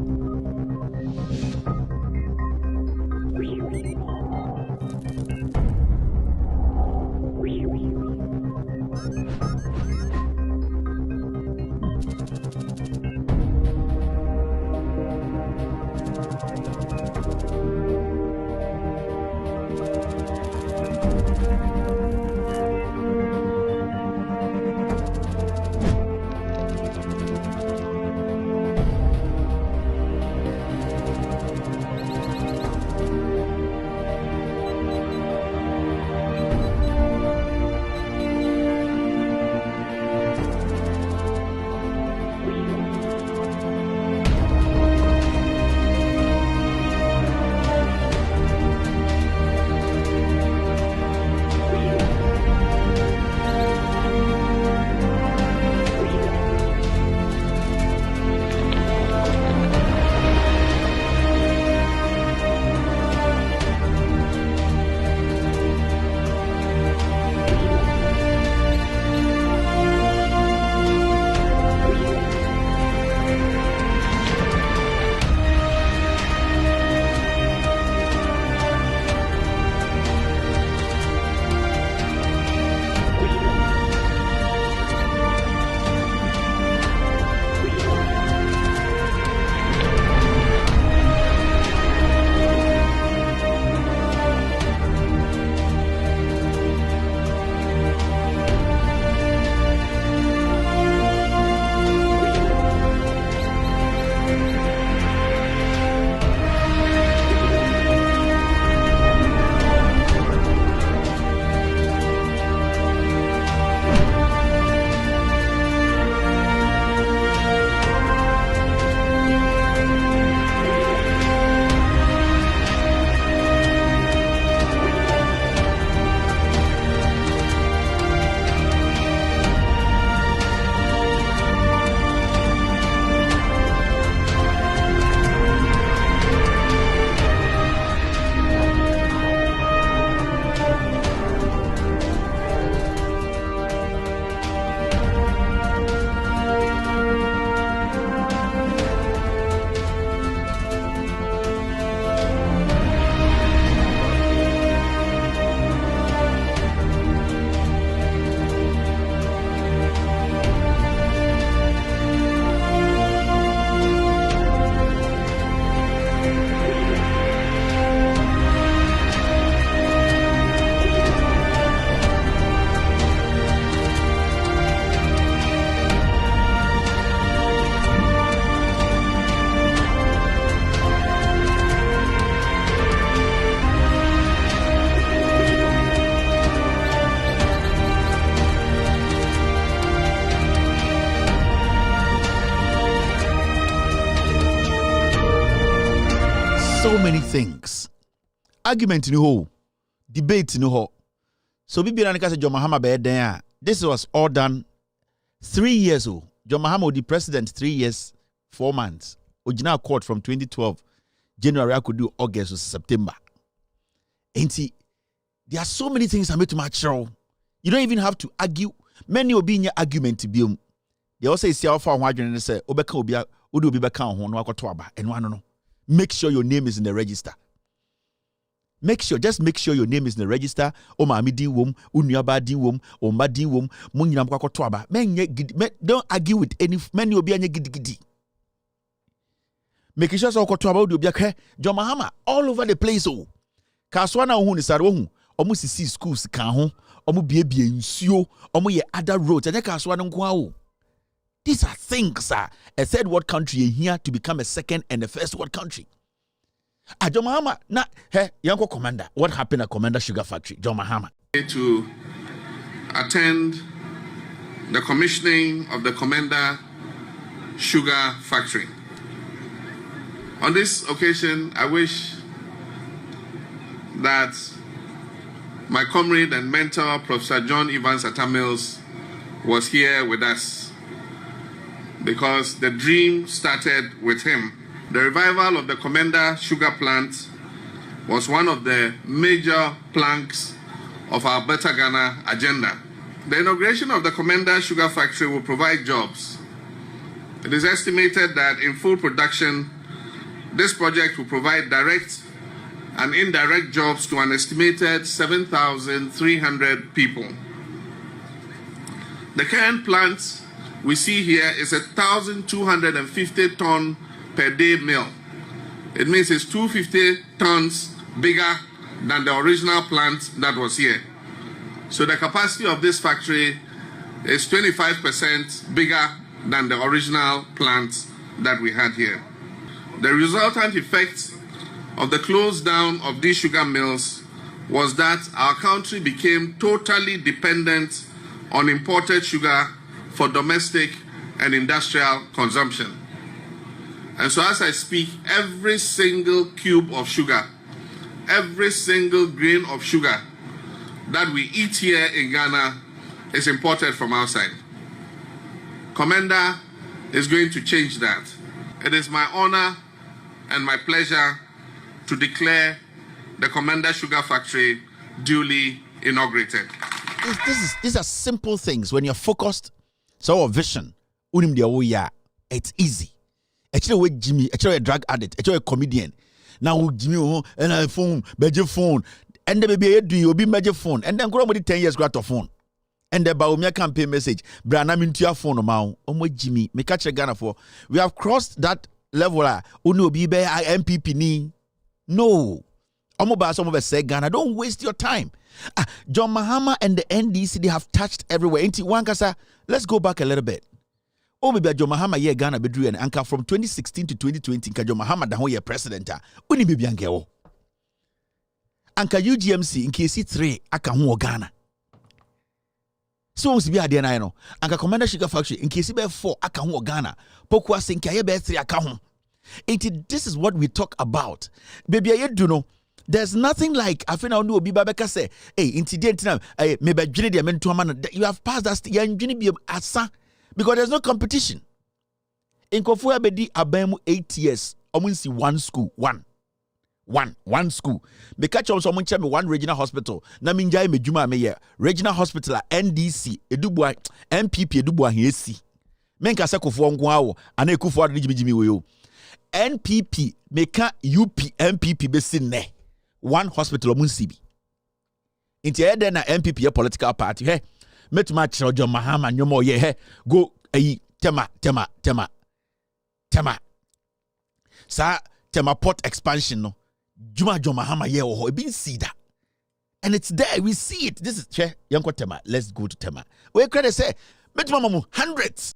So many things. Argument in the whole, debate in the whole. So Bibi Ranika said John Mahama be there. This was all done 3 years old. John Mahama was the president 3 years, 4 months. Original court from 2012. January I could do August or September. And see, there are so many things I made to match. You don't even have to argue. Many will be in your argument to be. They also say how far one and say Obeka Obia Udu Bibeka on Wakotwaba and one no. Make sure your name is in the register. Just make sure your name is in the register. O mami di wom, unyaba di wom, o ma di wom, munyam kwa kotwaba. Don't argue with any many obi anye gidi. Make sure so kotwaba odi obi akhe. John Mahama all over the place oh. Kaswana ohu ni sare ohu. Omu sisi schools kan ho. Omu biebie nsuo. Omu ye other roads. Ene kaswana nko awo. These are things a third world country here to become a second and a first world country. John Mahama, na Yanko Commander, what happened at Commander Sugar Factory? John Mahama. To attend the commissioning of the Commander Sugar Factory. On this occasion, I wish that my comrade and mentor, Professor John Evans Atamils, was here with us because the dream started with him. The revival of the Commander Sugar Plant was one of the major planks of our Better Ghana agenda. The inauguration of the Commander Sugar Factory will provide jobs. It is estimated that in full production, this project will provide direct and indirect jobs to an estimated 7,300 people. The current plant we see here is 1,250 ton per day mill. It means it's 250 tons bigger than the original plant that was here. So the capacity of this factory is 25% bigger than the original plant that we had here. The resultant effect of the close down of these sugar mills was that our country became totally dependent on imported sugar for domestic and industrial consumption. And so as I speak, every single cube of sugar, every single grain of sugar that we eat here in Ghana is imported from outside. Commander is going to change that. It is my honor and my pleasure to declare the Commander Sugar Factory duly inaugurated. These are simple things. When you're focused, so our vision, it's easy. Actually, with Jimmy, actually a drug addict, actually a comedian. Now Jimmy, and I phone, major phone, and the baby do you be major phone, and then grow with 10 years grad of phone. And the Baumia campaign message, Branam into your phone, Jimmy, me catch a Ghana for. We have crossed that level. Uno be MPP ni. No. Some of us say Ghana, don't waste your time. John Mahama and the NDC, they have touched everywhere. Let's go back a little bit. Maybe John Mahama ye Ghana bedru and anchor from 2016 to 2020. John Mahama da ye president. Uni bibi angeo. Anka UGMC in KC 3 aka hu Ghana. So must be ade na no. Anka Commander Sugar Factory in KC be 4 aka hu Ghana. Pokwa sinka ye be 3 aka hu. This is what we talk about. Baby I do know. There's nothing like I feel now Obi Babeka say, hey, incident now, maybe you have passed that because there's no competition. In Kofu Abedi Abemu 8 years, almost one school, one school. Me catch on someone tell me one regional hospital. Na minjai me juma me ye regional hospital NDC edubwa MPP edubwa hiesi. Menka se Kofu ngwa ana Kofu adijimi we NPP meka UP MPP besin ne. One hospital munsibi. Inti ede na MPP a political party. Hey, met match John Mahama nyomo ye he go tema. Sa tema port expansion no. Juma John Mahama ye ho e bin see that. And it's there, we see it. This is yanko tema. Let's go to tema. We credit say met mamamu hundreds.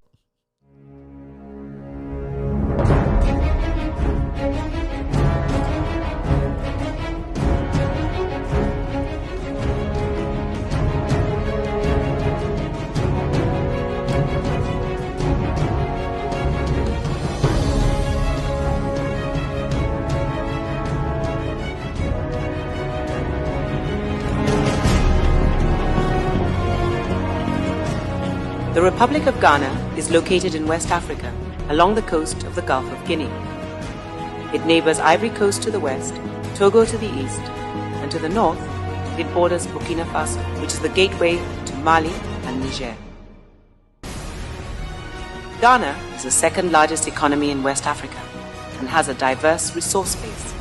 The Republic of Ghana is located in West Africa, along the coast of the Gulf of Guinea. It neighbors Ivory Coast to the west, Togo to the east, and to the north, it borders Burkina Faso, which is the gateway to Mali and Niger. Ghana is the second largest economy in West Africa and has a diverse resource base.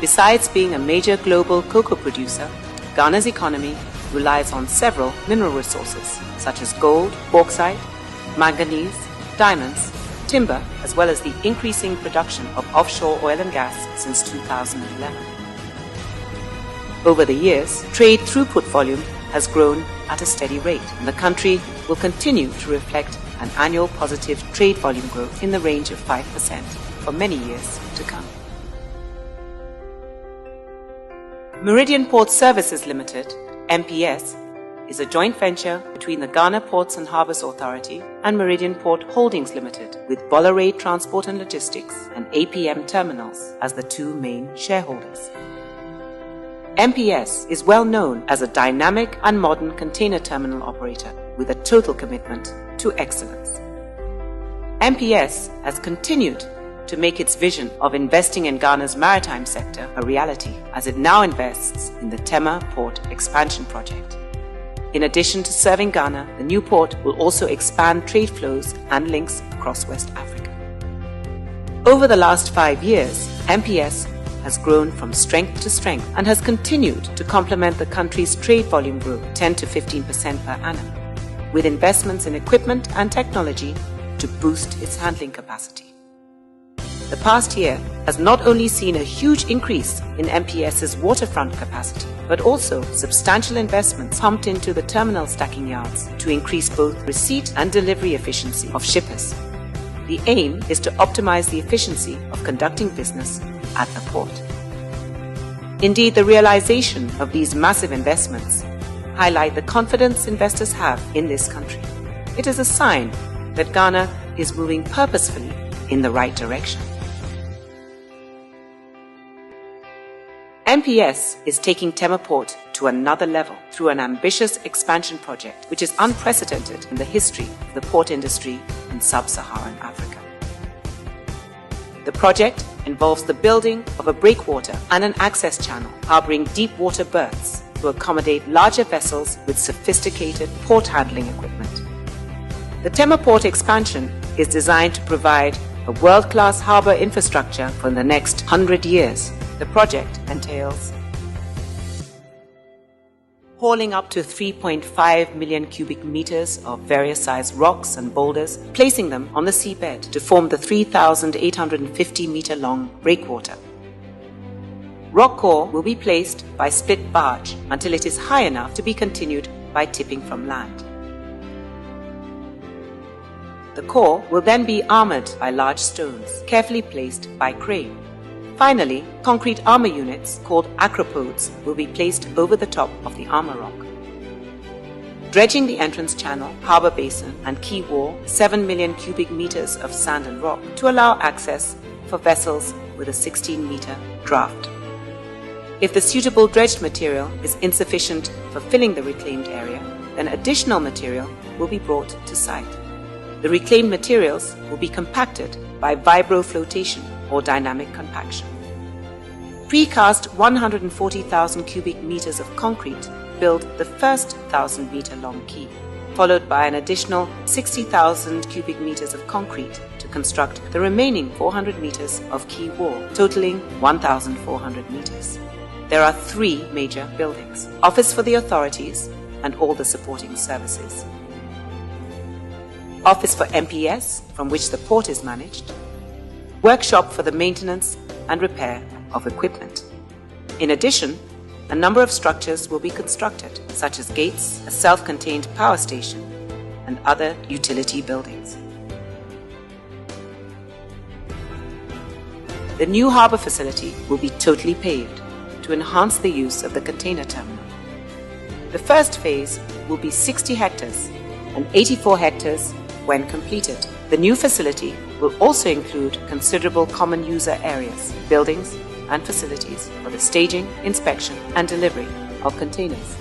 Besides being a major global cocoa producer, Ghana's economy relies on several mineral resources such as gold, bauxite, manganese, diamonds, timber, as well as the increasing production of offshore oil and gas since 2011. Over the years, trade throughput volume has grown at a steady rate, and the country will continue to reflect an annual positive trade volume growth in the range of 5% for many years to come. Meridian Port Services Limited, MPS, is a joint venture between the Ghana Ports and Harbours Authority and Meridian Port Holdings Limited, with Bolloré Transport and Logistics and APM Terminals as the two main shareholders. MPS is well known as a dynamic and modern container terminal operator with a total commitment to excellence. MPS has continued to make its vision of investing in Ghana's maritime sector a reality as it now invests in the Tema Port Expansion Project. In addition to serving Ghana, the new port will also expand trade flows and links across West Africa. Over the last 5 years, MPS has grown from strength to strength and has continued to complement the country's trade volume growth 10 to 15% per annum, with investments in equipment and technology to boost its handling capacity. The past year has not only seen a huge increase in MPS's waterfront capacity, but also substantial investments pumped into the terminal stacking yards to increase both receipt and delivery efficiency of shippers. The aim is to optimize the efficiency of conducting business at the port. Indeed, the realization of these massive investments highlight the confidence investors have in this country. It is a sign that Ghana is moving purposefully in the right direction. MPS is taking Tema Port to another level through an ambitious expansion project which is unprecedented in the history of the port industry in sub-Saharan Africa. The project involves the building of a breakwater and an access channel harboring deep water berths to accommodate larger vessels with sophisticated port handling equipment. The Tema Port expansion is designed to provide a world-class harbor infrastructure for the next 100 years. The project entails hauling up to 3.5 million cubic meters of various sized rocks and boulders, placing them on the seabed to form the 3,850 meter long breakwater. Rock core will be placed by split barge until it is high enough to be continued by tipping from land. The core will then be armored by large stones, carefully placed by crane. Finally, concrete armor units called acropodes will be placed over the top of the armor rock. Dredging the entrance channel, harbor basin and quay wall, 7 million cubic meters of sand and rock to allow access for vessels with a 16-meter draft. If the suitable dredged material is insufficient for filling the reclaimed area, then additional material will be brought to site. The reclaimed materials will be compacted by vibro-flotation or dynamic compaction. Precast 140,000 cubic meters of concrete build the first 1,000-meter long quay, followed by an additional 60,000 cubic meters of concrete to construct the remaining 400 meters of quay wall, totaling 1,400 meters. There are 3 major buildings: office for the authorities and all the supporting services, office for MPS, from which the port is managed, workshop for the maintenance and repair of equipment. In addition, a number of structures will be constructed, such as gates, a self-contained power station, and other utility buildings. The new harbour facility will be totally paved to enhance the use of the container terminal. The first phase will be 60 hectares and 84 hectares when completed. The new facility will also include considerable common user areas, buildings and facilities for the staging, inspection and delivery of containers.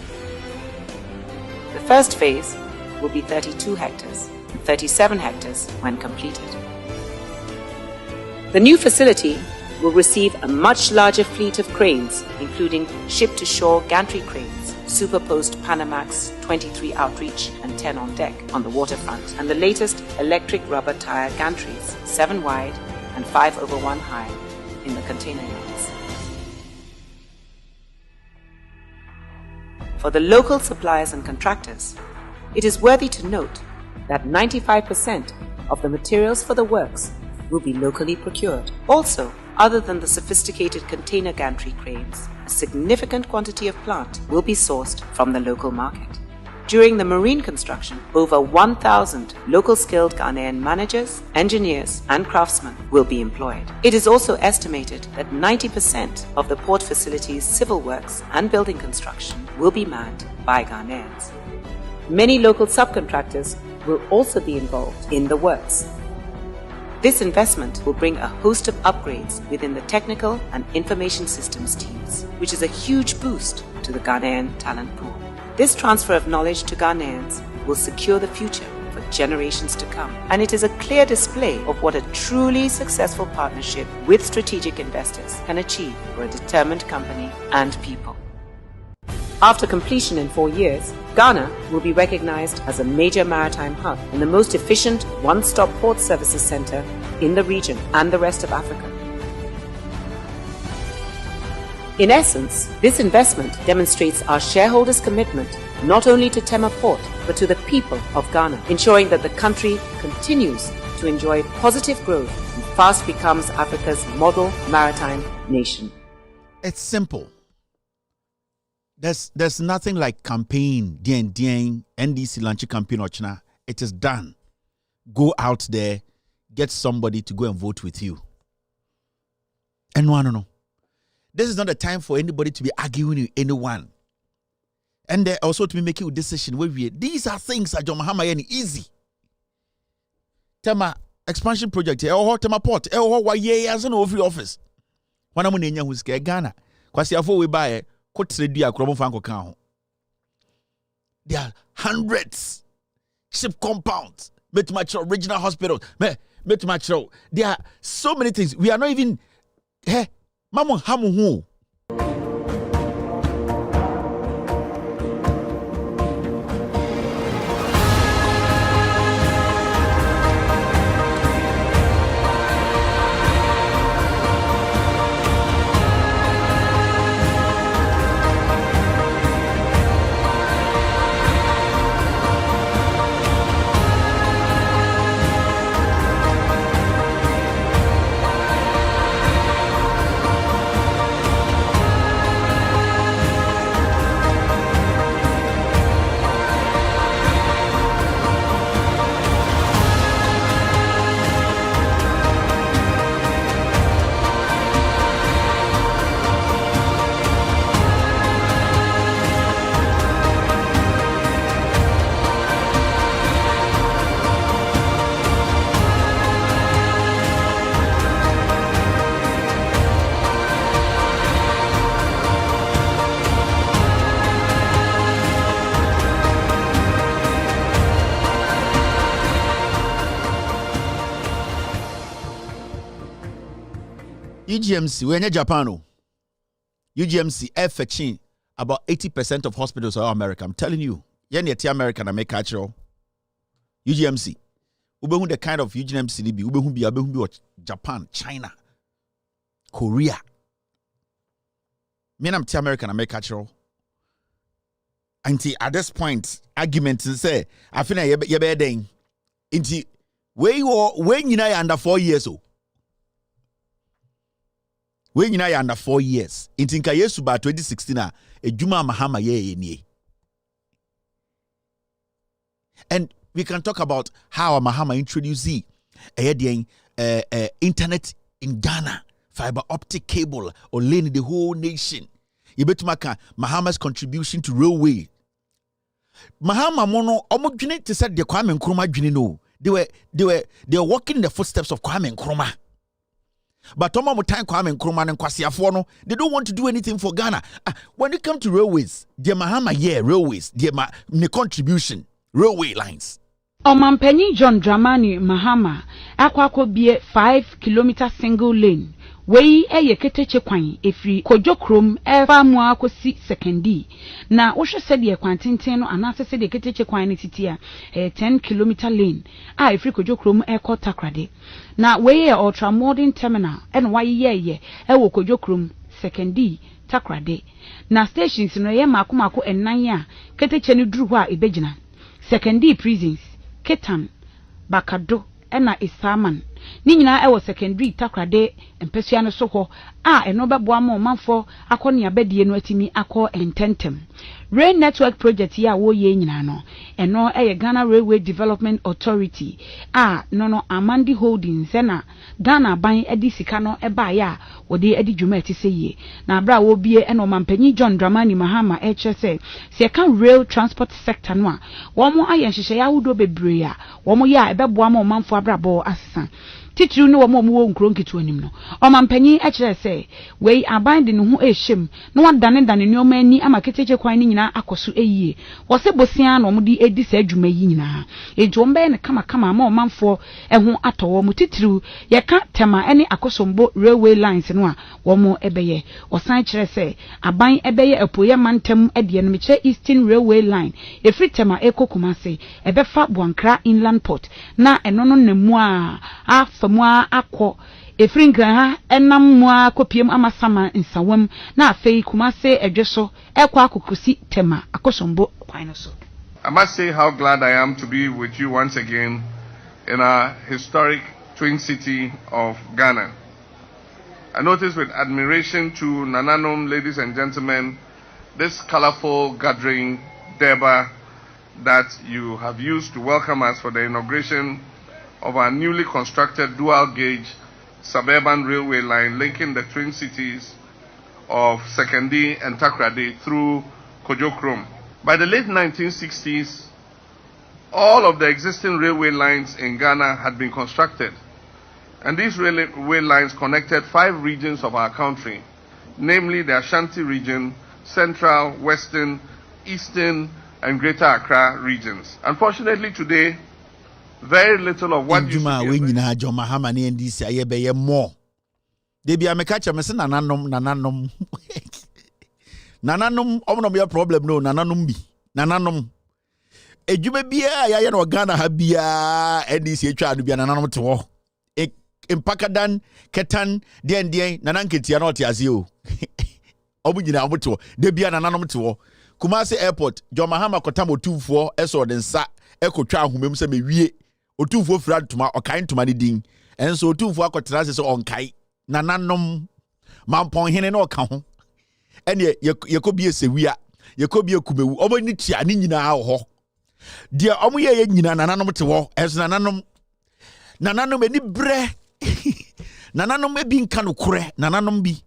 The first phase will be 32 hectares and 37 hectares when completed. The new facility will receive a much larger fleet of cranes, including ship-to-shore gantry cranes, superposed Panamax 23 outreach and 10 on deck on the waterfront, and the latest electric rubber tire gantries, 7 wide and 5/1 high, in the container yards. For the local suppliers and contractors, it is worthy to note that 95% of the materials for the works will be locally procured. Also, other than the sophisticated container gantry cranes, a significant quantity of plant will be sourced from the local market. During the marine construction, over 1,000 local skilled Ghanaian managers, engineers, and craftsmen will be employed. It is also estimated that 90% of the port facility's civil works and building construction will be manned by Ghanaians. Many local subcontractors will also be involved in the works. This investment will bring a host of upgrades within the technical and information systems teams, which is a huge boost to the Ghanaian talent pool. This transfer of knowledge to Ghanaians will secure the future for generations to come, and it is a clear display of what a truly successful partnership with strategic investors can achieve for a determined company and people. After completion in 4 years, Ghana will be recognized as a major maritime hub and the most efficient one-stop port services center in the region and the rest of Africa. In essence, this investment demonstrates our shareholders' commitment not only to Tema Port, but to the people of Ghana, ensuring that the country continues to enjoy positive growth and fast becomes Africa's model maritime nation. It's simple. There's nothing like campaign, NDC launch campaign ochna. It is done. Go out there, get somebody to go and vote with you. And no. This is not the time for anybody to be arguing with anyone. And also to be making a decision where these are things that John Mahama easy. Tema expansion project here, Tema Port, as an over office. One of my who's Ghana. Kwasi afo we buy. There are hundreds ship compounds, original hospitals, there are so many things. We are not even Mamu Hamu. UGMC, we're in Japan. UGMC, fetching about 80% of hospitals are America. I'm telling you, Yendi American, I make catch-all. UGMC, we the kind of UGMC be Japan, China, Korea. Me, I'm American, I make catch-all. Until at this point, arguments say, I feel like you're better. Until when you are under 4 years old. When you are under 4 years, in Tinka Yesu by 2016, a Juma Mahama ye. And we can talk about how Mahama introduced internet in Ghana, fiber optic cable, or laying the whole nation. You bet Mahama's contribution to railway. Mahama mono omojune to said the Kwame Nkrumah Junino. They were walking in the footsteps of Kwame Nkrumah. But Toma Mutan Kwame Nkrumah and Kwasi Afono, they don't want to do anything for Ghana. When it comes to railways, the Mahama railways, the contribution, railway lines. Omampeni John Dramani Mahama, akwako bie 5-kilometer single lane. Wei keteche kwan efri kojokrom efa mu akosi sekendi na wohwe se de kwantintin no anase se de keteche kwan ni titia 10-kilometer lane a efri kojokrom eko Takoradi na wei ultra modern terminal en waye ewo kojokrom sekendi Takoradi na stations no ye makomako ennan a keteche ni duru ho a ebegina sekendi prisons Ketan Bakado ena Isaman ni nyina e wo secondary Takoradi empesua no so ho eno beboa ma omanfo akoni abedie no atimi akọ ententem. Rail network project ya wo ye nyina no eno Ghana Railway Development Authority no Amandi Holdings na Ghana ban edi sika no eba ya wode edi dwuma etiseye na abra wo bie eno mampanyi John Dramani Mahama se se kan rail transport sector no a wo mo aye nhihye ya hudo bebre a wo mo ya ebeboa ma omanfo abrabo asesa titiri no wo mo wo nkro nkitu anim no omampanyi se we aban de no hu ehiem no wadane nyoma ani ama keteche kwan ni nyina akoso eyie wo se bosia no mo di edi sa adwuma yi nyina ejombe ne kama ma omanfo eho atowo mo titiri ye ka tema ene akosombo railway lines no a wo mo ebeye osan kire se aban ebeye apoye mantem ede no meche Eastern Railway Line efri tema ekokumase ebefa Buankra Inland Port na eno no nemu a famua akọ efringran ha enam mua kopiem amasama nsawam na afei kumase edweso ekwa akokosi tema akosombo kwan so. I must say how glad I am to be with you once again in our historic twin city of Ghana. I notice with admiration to Nananom, ladies and gentlemen, this colorful gathering Deba that you have used to welcome us for the inauguration of our newly constructed dual-gauge suburban railway line linking the twin cities of Sekendi and Takoradi through Kojokrom. By the late 1960s, all of the existing railway lines in Ghana had been constructed, and these railway lines connected 5 regions of our country, namely the Ashanti region, Central, Western, Eastern, and Greater Accra regions. Unfortunately, today, very little of what you see we nyina John Mahama ne ndisi ayebeye more. They be ameka cha mese nananom omno be problem no nananom ejuma bia ya na Ghana ha bia ndisi etwa anu bia nananom te ho impakadan ketan den nananketia na otiase o obu nyina omote ho de bia nananom te ho Kumasi Airport John Mahama kotam otufo eso de nsa ekotwa ahomem se mewie otufo fira tuma okan tuma ne din enso otufo akotra se onkai nananom mampon hene na oka ho ene yekobie sewia yekobie kumewu omani tia ne nyina ho de omoye nyina nananom te ho enso nananom eni bre nananom ebi nka no kore nananom bi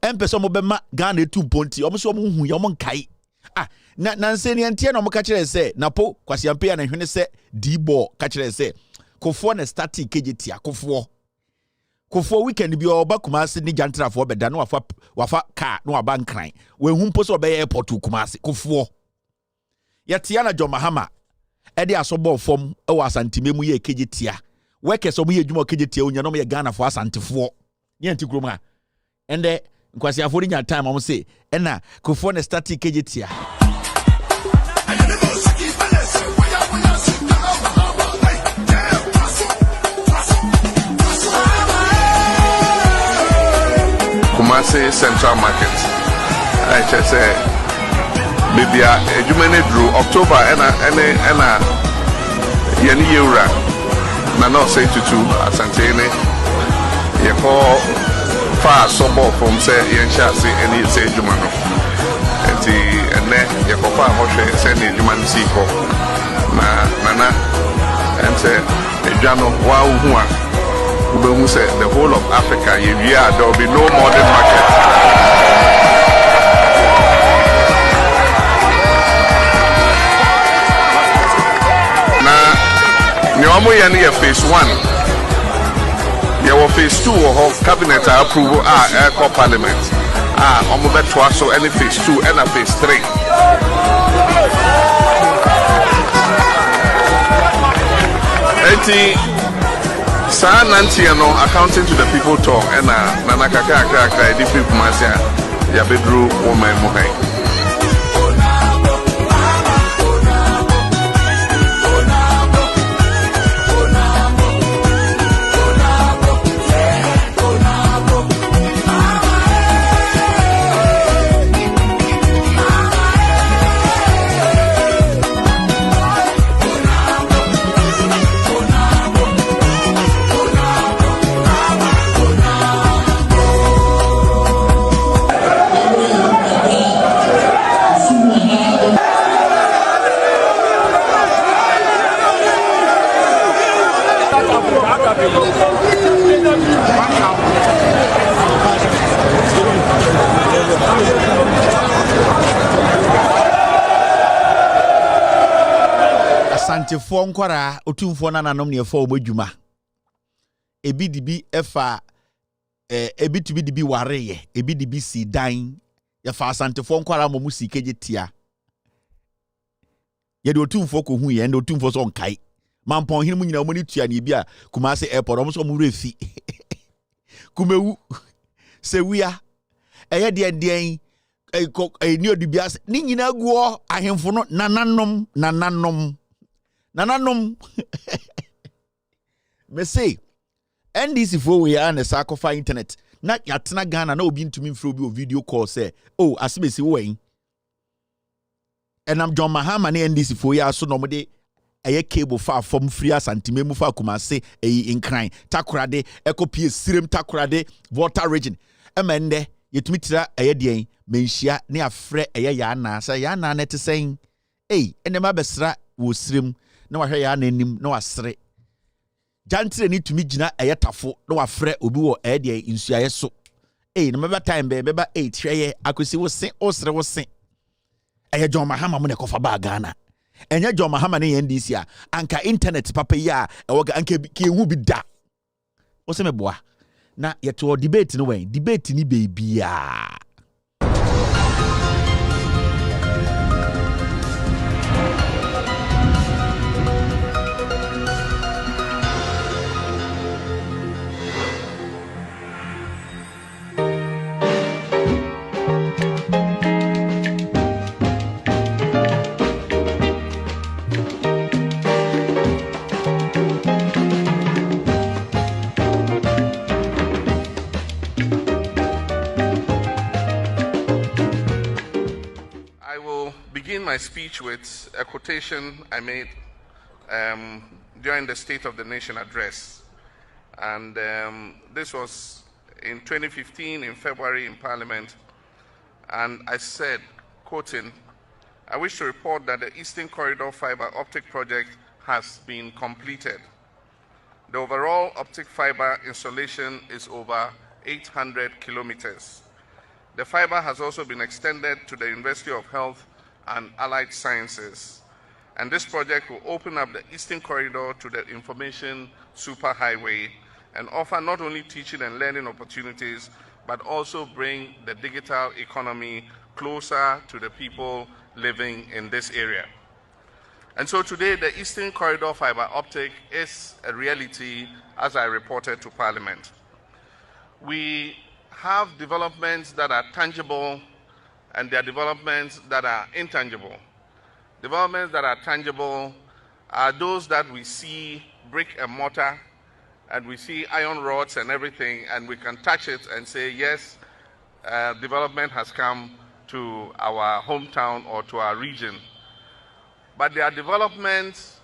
empese mo bema Ghana etu ponti omo so omo hu ye omo nkai na nseni antie na omka kire se na po kwasiampe ya na hwene se D-ball ka kire se kofo na static kejetia kofo weekend bi oba Kumasi ni jantrafo obeda na wafa car na waba nkran we hu mpo so obe airport Kumasi kofo yatia na John Mahama ede asobo fom e wa santimemu ye kejetia workers omo ye dwuma kejetia onya no me Ghana fo asantefo ye antikrom ha ende nkwasi afori nya time am say ena kofo na static kejetia Kumasi Central Market. I just say maybe a drew October and Yendi Eura. Nano say to Asantene. You call far suburb from say Yensha say any say Jumano. And then you call far Hoshe send a Juman Siko. Nana and say Jano Wahua. Who said the whole of Africa, there will be no modern market. Now, Nyomo Yani phase 1. There was phase 2 of cabinet approval, air parliament. Omobet so any phase 2 and a phase 3. Sa Nantiano accounting to the people talk and Nana Kaka different Masia Yabedru woman Mohai. asantefo nkwara otumfo na nanom ne fa obadwuma ebi dibi efa ebi tubi dibi wareye ebi dibi si dan ya fa asantefo nkwara mo musike getia ye de otumfo ko hu ye de otumfo so nkai mampon hinu mu nyina mo ni tua ne bi a Kumasi airport omo so mo refi kumewu sewia eye de ni odibiase ni nyina guo ahemfo no nananom me say NDC for we are na sakofa internet na yatena Ghana na obi ntumi mfro bi o video call say oh asibesi wen enam John Mahama na NDC for ya so no mo de eye cable fa from free asantime mu fa Kumasi in Nkran Takoradi ekopie sirem Takoradi water region emende yetumi tira eye de menhia ne afre eye ya na sa ya na net sen enema besra wo sirem na wahwe ya na anim na wasre jantire ni tumi gina eye tafo na wafre obi wo eye de insuaye so na meba time beba 8 hweye akosi wo sen osre wo sen eye John Mahama mu ne kofa ba Ghana enye John Mahama ne NDC a anka internet papa ya ewoga anka ke hu bi da wo se meboa na yeto debate no wen debate ni bebia My speech with a quotation I made during the State of the Nation address, and this was in 2015 in February in Parliament, and I said, quoting, "I wish to report that the Eastern Corridor fiber optic project has been completed. The overall optic fiber installation is over 800 kilometers. The fiber has also been extended to the University of Health and Allied Sciences. And this project will open up the Eastern Corridor to the information superhighway and offer not only teaching and learning opportunities, but also bring the digital economy closer to the people living in this area." And so today, the Eastern Corridor fiber optic is a reality, as I reported to Parliament. We have developments that are tangible, and there are developments that are intangible. Developments that are tangible are those that we see brick and mortar, and we see iron rods and everything, and we can touch it and say, yes, development has come to our hometown or to our region. But there are developments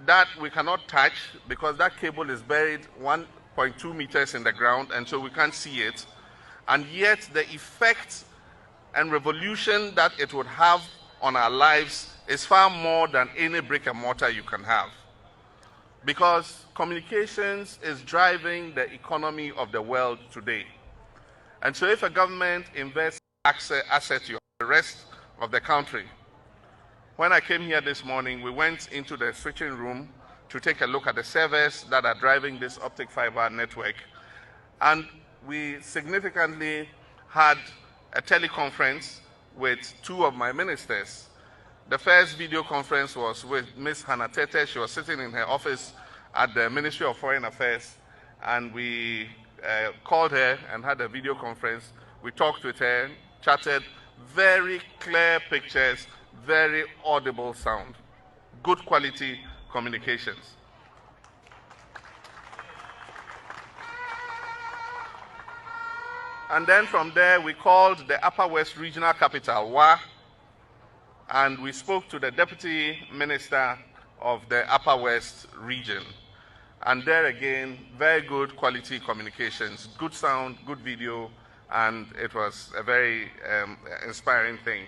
that we cannot touch because that cable is buried 1.2 meters in the ground, and so we can't see it. And yet the effect and revolution that it would have on our lives is far more than any brick and mortar you can have. Because communications is driving the economy of the world today. And so if a government invests assets to the rest of the country, when I came here this morning, we went into the switching room to take a look at the servers that are driving this optic fiber network. And we significantly had a teleconference with two of my ministers. The first video conference was with Ms. Hannah Tete. She was sitting in her office at the Ministry of Foreign Affairs, and we called her and had a video conference. We talked with her, chatted, very clear pictures, very audible sound, good quality communications. And then from there, we called the Upper West Regional Capital, WA, and we spoke to the Deputy Minister of the Upper West region. And there again, very good quality communications, good sound, good video, and it was a very inspiring thing.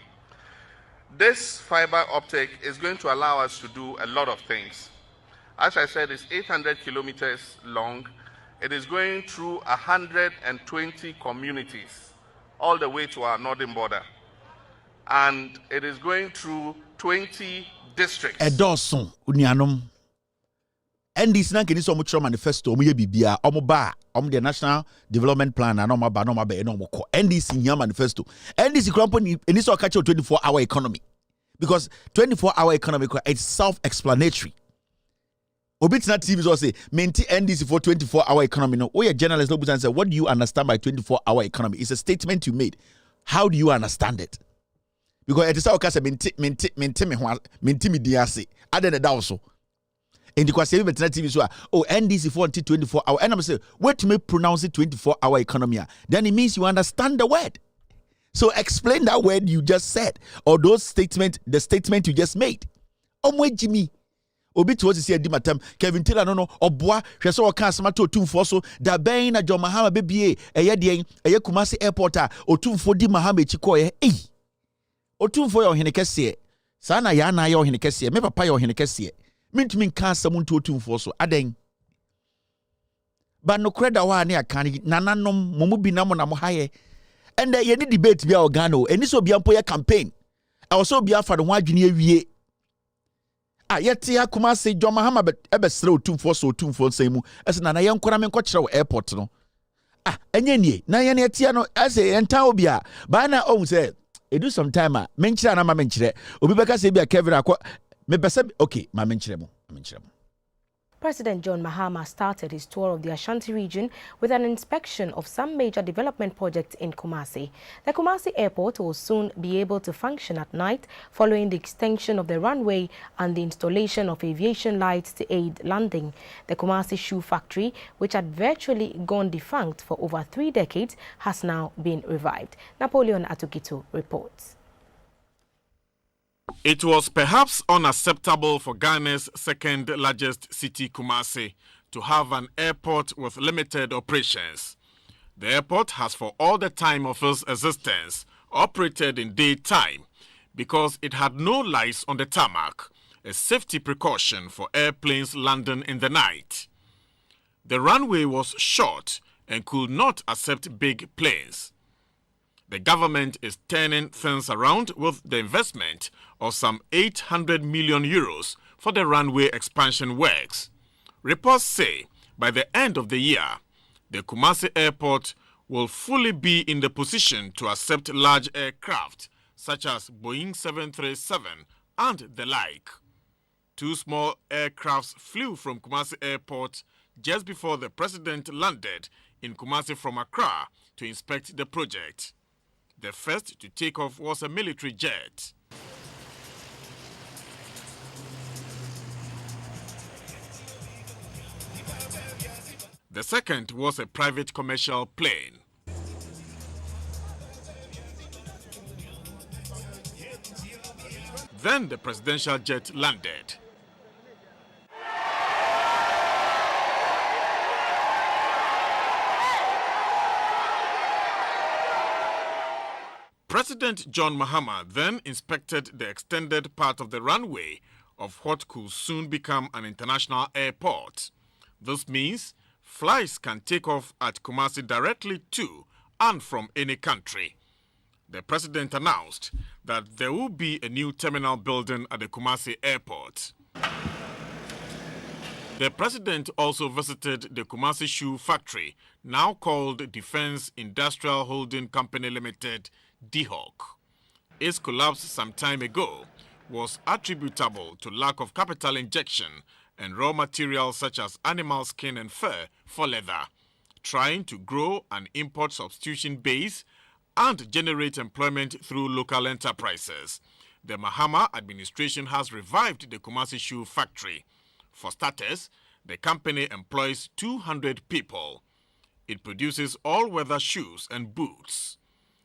This fiber optic is going to allow us to do a lot of things. As I said, it's 800 kilometers long. It is going through 120 communities, all the way to our northern border. and it is going through 20 districts. Edoson unianum. And this nan keni so much manifesto omo ye bibia omo ba omo the national development plan and omo ba no ma be no mo ko NDC nya manifesto NDC company eni so catch 24-hour economy because 24-hour economy it's self-explanatory. Obitina TV so say maintain NDC for 24-hour economy. No, oh yeah, journalist no say what do you understand by 24-hour economy? It's a statement you made. How do you understand it? Because it is how can say maintain me diase. Other than that also. And the question Obitina TV so oh NDC for 24-hour. And I'm say what may pronounce it 24-hour economy? Then it means you understand the word. So explain that word you just said or those statement the statement you just made. Omwe Jimmy. Obi to say di matam Kevin Taylor no oboa hwe so oka asamato otumfo so da ben na John Mahama bebie eye de eye Kumasi airport a otumfo di Mahama chiko ye otumfo ye ohene kese sana ya na ye ohene kese me papa ye ohene kese mintumi nka asam nto otumfo so aden ba no kreda wa ne aka nananom momu bi na mo na mo haye and ye ni debate bia organo eni so bia mpo ye campaign also bia fa de ho adwene awie yeti ya Kumasi John Mahama ebesre otumfo so otumfo nsemu ese na yenkora me nkokere airport no enye nie na ye na yetia no ese enta obi a ba na o say edu sometime menkire na ma menkire obi beka say bia Kevin akọ me bese okay ma menkire mo. President John Mahama started his tour of the Ashanti region with an inspection of some major development projects in Kumasi. The Kumasi airport will soon be able to function at night following the extension of the runway and the installation of aviation lights to aid landing. The Kumasi shoe factory, which had virtually gone defunct for over 3 decades, has now been revived. Napoleon Atugito reports. It was perhaps unacceptable for Ghana's second largest city, Kumasi, to have an airport with limited operations. The airport has for all the time of its existence operated in daytime because it had no lights on the tarmac, a safety precaution for airplanes landing in the night. The runway was short and could not accept big planes. The government is turning things around with the investment of some 800 million euros for the runway expansion works. Reports say by the end of the year, the Kumasi airport will fully be in the position to accept large aircraft such as Boeing 737 and the like. 2 small aircrafts flew from Kumasi airport just before the president landed in Kumasi from Accra to inspect the project. The first to take off was a military jet. The second was a private commercial plane. Then the presidential jet landed. President John Mahama then inspected the extended part of the runway of what could soon become an international airport. This means flights can take off at Kumasi directly to and from any country. The president announced that there will be a new terminal building at the Kumasi airport. The president also visited the Kumasi shoe factory, now called Defense Industrial Holding Company Limited, DHOC. Its collapse some time ago was attributable to lack of capital injection and raw materials such as animal skin and fur for leather, trying to grow an import substitution base and generate employment through local enterprises. The Mahama administration has revived the Kumasi shoe factory. For starters, the company employs 200 people. It produces all-weather shoes and boots.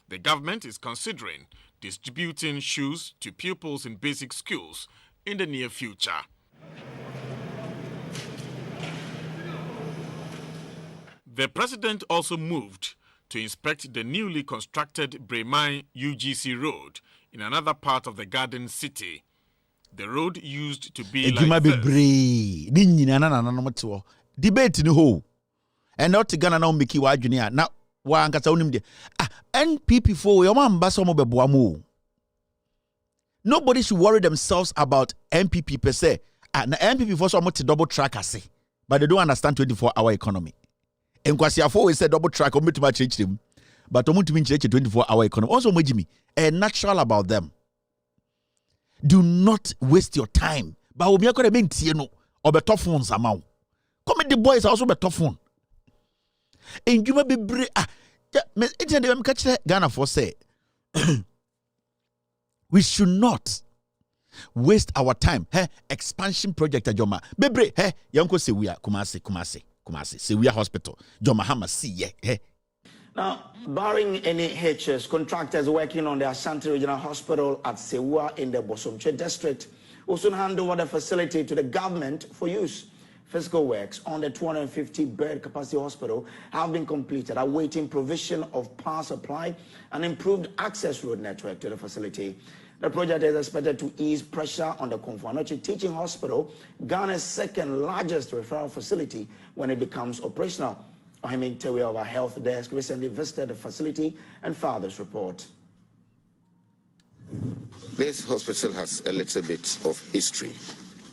The government is considering distributing shoes to pupils in basic schools in the near future. The president also moved to inspect the newly constructed Bremen UGC road in another part of the Garden City. The road used to be like this. Debate ni ho. And not Ghana now make you na wa ankasa onim de. NPP for your man baso mo beboa mo. Nobody should worry themselves about MPP per se. And MPP for some to double track as but they don't understand 24-hour economy. And Kwasiafo always said double track to much change them, but to 24-hour economy. Also, Mojimi, natural about them. Do not waste your time. But we are going to make Tieno or be tough ones amount. Come the boys also be tough one. And you may be brave. It's a catch Ghana for say. We should not waste our time. Hey, expansion project at Joma. Bebre, hey, Yanko say we are Kumasi. Say we are hospital. Joma Hama see ye. Now, barring any hitches, contractors working on the Ashanti Regional Hospital at Sewua in the Bosomche district will soon hand over the facility to the government for use. Physical works on the 250-bed capacity hospital have been completed, awaiting provision of power supply and improved access road network to the facility. The project is expected to ease pressure on the Komfo-Anokye Teaching Hospital, Ghana's second largest referral facility, when it becomes operational. Ohiming Tewe of our health desk recently visited the facility and filed this report. This hospital has a little bit of history.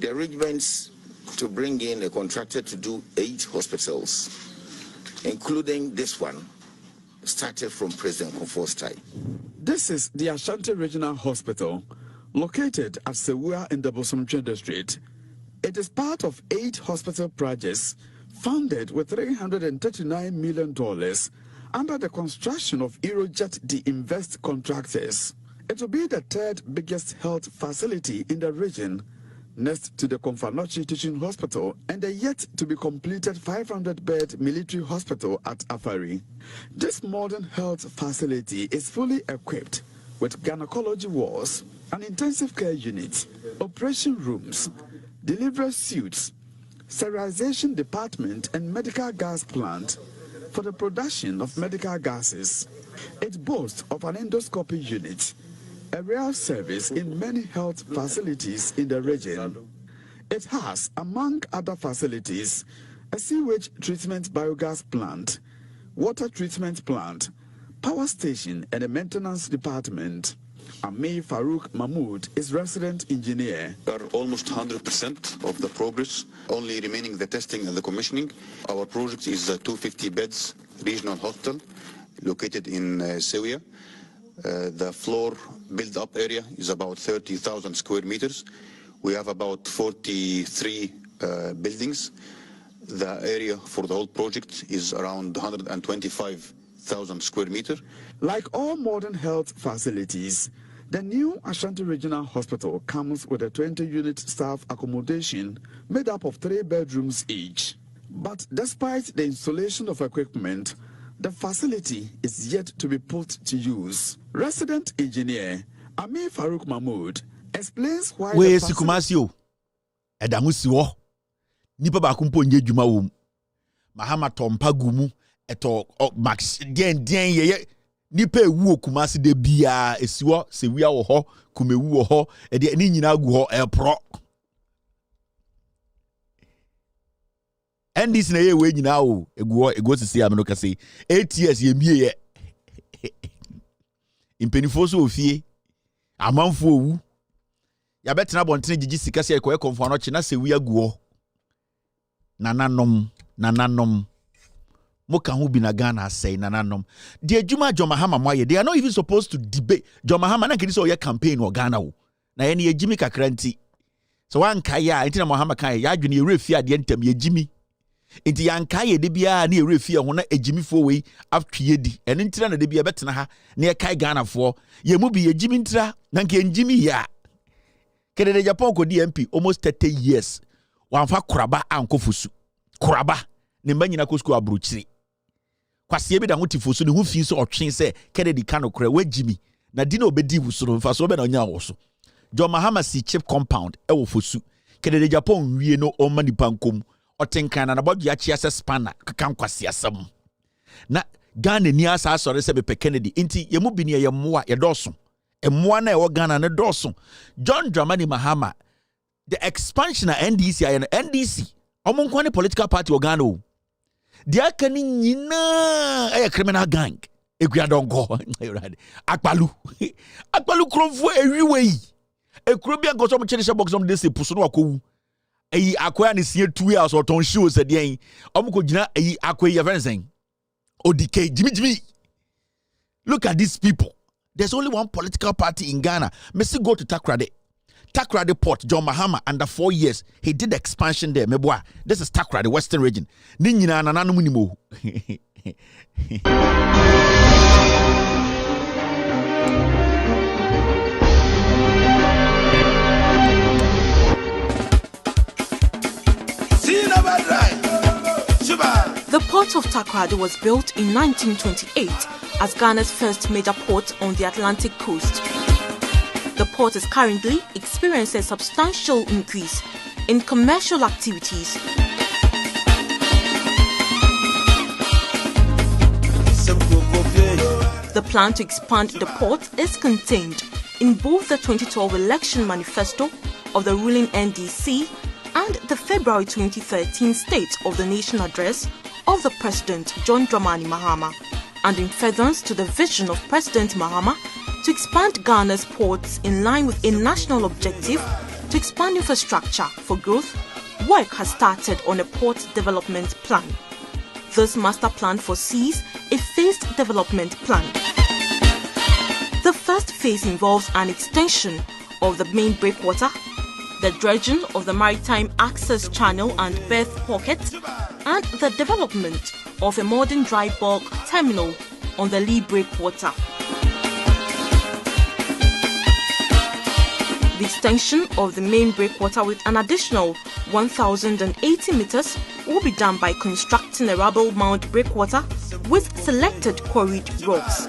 The arrangements to bring in a contractor to do 8 hospitals, including this one, started from President Komfo's time. This is the Ashanti Regional Hospital, located at Sewua in the Bosomche district. It is part of 8 hospital projects funded with $339 million under the construction of Eurojet the Invest contractors. It will be the 3rd biggest health facility in the region, next to the Komfo-Anokye Teaching Hospital and the yet-to-be-completed 500-bed military hospital at Afari. This modern health facility is fully equipped with gynecology wards, an intensive care unit, operation rooms, delivery suites, sterilization department, and medical gas plant for the production of medical gases. It boasts of an endoscopy unit, a rare service in many health facilities in the region. It has, among other facilities, a sewage treatment biogas plant, water treatment plant, power station, and a maintenance department. Amir Farouk Mahmoud is resident engineer. We are almost 100% of the progress, only remaining the testing and the commissioning. Our project is a 250 beds regional hospital located in Sewua. The floor build-up area is about 30,000 square meters. We have about 43 buildings. The area for the whole project is around 125,000 square meters. Like all modern health facilities, the new Ashanti Regional Hospital comes with a 20-unit staff accommodation made up of 3 bedrooms each. But despite the installation of equipment, the facility is yet to be put to use. Resident engineer Amir Farouk Mahmoud explains why the facility... Nipa ba kumpo nye djuma wo Mahama tompa gumu eto max den ye nipa ewu Kumasi de bia esiwo Sewua wo ho Kumewu wo ho e de ni nyina gu ho epro NDC na ye we nyina wo ego sisi ameno kase 8 years ye mie ye impenifo so ofie amanfo owu ya betena bontene gigi sika se ekoye Komfo-Anokye na Sewua gu ho nananom moka hu bi na Ghana say nananom de adwuma John Mahama moye they are not even supposed to debate John Mahama na kedi so ye campaign wo Ghana wo na ye ne yegimi kakranti so wan kai ya enti na Mahama kan ya adwene ye refi ade ntam yegimi enti yan kai de bia na ye refi ho na egimi fo we atwe di ene ntira na de bia betena ha na ye kai Ghana fo ye mu bi yegimi ntira na nke njimi ya kede de Japan ko DMP almost 30 years wanfa kuraba ankofusu kuraba ne mbanyina ko school abrochiri kwase bi da ho tifosu ne ho fi so otwen se Kennedy kano kura wagimi na di na obedi wusu no mfa so be na onya wo so John Mahama si chip compound e wo fosu Kennedy Japan wie no o mani pankom otenkan na bodwe achi ase spanner kan kwase asam na Ghana ni asa asore se be Kennedy inti ye mu bi ne ye moa ye doso emoa na e wo Ghana ne doso John Dramani Mahama the expansion of NDC and NDC among one political party organo the akani nyina a criminal gang egua don go akpalu kromfo ewiwe Ekrobia go some cherisha box on this pusuno ako. Eyi akoya ni sie 2 years or ton show said yen. Omuko gina eyi akoya everything. ODK Jimmy. Look at these people. There's only one political party in Ghana. Messi go to Takoradi. Takoradi Port, John Mahama, under 4 years, he did expansion there. Meboa, this is Takoradi, Western region. Ninyina nananu munimo. The port of Takoradi was built in 1928 as Ghana's first major port on the Atlantic coast. The port is currently experiencing a substantial increase in commercial activities. The plan to expand the port is contained in both the 2012 election manifesto of the ruling NDC and the February 2013 State of the Nation address of the President John Dramani Mahama, and in furtherance to the vision of President Mahama to expand Ghana's ports in line with a national objective to expand infrastructure for growth. Work has started on a port development plan. This master plan foresees a phased development plan. The first phase involves an extension of the main breakwater, the dredging of the Maritime access channel and berth pocket, and the development of a modern dry bulk terminal on the lee breakwater. The extension of the main breakwater with an additional 1,080 meters will be done by constructing a rubble mount breakwater with selected quarried rocks.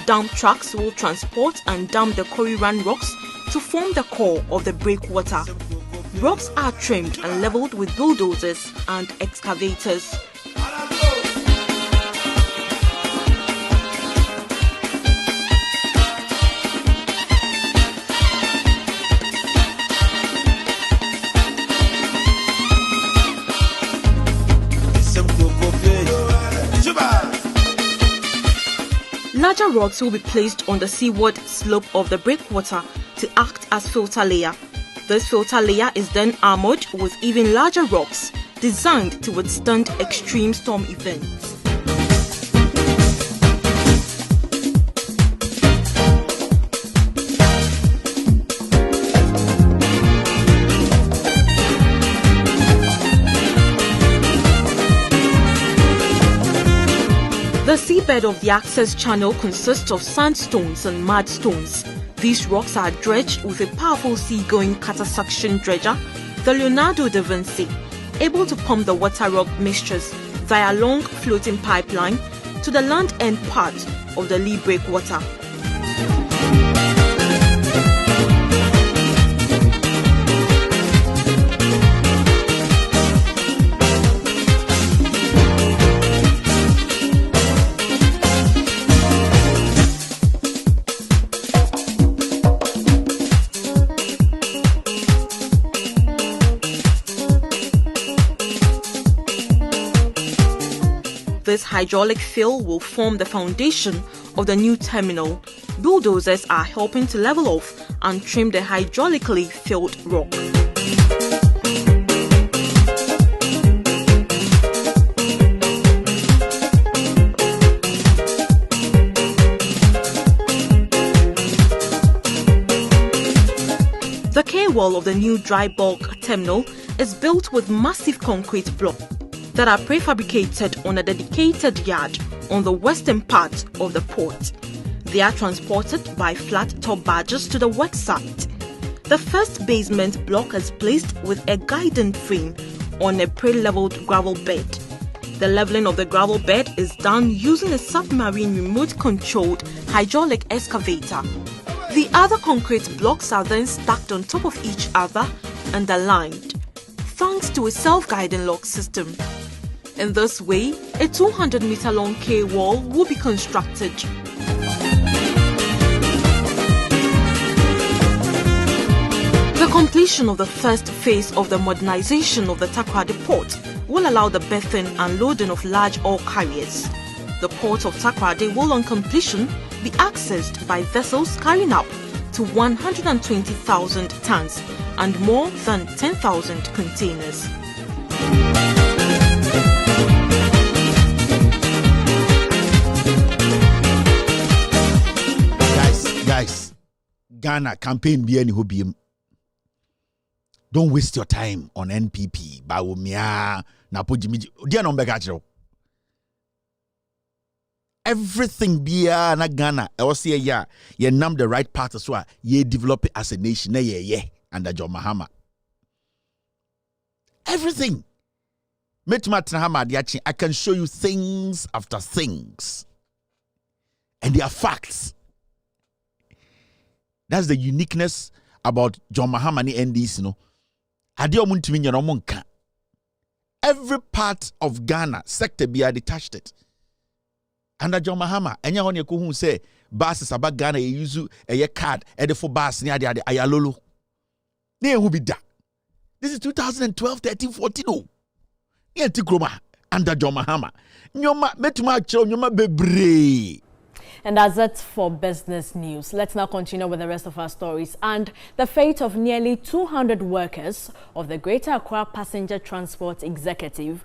Dump trucks will transport and dump the quarry run rocks to form the core of the breakwater. Rocks are trimmed and leveled with bulldozers and excavators. Larger rocks will be placed on the seaward slope of the breakwater to act as filter layer. This filter layer is then armored with even larger rocks designed to withstand extreme storm events. The seabed of the access channel consists of sandstones and mudstones. These rocks are dredged with a powerful sea-going cutter suction dredger, the Leonardo da Vinci, able to pump the water rock mixtures via a long floating pipeline to the land end part of the lee breakwater. This hydraulic fill will form the foundation of the new terminal. Bulldozers are helping to level off and trim the hydraulically filled rock. The quay wall of the new dry bulk terminal is built with massive concrete blocks that are prefabricated on a dedicated yard on the western part of the port. They are transported by flat-top barges to the work site. The first basement block is placed with a guiding frame on a pre-leveled gravel bed. The leveling of the gravel bed is done using a submarine remote-controlled hydraulic excavator. The other concrete blocks are then stacked on top of each other and aligned, thanks to a self-guiding lock system. In this way, a 200-meter-long quay wall will be constructed. The Completion of the first phase of the modernization of the Takoradi port will allow the berthing and loading of large ore carriers. The port of Takoradi will on completion be accessed by vessels carrying up to 120,000 tons and more than 10,000 containers. Guys, Ghana campaign be any hobby. Don't waste your time on NPP. Bawumia, Napojimi. Dear Nombegachro. Everything be na Ghana. I was here, ye nam the right path as well. Ye develop it as a nation. Ye, under John Mahama. Everything. I can show you things after things. And they are facts. That's the uniqueness about John Mahama and NDC, you know. Every part of Ghana sector be detached it. Under John Mahama, enya on who say buses about Ghana use a card for bus near the ayalolo. Ne who be that? This is 2012, 13, 14. No. Under John Mahama. Nyoma metuma chiro nyoma bebre. And that's it for business news. Let's now continue with the rest of our stories and the fate of nearly 200 workers of the Greater Accra Passenger Transport Executive.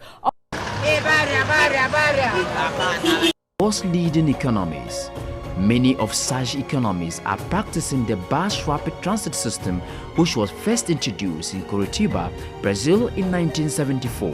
Most leading economies. Many of such economies are practicing the bus rapid transit system, which was first introduced in Curitiba, Brazil in 1974.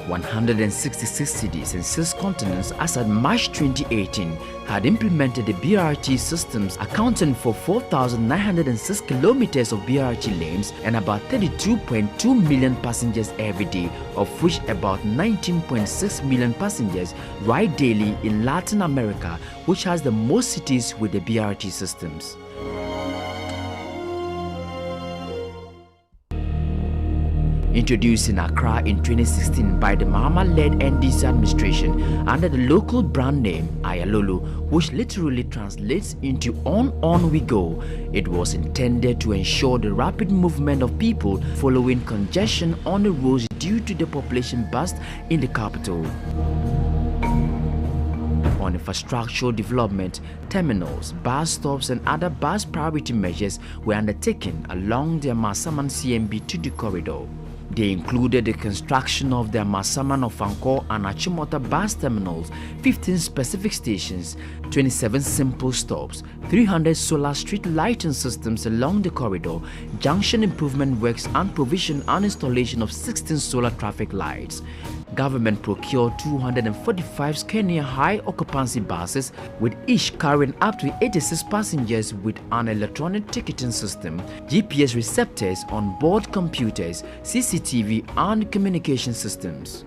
166 cities in 6 continents as at March 2018 had implemented the BRT systems, accounting for 4,906 kilometers of BRT lanes and about 32.2 million passengers every day, of which about 19.6 million passengers ride daily in Latin America, which has the most cities with the BRT systems. Introduced in Accra in 2016 by the Mahama-led NDC administration under the local brand name Ayalolo, which literally translates into on we go. It was intended to ensure the rapid movement of people following congestion on the roads due to the population burst in the capital. On infrastructural development, terminals, bus stops and other bus priority measures were undertaken along the Masaman CMB to the corridor. They included the construction of the Masaman of Anko and Achimota bus terminals, 15 specific stations, 27 simple stops, 300 solar street lighting systems along the corridor, junction improvement works and provision and installation of 16 solar traffic lights. Government procured 245 Scania high occupancy buses, with each carrying up to 86 passengers with an electronic ticketing system, GPS receptors on board computers, CCTV and communication systems.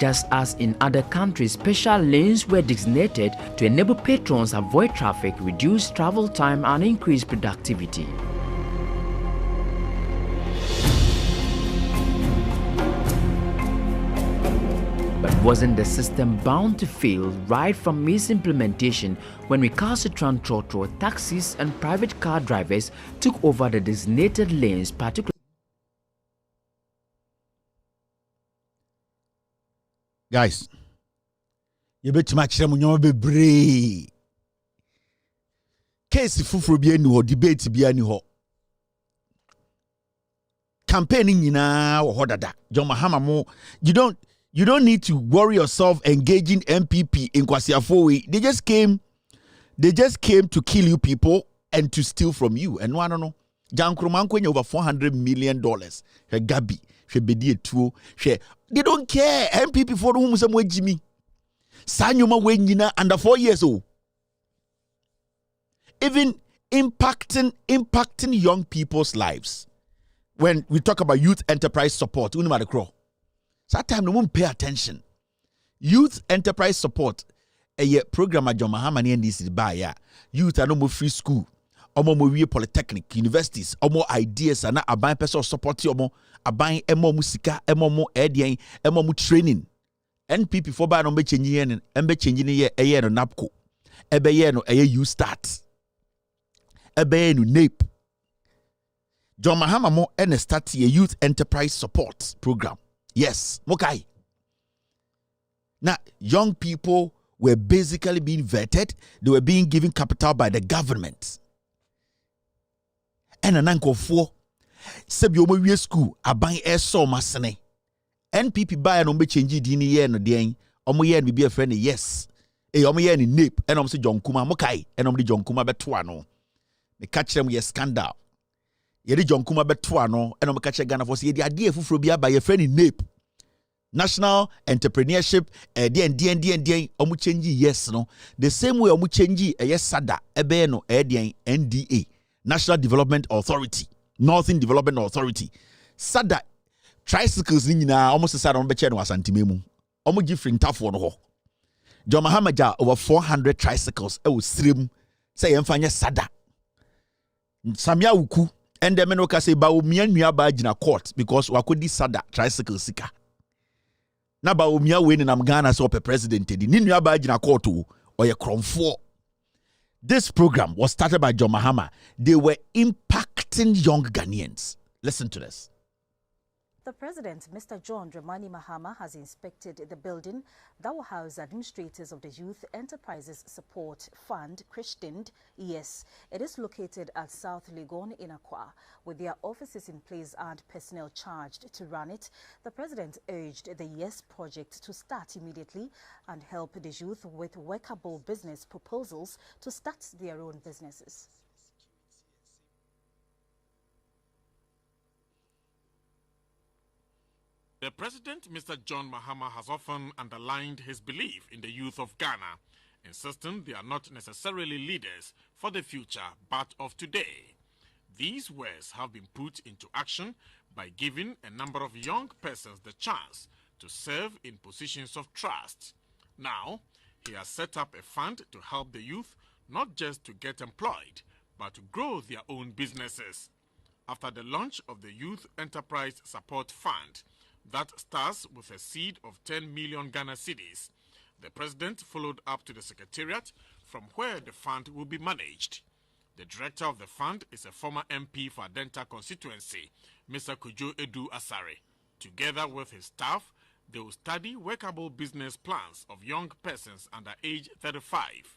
Just as in other countries, special lanes were designated to enable patrons avoid traffic, reduce travel time and increase productivity. But wasn't the system bound to fail right from its implementation when recalcitrant trotro taxis and private car drivers took over the designated lanes, particularly? Guys, you bet much them be brave. Case fufuro bi ani ho, debate bi ani ho. Campaigning nyina wo dada. John Mahama mo, you don't need to worry yourself engaging MPP in Kwasiafo. They just came to kill you people and to steal from you. And no, no. Jan Krumanko over $400 million. She Gabi, she Bedi Etuo, she. They don't care. MPP for whom some way Jimmy. Sanyuma Wenjina under 4 years old. Even impacting young people's lives. When we talk about youth enterprise support, we know the crow. Sometimes no one pay attention. Youth enterprise support, a program at John Mahama and this is by ya. Youth are no more free school, or more polytechnic, universities, or more ideas, and a buying person support you more, a buying more musica, a more editing, a more training. NPP for buy no be changing and be changing a year no NAPCO, a be no a year no a you start, a be no NAPE. John Mahama mo and start a youth enterprise support program. Yes, mokai. Now, young people were basically being vetted. They were being given capital by the government. And an uncle for Sebiomo school, a bang air so masane. NPP buy an ombe change dini ye no den. Omo ye be a friend, yes. Omo ye ni nape, and say John Kuma mokai, and John Kuma betuano. Me catch them ye scandal. Ye John Kuma betuano, and catch a Ghana for say the idea for bia by a friend in nape. National entrepreneurship, DN, omu change yes no. The same way omu change yes sada, ebe no NDA, National Development Authority, Northern Development Authority. Sada tricycles ni na almost sada on beche no asantimemu. Omu different tough one ho. John Mahama ja over 400 tricycles e wo srem say emfanya sada. Samia uku ende me no ka say ba o mianua ba gina court because wakodi sada tricycle sika. Na ba omia we ni nam Ghana so pe president di ni nua ba gina court o ye kromfo. This program was started by John Mahama. They were impacting young Ghanaians. Listen to this. The President, Mr. John Dramani Mahama, has inspected the building that will house administrators of the Youth Enterprises Support Fund, christened YES. It is located at South Legon in Accra, with their offices in place and personnel charged to run it. The President urged the YES project to start immediately and help the youth with workable business proposals to start their own businesses. The President, Mr. John Mahama, has often underlined his belief in the youth of Ghana, insisting they are not necessarily leaders for the future, but of today. These words have been put into action by giving a number of young persons the chance to serve in positions of trust. Now, he has set up a fund to help the youth not just to get employed, but to grow their own businesses. After the launch of the Youth Enterprise Support Fund, that starts with a seed of 10 million Ghana cedis, the President followed up to the Secretariat from where the fund will be managed. The director of the fund is a former MP for Adenta constituency, Mr. Kujo Edu Asare. Together with his staff, they will study workable business plans of young persons under age 35.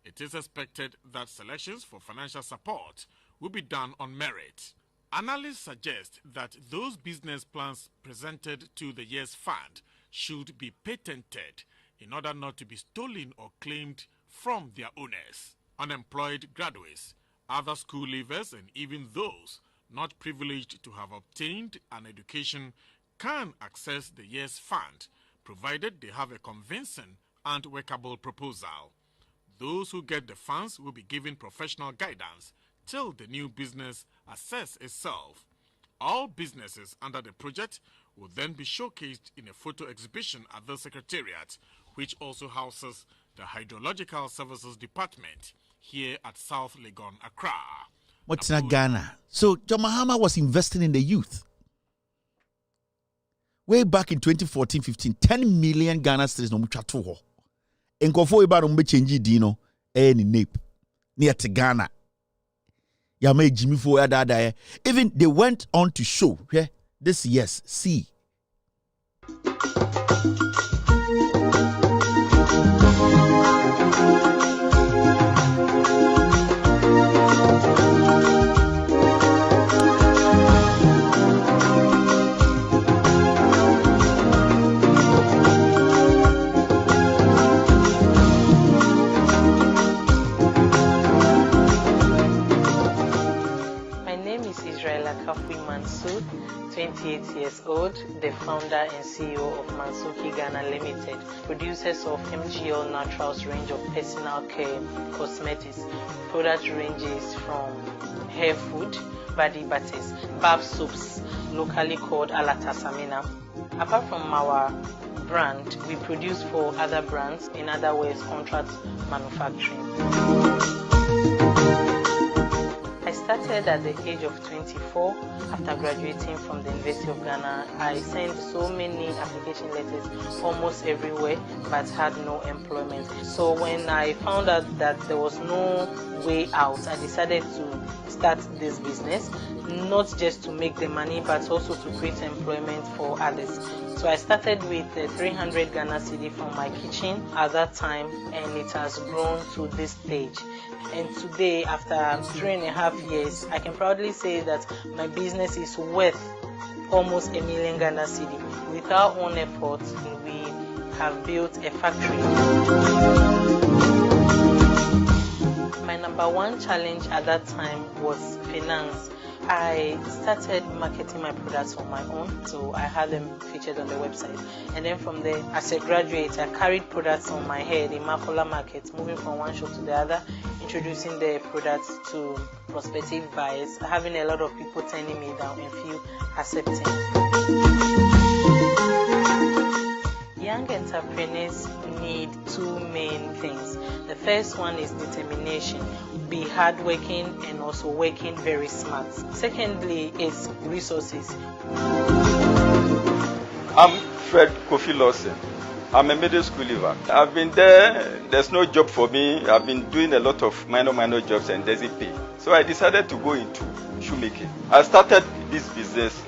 It is expected that selections for financial support will be done on merit. Analysts suggest that those business plans presented to the YES Fund should be patented in order not to be stolen or claimed from their owners. Unemployed graduates, other school leavers, and even those not privileged to have obtained an education can access the YES Fund, provided they have a convincing and workable proposal. Those who get the funds will be given professional guidance till the new business assess itself. All businesses under the project will then be showcased in a photo exhibition at the Secretariat, which also houses the Hydrological Services Department here at South Legon, Accra. What's in Ghana? So John Mahama was investing in the youth. Way back in 2014-15, 10 million Ghana cedis no muchato ho. Enkofo iba no mbe change dino ni nape. Near to Ghana. Yame Jimmy for Adada. Even they went on to show this yes, see. Kafui Mansour, 28 years old, the founder and CEO of Mansuki Ghana Limited, producers of MGL Naturals range of personal care cosmetics. Product ranges from hair food, body butters, bath soaps, locally called Alatasamina. Apart from our brand, we produce for other brands, in other words, contract manufacturing. I started at the age of 24. After graduating from the University of Ghana, I sent so many application letters almost everywhere, but had no employment. So when I found out that there was no way out, I decided to start this business. not just to make the money, but also to create employment for others. So I started with 300 Ghana cedi from my kitchen at that time, and it has grown to this stage. And today, after 3.5 years, I can proudly say that my business is worth almost 1 million Ghana cedi. With our own efforts, we have built a factory. My number one challenge at that time was finance. I started marketing my products on my own, so I had them featured on the website. And then from there, as a graduate, I carried products on my head in Makola market, moving from one shop to the other, introducing the products to prospective buyers, having a lot of people turning me down and few accepting. Young entrepreneurs need two main things. The first one is determination. Be hardworking and also working very smart. Secondly is resources. I'm Fred Kofi Lawson. I'm a middle school leaver. I've been there, there's no job for me. I've been doing a lot of minor jobs and doesn't pay. So I decided to go into shoemaking. I started this business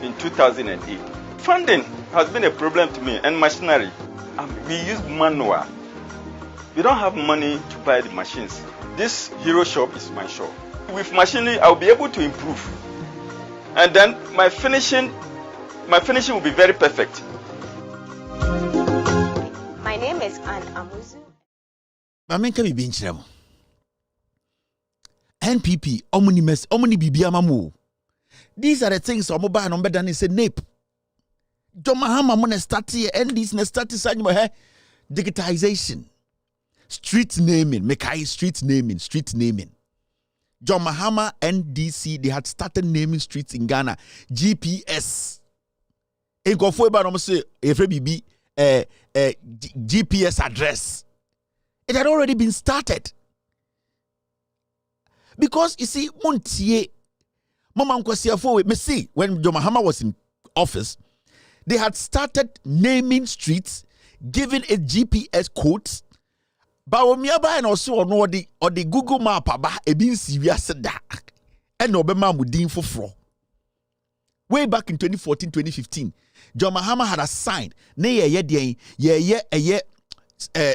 in 2008. Funding has been a problem to me, and machinery. We use manual. We don't have money to buy the machines. This hero shop is my shop. With machinery, I'll be able to improve. And then my finishing will be very perfect. My name is Anne Amuzu. NPP, omni bibiamamu. These are the things I'm about on better than say NAPE. John Mahama mona start here and this na start sanyo digitalization. Street naming. John Mahama NDC, they had started naming streets in Ghana. GPS. And go for about say every GPS address. It had already been started. Because you see, Montier, Mama Nkwasiafo, me see, when John Mahama was in office, they had started naming streets, giving it GPS codes. But when me buy and also on the Google map about a bin serious that and Obama mudin for fraud. Way back in 2014-2015, John Mahama had assigned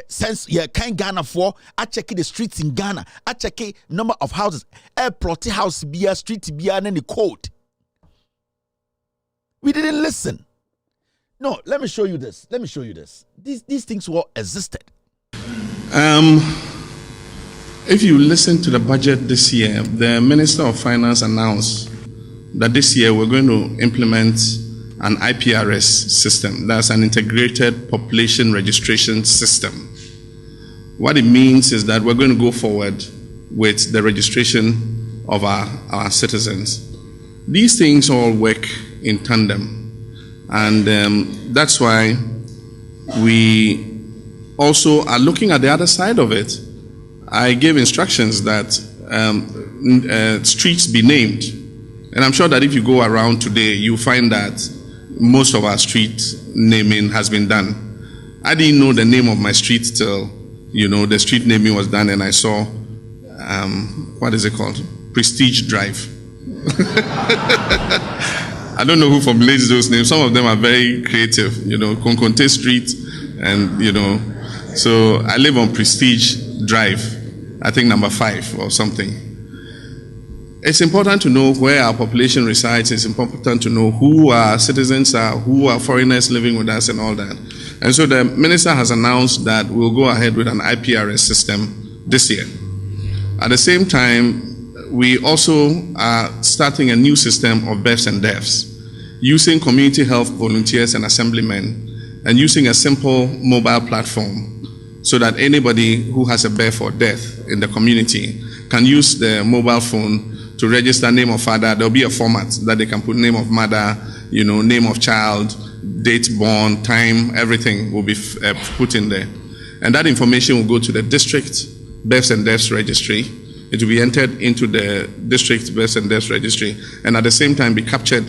sense kind Ghana for I check the streets in Ghana, I check number of houses, plot house be a street be an any code. We didn't listen. No, let me show you this. These things were existed. If you listen to the budget this year, the Minister of Finance announced that this year we're going to implement an IPRS system. That's an integrated population registration system. What it means is that we're going to go forward with the registration of our citizens. These things all work in tandem. And that's why we also are looking at the other side of it. I gave instructions that streets be named. And I'm sure that if you go around today, you'll find that most of our street naming has been done. I didn't know the name of my street till, the street naming was done and I saw, what is it called? Prestige Drive. I don't know who formulates those names. Some of them are very creative, Konkonte Street and, so I live on Prestige Drive, I think number 5 or something. It's important to know where our population resides. It's important to know who our citizens are, who are foreigners living with us and all that. And so the minister has announced that we'll go ahead with an IPRS system this year. At the same time, we also are starting a new system of BEFs and DEFs, using community health volunteers and assemblymen, and using a simple mobile platform so that anybody who has a BEF or death in the community can use the mobile phone to register name of father. There'll be a format that they can put name of mother, name of child, date born, time, everything will be put in there. And that information will go to the district BEFs and DEFs registry. It will be entered into the district BEFs and DEFs registry, and at the same time be captured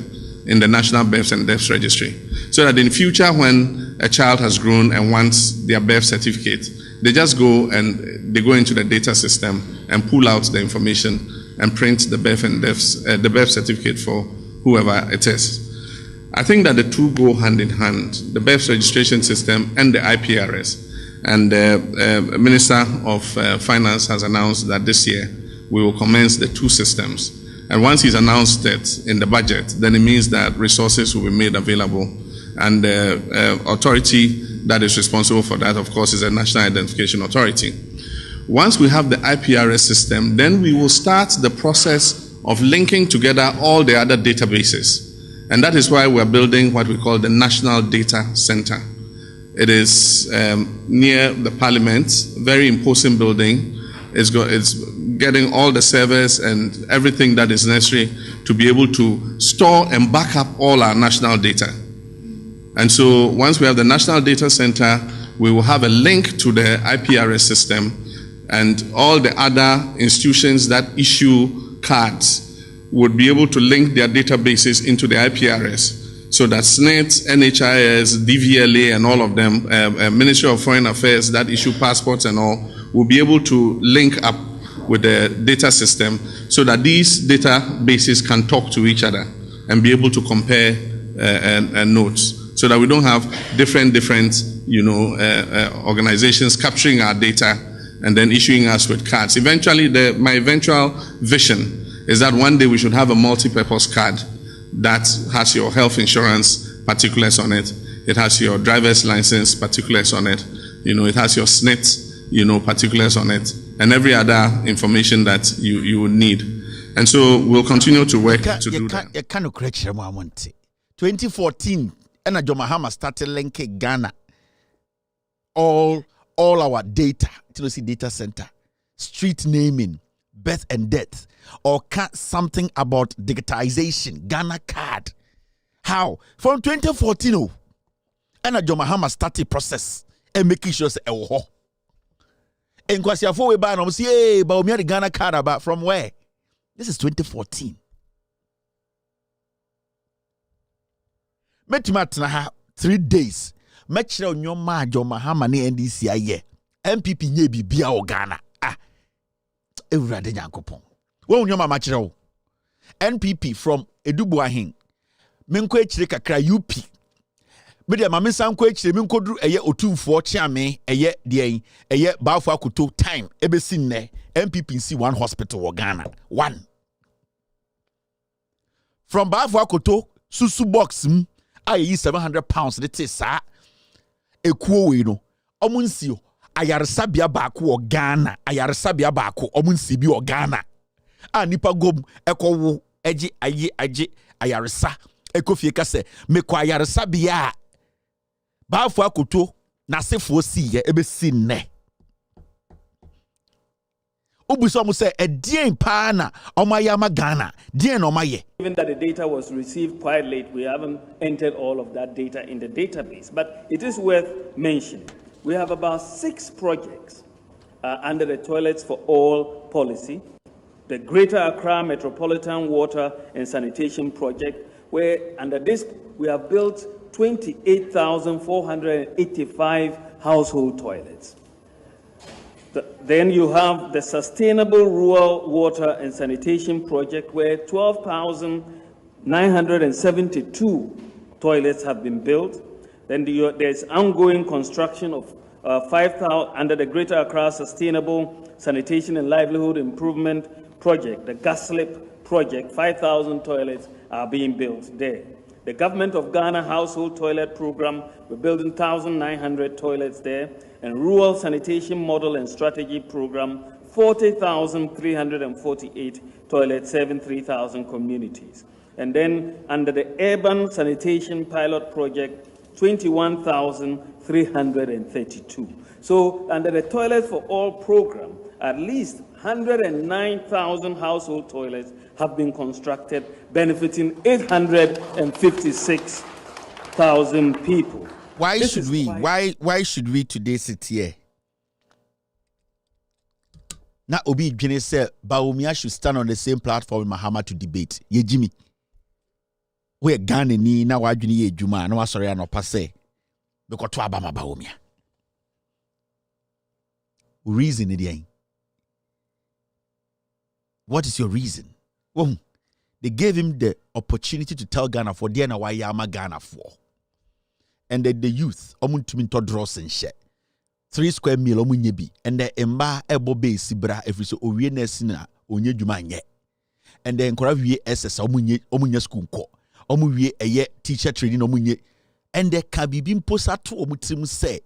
in the national BEFs and DEFs registry. So that in future, when a child has grown and wants their BEF certificate, they just go and they go into the data system and pull out the information and print the birth and the birth certificate for whoever it is. I think that the two go hand in hand, the birth registration system and the IPRS. And the Minister of Finance has announced that this year we will commence the two systems. And once he's announced it in the budget, then it means that resources will be made available. And the authority that is responsible for that, of course, is the National Identification Authority. Once we have the IPRS system, then we will start the process of linking together all the other databases. And that is why we're building what we call the National Data Center. It is near the Parliament, very imposing building. It's getting all the servers and everything that is necessary to be able to store and back up all our national data. And so once we have the National Data Center, we will have a link to the IPRS system, and all the other institutions that issue cards would be able to link their databases into the IPRS, so that SNIT, NHIS, DVLA, and all of them, Ministry of Foreign Affairs that issue passports and all, will be able to link up with the data system, so that these databases can talk to each other and be able to compare notes, so that we don't have different organizations capturing our data and then issuing us with cards. Eventually, my eventual vision is that one day we should have a multi-purpose card that has your health insurance particulars on it. It has your driver's license particulars on it. It has your SNIT, particulars on it, and every other information that you would need. And so we'll continue to work to do that. You can't correct 2014, and John Mahama started linking Ghana. All our data, data center, street naming, birth and death, or something about digitization, Ghana card. How? From 2014, and John Mahama started process and making sure say, and kwasi afo we ba no say, hey, but we the Ghana card about from where? This is 2014. Metmatna 3 days. Metchira onyoma John Mahama ne NDC aye. MPP nye bibia o Ghana. Ewurade Nyankopon. Wo onyoma machira wo. NPP from Edubuahin. Menko echire kakra UP. Media ma mensanko echire menkoduru eye otumfo chiame eye de eye baafo akoto time ebesi nne MPP nsi one hospital wo Ghana. One. From baafo akoto susu box ayi 700 pounds de te sa ekuo we no omunsio ayaresabia baako wo Ghana ayaresabia baako omunsi bi wo Ghana a nipa gom ekowo eji aye ayaresa ekofie kase mekwa ayaresabia baafo akoto na sefo siye ebesi nne obuso mo say edien pa na omayama Ghana dien no maye. Even that the data was received quite late, we haven't entered all of that data in the database, but it is worth mentioning. We have about 6 projects under the Toilets for All policy, the Greater Accra Metropolitan Water and Sanitation Project, where under this we have built 28,485 household toilets. Then you have the Sustainable Rural Water and Sanitation Project, where 12,972 toilets have been built. Then there's ongoing construction of 5,000 under the Greater Accra Sustainable Sanitation and Livelihood Improvement Project, the GASLIP project. 5,000 toilets are being built there. The Government of Ghana Household Toilet Program, we're building 1,900 toilets there. And Rural Sanitation Model and Strategy Program, 40,348 toilets, serving 3,000 communities. And then under the Urban Sanitation Pilot Project, 21,332. So under the Toilets for All program, at least 109,000 household toilets have been constructed, benefiting 856,000 people. Why should we today sit here? Now Obi Dwene say Bawumia should stand on the same platform with Mahama to debate. Ye Jimmy. We Ghana ni na wadwene ye dwuma na wasori anopa say because to abama Bawumia. Reason it yen. What is your reason? Well, they gave him the opportunity to tell Ghana for Diana why Yama Ghana for. And the youth, to draws and share 3 square meal omunyebi, and the emba ebo be sibra every so owie nesina onye dwuma nye. And then nkora wie SS omunye school ko. Omu wie eye teacher training omunye. And the kabibim posa to omutrim say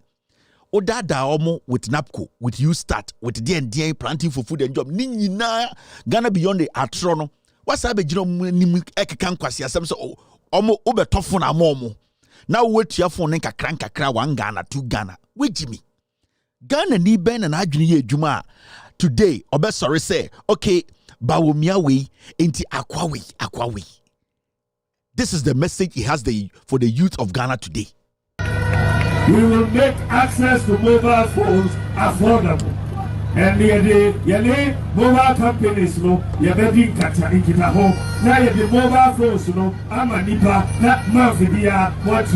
Odada omo with NAPCO, with U-Start, with D&D planting for food and job. Ni na Ghana beyond the atrono. What's up, Jino Nimu Ekan Kwasi? So, omo over tough na momo. Now, wait your phone and crank 1 Ghana, 2 Ghana. Wait, Jimmy. Ghana ni Ben and Ajuni Juma. Today, Obe sorry say, okay, Bawumia we, inti Akwawi. This is the message he has for the youth of Ghana today. We will make access to mobile phones affordable. And the mobile companies, no, you're being Kita home. Now, the mobile phones, no, I'm a nipa, not Mafidia, 1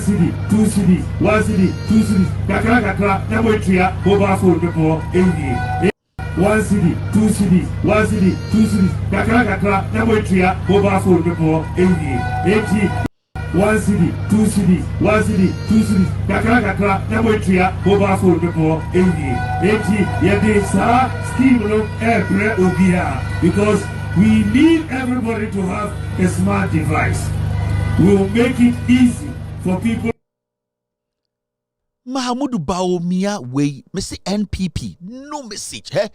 city, 2 cities, 1 city, 2 cities, Kakra, Namotia, mobile phone before 80. 1 city, 2 cities, 1 city, 2 cities, Kakra, Namotia, mobile phone before 80. 1 city, 2 cities, 1 city, 2 cities, Kakra, Namotia, mobile phone before 80. Yendi, sir, scheme no every obia, because we need everybody to have a smart device. We will make it easy for people. Mahamudu Bawumia way, Mr. NPP, no message, eh?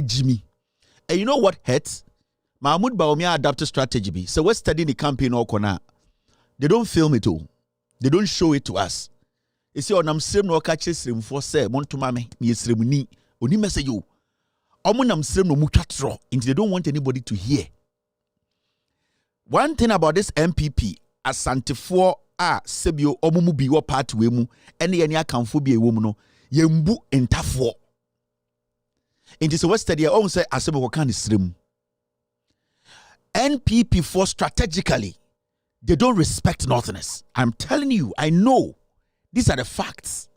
Jimmy. And you know what hurts? Mahmoud Bawumia adapted strategy. So we're studying the campaign or corner. They don't film it all. They don't show it to us. You see, on Amsterdam no catches him for say, Montumame, Yesremuni, Oni message you. Omun Amsterdam no muchatro, and they don't want anybody to hear. One thing about this MPP, as Santifo Sebio Omumu biwa party wemu, and the Anya Kamfubi woman, Yembu and Tafo. And this was study, I almost say, Asebo Wakan is slim. NPP for strategically, they don't respect Northerners. I'm telling you, I know. These are the facts.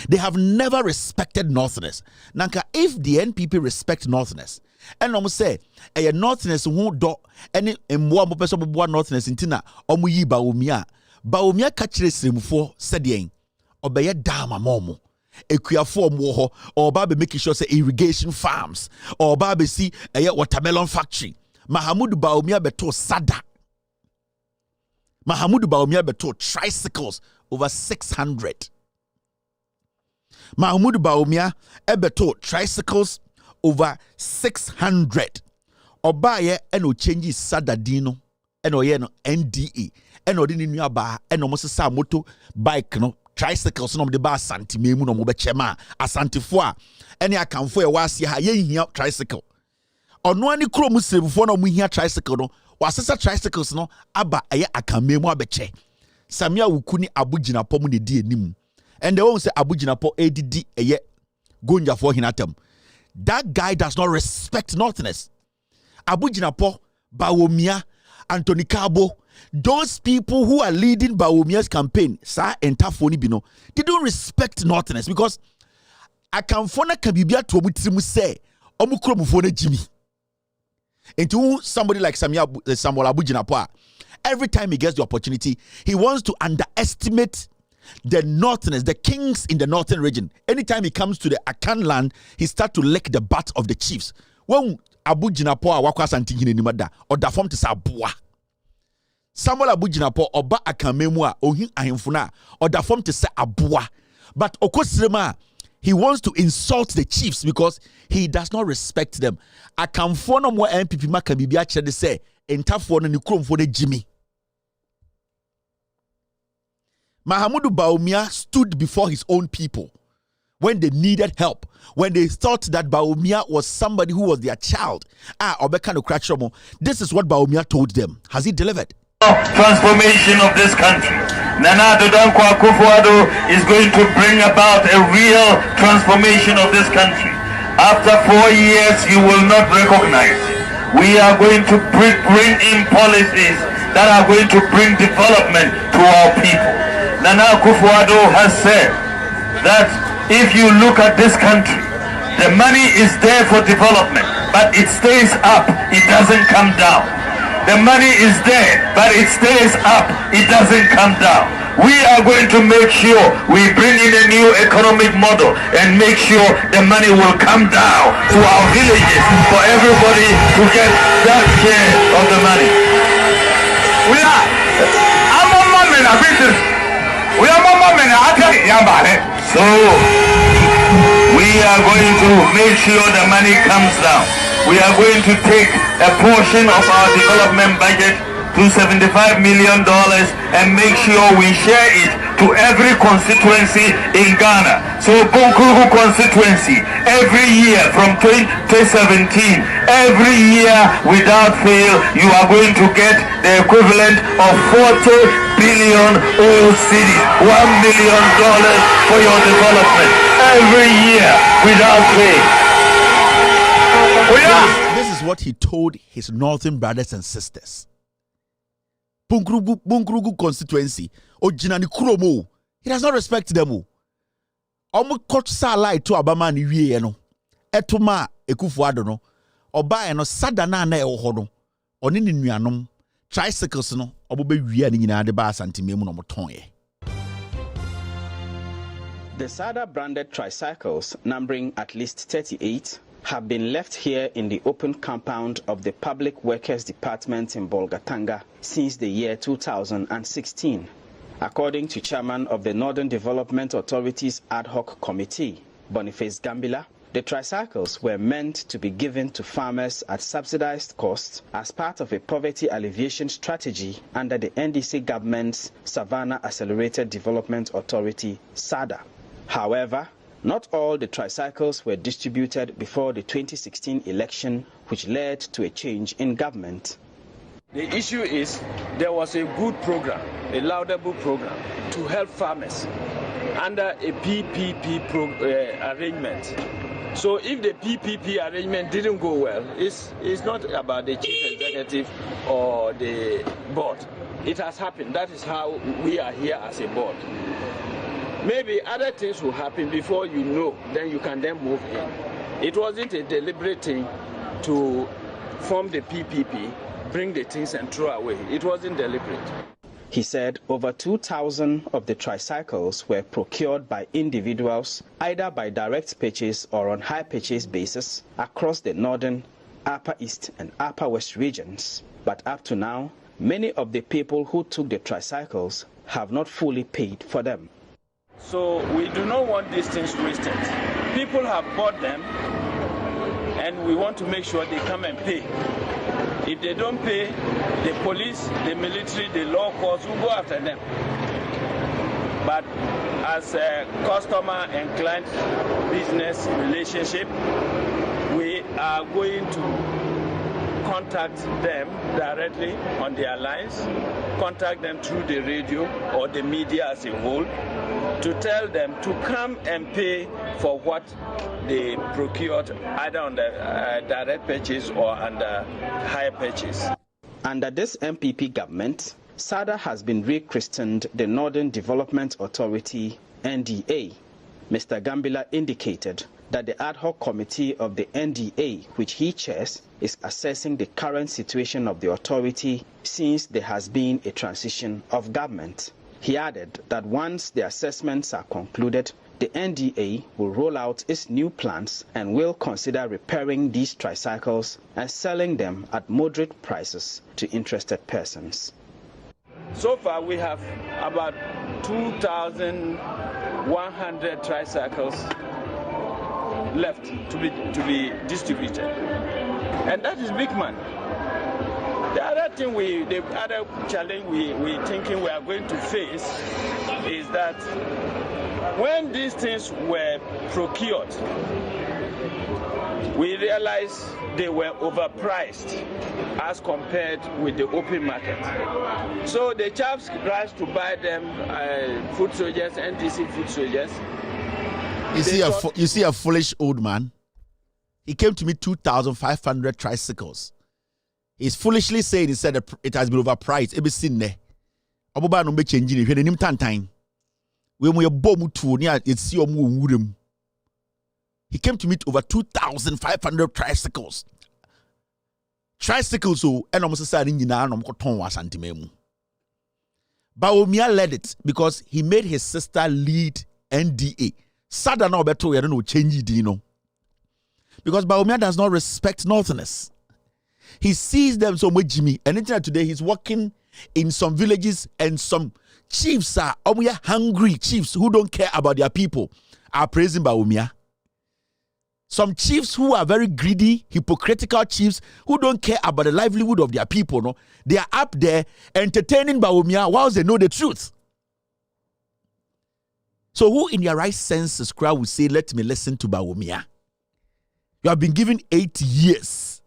They have never respected Northerners. Nanka, if the NPP respect Northerners, and I'm say, a Northerners who do any more person Northerners in Tina, Omuyi Bawumia catches him for Sedien, obey dama momo. Equia form war, or Baby making sure say irrigation farms, or Baby see a watermelon factory. Mahamudu Bawumia beto Sada. Mahamudu Bawumia beto tricycles over 600. Mahamudu Bawumia beto tricycles over 600. Obaye eno change Sada dino eno ye no NDA eno di ni aba eno mo sesa moto bike no tricycles no de ba asante memu no mo be chema asantefo a ene akamfo e wase ha ye hia tricycle ono ani krom srebufo no mo hia tricycle no wasesa tricycles no aba eye akamemu abeche samia wukuni abugina pom ne di enim and they won't say abugina po ADD eye gonja for hinatem. That guy does not respect Northerners. Abugina po Bawumia Anthony Kabo, those people who are leading Bawumia's campaign, Sa and Tafoni Bino, they don't respect Northerners because Akamfona Kabibia to Omutrimu say, Omukromufone Jimmy. Into somebody like Samuel Abujinapoa, every time he gets the opportunity, he wants to underestimate the Northerners, the kings in the northern region. Anytime he comes to the Akan land, he starts to lick the butt of the chiefs. When Abujinapoa wakwa santingine nimada, or da form to sabua. Samuel Abujinapoa oba akamemua ohin ahemfuna or da form to say abua. But Okosrema, he wants to insult the chiefs because he does not respect them. Akamfono mo MPP maka bibia chede say entafo no ni kromfo ne Jimmy. Mahamudu Bawumia stood before his own people when they needed help, when they thought that Bawumia was somebody who was their child. This is what Bawumia told them. Has he delivered? Transformation of this country. Nana Dodonko Akufo-Addo is going to bring about a real transformation of this country. After 4 years, you will not recognize it. We are going to bring in policies that are going to bring development to our people. Nana Akufo-Addo has said that if you look at this country, The money is there for development, but it stays up, it doesn't come down. The money is there, but it stays up, it doesn't come down. We are going to make sure we bring in a new economic model and make sure the money will come down to our villages for everybody to get that share of the money. So we are going to make sure the money comes down. We are going to take a portion of our development budget to $75 million and make sure we share it to every constituency in Ghana. So Bunkurugu constituency, every year from 2017, every year without fail, you are going to get the equivalent of 40 billion old cities, $1 million for your development every year without fail. This is what he told his northern brothers and sisters. Bunkurugu constituency, Ojinani Kuromo, he does not respect them. Omo coach salai to Abama ni wiye no. Etuma ekufuado no. Oba no sadana na ehono. Oni ni nuanom. Tricycles no. Obobe wiye ni nyina de ba santimemu no motonye. The SADA branded tricycles, numbering at least 38, have been left here in the open compound of the Public Workers Department in Bolgatanga since the year 2016. According to Chairman of the Northern Development Authority's Ad Hoc Committee, Boniface Gambila, the tricycles were meant to be given to farmers at subsidized cost as part of a poverty alleviation strategy under the NDC government's Savannah Accelerated Development Authority, SADA. However, not all the tricycles were distributed before the 2016 election, which led to a change in government. The issue is there was a good program, a laudable program, to help farmers under a PPP arrangement. So if the PPP arrangement didn't go well, it's not about the chief executive or the board. It has happened. That is how we are here as a board. Maybe other things will happen before you know, then you can then move in. It wasn't a deliberate thing to form the PPP, bring the things and throw away. It wasn't deliberate. He said over 2,000 of the tricycles were procured by individuals, either by direct purchase or on hire purchase basis across the northern, upper east and upper west regions. But up to now, many of the people who took the tricycles have not fully paid for them. So we do not want these things wasted. People have bought them and we want to make sure they come and pay. If they don't pay, the police, the military, the law courts will go after them. But as a customer and client business relationship, we are going to contact them directly on their lines, contact them through the radio or the media as a whole, to tell them to come and pay for what they procured either on the direct purchase or under hire purchase. Under this MPP government, SADA has been rechristened the Northern Development Authority, NDA. Mr. Gambila indicated that the ad hoc committee of the NDA, which he chairs, is assessing the current situation of the authority since there has been a transition of government. He added that once the assessments are concluded, the NDA will roll out its new plans and will consider repairing these tricycles and selling them at moderate prices to interested persons. So far, we have about 2,100 tricycles left to be distributed, and that is big money. The other thing the other challenge we thinking we are going to face is that when these things were procured, we realized they were overpriced as compared with the open market. So the chaps rushed to buy them, food soldiers, NTC food soldiers. You see a foolish old man? He came to me 2,500 tricycles. He's foolishly saying he said it has been overpriced. Ebe sinne. Oboba no be changing it. Hwede nim tantan. We mo ye bom tu ni a etsi omo nwurem. He came to meet over 2,500 tricycles. Tricycles, so, and almost said, Bawumia led it because he made his sister lead NDA. Sada no beto, you don't know, change it, you know. Because Bawumia does not respect Northerners. He sees them so much, Jimmy. And today he's working in some villages, and some chiefs are hungry chiefs who don't care about their people are praising Bawumia. Some chiefs who are very greedy, hypocritical chiefs who don't care about the livelihood of their people, no, they are up there entertaining Bawumia whilst they know the truth. So who in your right senses crowd will say, let me listen to Bawumia? You have been given 8 years.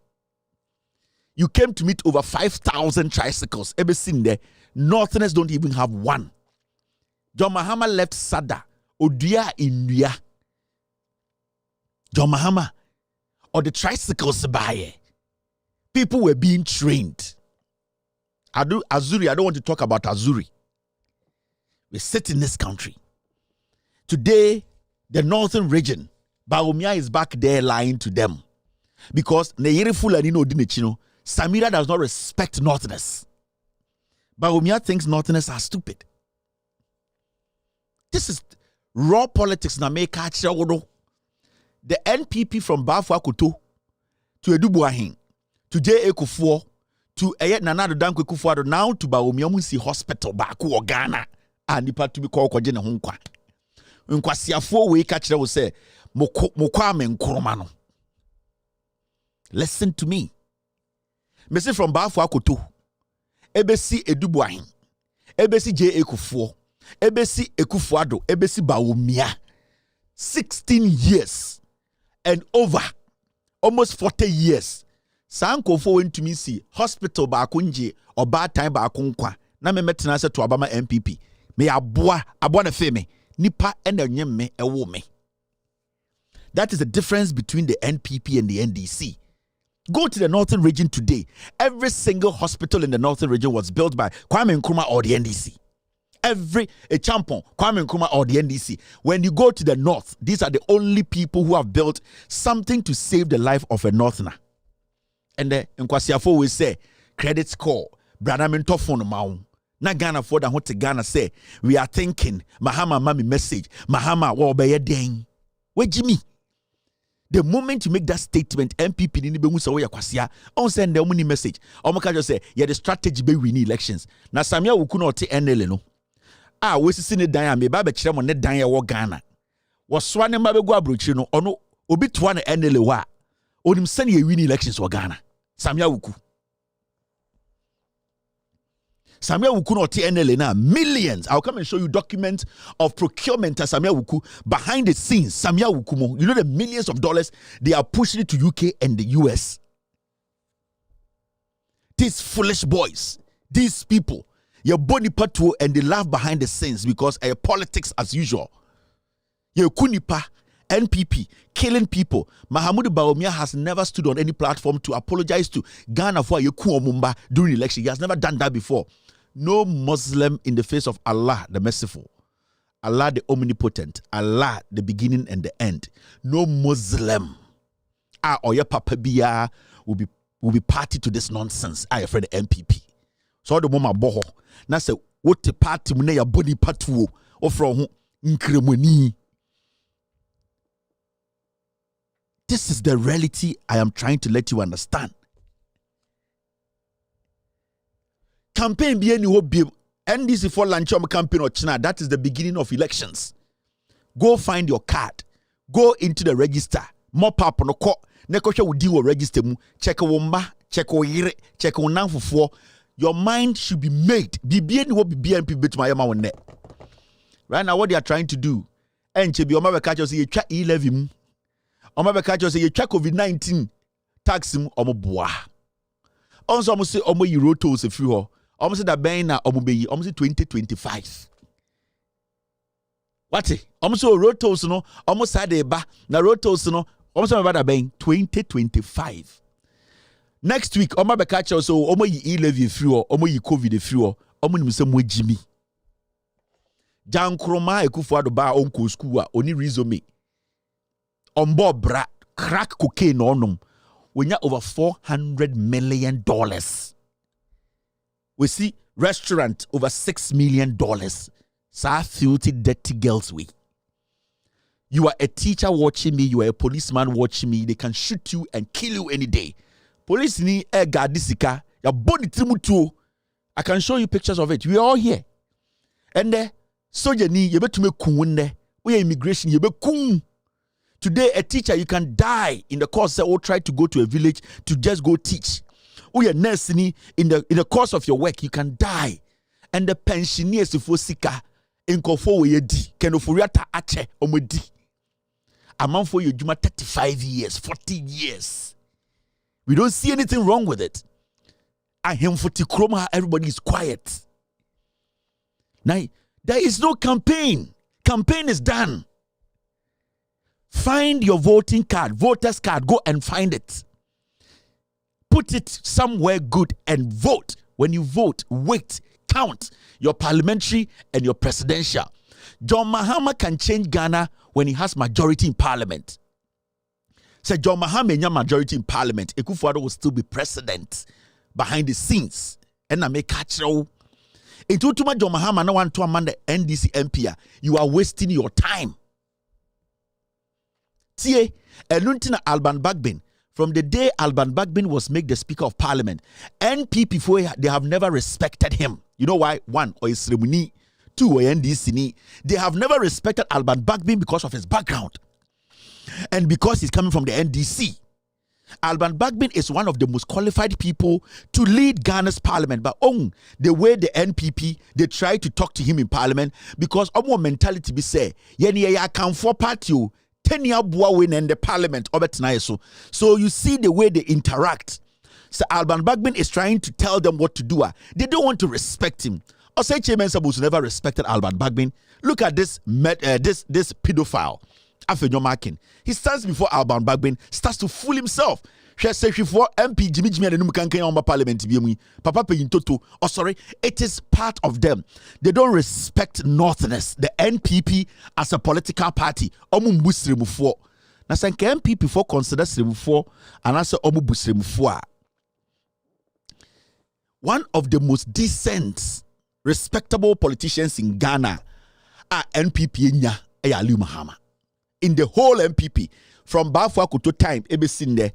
You came to meet over 5,000 tricycles. Ever seen there? Northerners don't even have one. John Mahama left Sada, Odia India. John Mahama, or the tricycles buyer. People were being trained. Azuri, I don't want to talk about Azuri. We sit in this country. Today, the northern region, Bawumia is back there lying to them. Because Samira does not respect Northerners. Bawumia thinks Northerners are stupid. This is raw politics na make the NPP from Bafwa Kuto to Edubuahin to J. Ekufuor to Nana Danko Ekufuor now to Bawumia Musi Hospital Baku or Ghana and the to be called Kojene Hunkwa. Unkwasiafo we catch will say Mokwame Nkrumano. Listen to me. Mesi from Bafwa Kuto Ebesi Edubuahin Ebesi J. Ekufuor Ebesi Ekufuado Ebesi Bawumia 16 years and over almost 40 years. Sankofo went to me see hospital ba kunje or bad time ba kunkwa. Na me metina se to Obama MPP. Me abua na feme. Nipa ene nyemme ewo me. That is the difference between the NPP and the NDC. Go to the northern region today. Every single hospital in the northern region was built by Kwame Nkrumah or the NDC. Every champon, Kwame Nkrumah or the NDC. When you go to the north, these are the only people who have built something to save the life of a northerner. And the Nkwasiafo will say, credit score, brother mentofon maun. Na Ghana for the what Ghana say, we are thinking, Mahama mami message, Mahama wo be den. Where Jimmy? The moment you make that statement, MPP ni be musa ya kwasia, on send the money message. Omoka just say, yeah, the strategy be win elections. Na Samia Wukuno te NL no. We see ne dan me ba be kire mo ne dan ye wo Ghana wo soa ne ma be go abrochi no ono obi toa na NL wa onim sane ye win elections wo Ghana Samia Wuku no te NL na millions. I'll come and show you documents of procurement at Samia Wuku behind the scenes. Samia Wuku mo, you know the millions of dollars they are pushing it to UK and the US. These foolish boys, these people, your body patu and they laugh behind the scenes because politics as usual. Your Kunipa, NPP, killing people. Mahamudu Bawumia has never stood on any platform to apologize to Ghana for Yeku Omumba during election. He has never done that before. No Muslim in the face of Allah the merciful, Allah the omnipotent, Allah the beginning and the end. No Muslim or your papa biya will be party to this nonsense. I afraid the MPP. So the mama boho. Na say what the party mune ya body patu o from nkremoni. This is the reality I am trying to let you understand. Campaign be any hope NDC for launch campaign or China. That is the beginning of elections. Go find your card. Go into the register. Mop up on the court. Nekosha will deal with register mu. Check a womba. Check a yire. Check a nanfufo. Your mind should be made. BBN will be BNP bit my yama net. Right now, what they are trying to do, and to be on my catch say you check 11. On my catch say you check COVID-19 tax him or bois. Also, almost say omo euro tolls a few. Almost say that ben na omo be almost 2025. What? Almost so road tolls no. Almost say the ba na road tolls no. Almost about that ben 2025. Next week, Oma Bekacha so Omo yi levy free or Omo yi COVID free or Omo ni musem Jimmy. Jan Kroma Ekufuado ba onko school oni resume. Ombo bra crack cocaine onum. We have over $400 million. We see restaurant over $6 million. Sa filthy, dirty girls we. You are a teacher watching me, you are a policeman watching me, they can shoot you and kill you any day. Police ni gadisika, your body timutu. I can show you pictures of it. We are all here. And the soldier ni you better make kunde. We are immigration, you be kun. Today, a teacher, you can die in the course or try to go to a village to just go teach. We are nurse in the course of your work, you can die. And the pensioners for sika in kofo we di kenofuriata ache omedi. A man for you juma 35 years, 40 years. We don't see anything wrong with it. I him for tikroma, everybody is quiet. Now, there is no campaign. Campaign is done. Find your voting card, voter's card, go and find it. Put it somewhere good and vote. When you vote, wait, count your parliamentary and your presidential. John Mahama can change Ghana when he has majority in parliament. Say John Mahama has majority in parliament, Akufo-Addo will still be president behind the scenes. And I make catch you. Into too much John Mahama no want to amend the NDC MP. You are wasting your time. Tie, Eluntina Alban Bagbin. From the day Alban Bagbin was made the Speaker of Parliament, NPP, they have never respected him. You know why? One, or his ceremony. Two, or NDC. They have never respected Alban Bagbin because of his background. And because he's coming from the NDC. Alban Bagbin is one of the most qualified people to lead Ghana's parliament. But the way the NPP, they try to talk to him in parliament, because our mentality be say, Yendi ya can for party 10 year win in the parliament. So you see the way they interact. So Alban Bagbin is trying to tell them what to do. They don't want to respect him. Osei Chairman Sabus never respected Alban Bagbin. Look at this pedophile. He stands before Alban Bagbin, starts to fool himself. She says for MP Jimmy and Nukankan Parliament. Papa Toto. Oh, sorry, it is part of them. They don't respect Northerners, the NPP as a political party. Omumbusrimufor. Now, say NPP for consider Srimufor and answer Omubusrimufor. One of the most decent, respectable politicians in Ghana are NPP nya Ali Mahama. In the whole NPP, from Bafuaku to time, Ebesinde,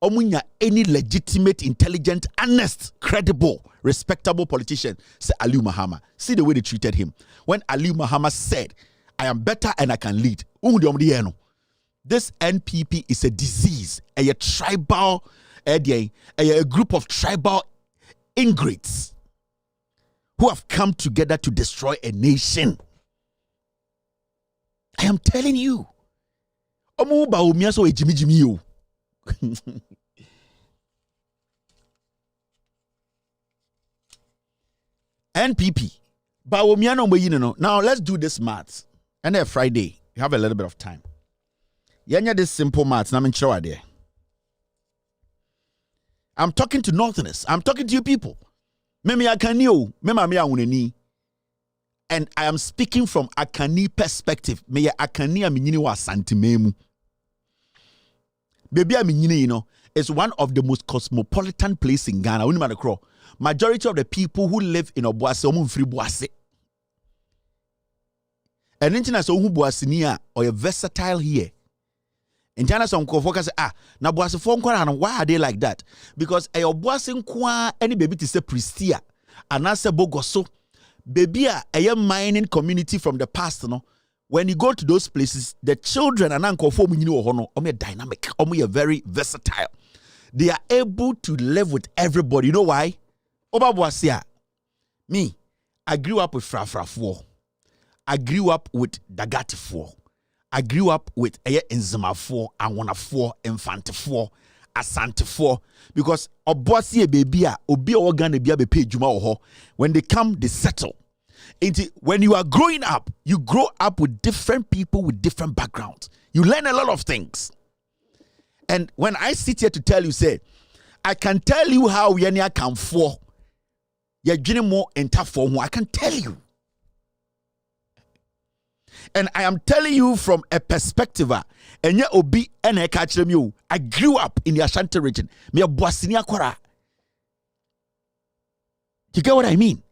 Omunya any legitimate, intelligent, honest, credible, respectable politician, say Ali Mahama. See the way they treated him. When Ali Mahama said, I am better and I can lead. This NPP is a disease, a tribal, a group of tribal ingrates who have come together to destroy a nation. I am telling you. NPP. Now let's do this maths. And then Friday, you have a little bit of time. Yenya this simple maths. I'm talking to Northerners. I'm talking to you people. Meme Akani, Mema. And I am speaking from Akani perspective. Me Akani aminini wa santimemu. Baby aminini, is one of the most cosmopolitan places in Ghana. Majority of the people who live in Obuasi, omu free Buasi. And international who Buasi or a versatile here. In China, some focus say, na Buasi phone and why are they like that? Because a Obuasi nkwa any baby to say Pristia and answer Bogoso. Baby, a mining community from the past, when you go to those places, the children are dynamic, are very versatile. They are able to live with everybody. You know why? Me, I grew up with Frafra-4. I grew up with Dagati-4. I grew up with Nzima-4, Anwana-4, Infante-4, Asante-4. Because Obuasi baby, Obi organ be pay juma oho. When they come, they settle. When you are growing up, you grow up with different people with different backgrounds. You learn a lot of things. And when I sit here to tell you, say, I can tell you how Yenia can for. You're getting more enter for who I can tell you. And I am telling you from a perspective, and obi and I catch them you. I grew up in the Ashanti region. Me a Boasinia Kora. You get what I mean?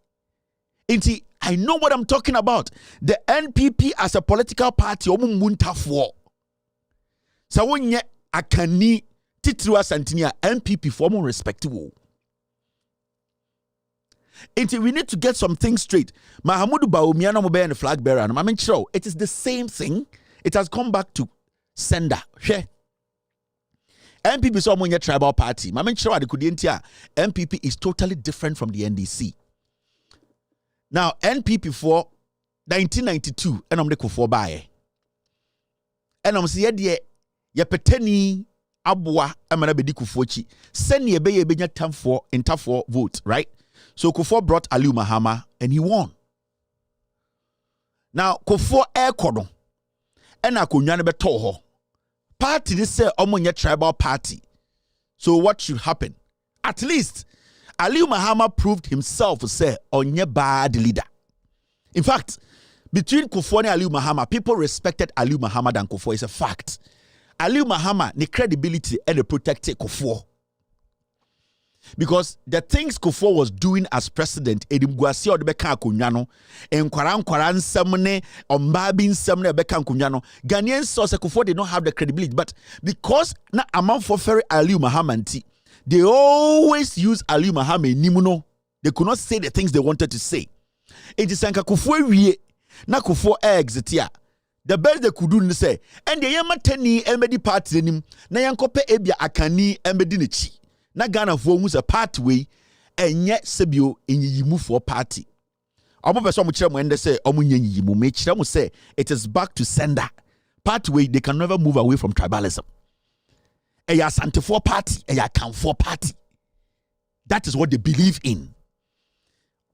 I know what I'm talking about. The NPP as a political party, omuntafo. So when ye akani titruwa santinia NPP for more respectable. We need to get some things straight. Mahamudu Bawumia Mobe and the flag bearer. I mean, sure, it is the same thing. It has come back to sender. NPP is a tribal party. I mean, sure, NPP is totally different from the NDC. Now, NPP for 1992, and I'm the Kufo Baye. And I'm saying, ye peteni abwa amana bedi Kufochi. Send ye be time for enter for vote, right? So Kufuor brought Aliu Mahama and he won. Now Kufuor air cordon and akunyane be toho. Party this say omonye tribal party. So what should happen? At least Aliu Mahama proved himself say onye bad leader. In fact, between Kufuor and Aliu Mahama, people respected Aliu Mahama than Kufuor. It's a fact. Aliu Mahama the credibility and the protected Kufuor. Because the things Kufuor was doing as president, Edimguasi or the Beka Kunyano, and Kwaran Semne, Ombabin Semne Beka Kunyano, Ghanaians saw Kufuor did not have the credibility. But because na amount for Ferry Aliu Mahama, they always use Aliu Mahama Nimuno. They could not say the things they wanted to say. It is Sanka Kufuor wie, na Kufuor exit here. The best they could do is say, and the Yamateni Emedi party nim, na Yankope Ebia Akani Emedi Nichi. Na Ghana for who's a pathway and yet Sebio in yimu for party. Omo person mu kire mo ende say omo nyanyi yimu me kire mo say it is back to sender. Pathway they can never move away from tribalism. Eya Asante for party, eya Kan for party. That is what they believe in.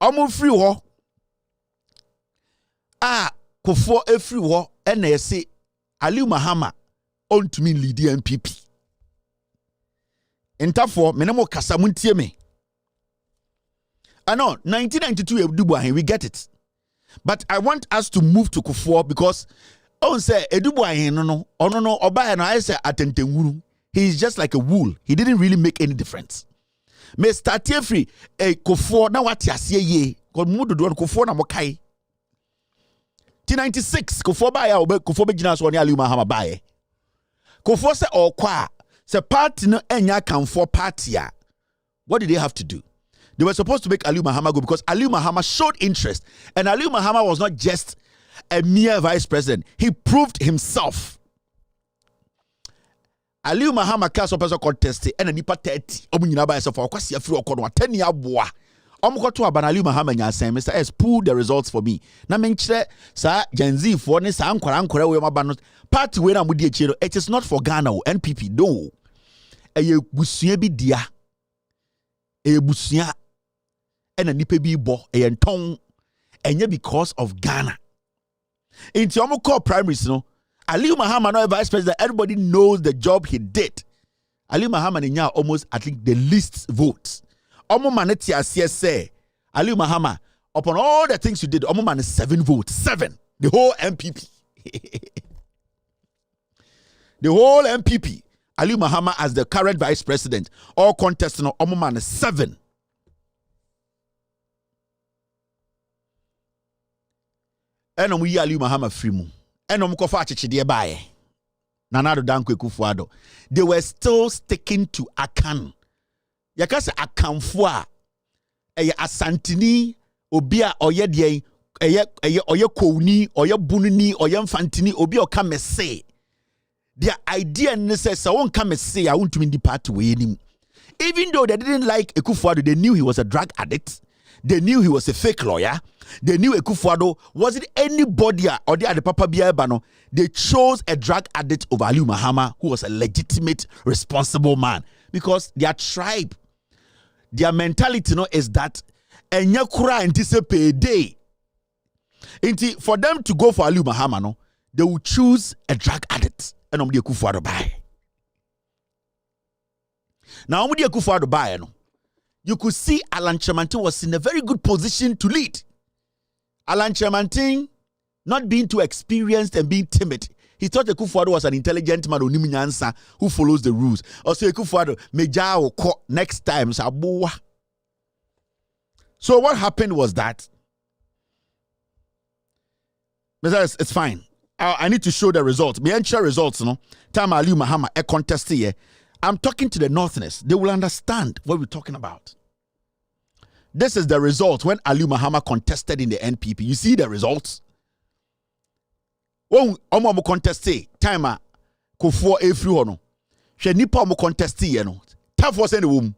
Omo free ho. Kufuor e free ho and they say Aliu Mahama on to me lead the NPP. Therefore, menemo kasamuntie me. I know 1992 we get it. But I want us to move to Kufuor because on say Edubuahin no oba na I say atentenguru. He is just like a wool. He didn't really make any difference. Me start free Kufuor na what yasie ye. God mudu do Kufuor na mokai. T96 Kufuor ba ya Kufuor be gina so ni Aliu Mahama ba. Kufuor say okwa the party no enya Kan for party. What did they have to do? They were supposed to make Aliu Mahama go because Aliu Mahama showed interest. And Aliu Mahama was not just a mere vice president. He proved himself. Aliu Mahama cast up as a contest and a nipa 30. Omunyina ba yourself for kwasi afri okono 10 year boa. Omukoto aban Aliu Mahama nya say Mr. S pull the results for me. Na menchire sa Gen Z for ne sa ankora we maba no party we na mudi echiro. It is not for Ghana o NPP no. Eye busua bi dia. Eye busua ena nipa bi bo eye nton enye because of Ghana. Inti omo call primaries no. Aliu Mahama no vice president. Everybody knows the job he did. Aliu Mahama nya almost at least the least votes. Omo maneti asiye say Aliu Mahama upon all the things you did. Omo man 7 votes. 7. The whole MPP. The whole MPP. Aliu Mahama as the current vice president. All contestants omo man 7. And we Aliu Mahama free mu. And kofa achichide bae. Nanado Dankwa Kufuor. They were still sticking to Akan. Yakase Akanfo a asantini obia oye de oye kouni oye bununi oye mfantini obi o come say. Their idea says I won't come say I want to the party way him. Even though they didn't like Kufuor, they knew he was a drug addict. They knew he was a fake lawyer. They knew Kufuor wasn't anybody or the Papa Biabano. They chose a drug addict over Aliu Mahama, who was a legitimate, responsible man. Because their tribe, their mentality is that enyakura anticipate day. For them to go for Aliu Mahama, they would choose a drug addict. And Omdi Kufuor buy. Now Omdi Kufuor buy you could see Alan Chamantin was in a very good position to lead. Alan Chamantin not being too experienced and being timid. He thought Akufo-Addo was an intelligent man who follows the rules. Also, Akufo-Addo meja will next time. So what happened was that it's fine. I need to show the results. Me share results, no. Tamale Mahama a contest here. I'm talking to the Northerners. They will understand what we're talking about. This is the result when Ali Mahama contested in the NPP. You see the results? When omo contest time Kofo efri ho no. Hwe nipa omo contest ye no. Tafo se ne wom.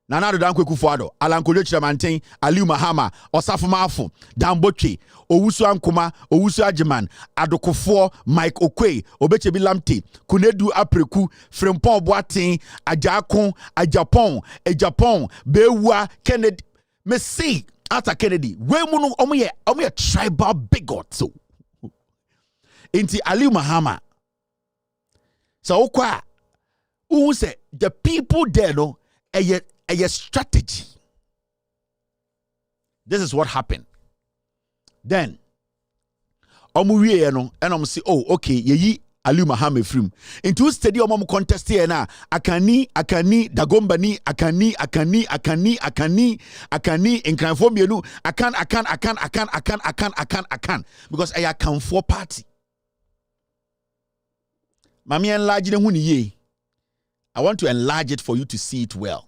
Nana do Danko Akufo-Addo, Alankojo Chiramanten, Ali Mahama, Osafo Mafo, Dambotwe, Owusu Ankoma, Owusu Ajiman, Adokofo, Mike Okwe, Obechebi Lamte, Kunedu Apreku, Frempon Boatin, Ajakon, Ajapon, Ejapon, Bewa, Kennedy. Me see after Kennedy, we mu omo tribal bigot so. Inti Ali Mahama. So okwa, who say the people there no a strategy. This is what happened. Then omuwie no and say, oh, okay, ye Ali Mahama film. Into study omo contest here na akani dagombani akani nkranfo mienu akan because I account for party. Mami enlarge ne hu ni ye. I want to enlarge it for you to see it well.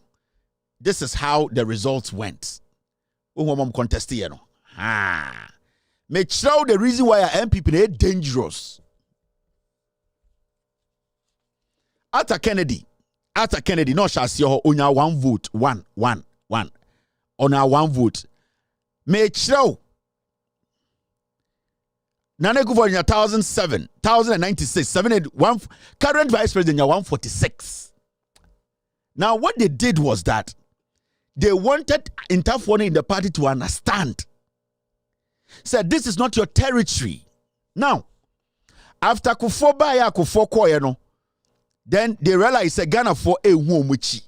This is how the results went. Contest here no. Make sure the reason why MPP are dangerous. After Kennedy, no shall see on our 1 vote, one. On our 1 vote. Make sure. Nana Akufo in 1007, 1096, 781, current vice president in 146. Now, what they did was that they wanted interphone in the party to understand. Said, this is not your territory. Now, after Akufo Baya Akufo Koyeno, then they realized that Ghana for a Wuchi.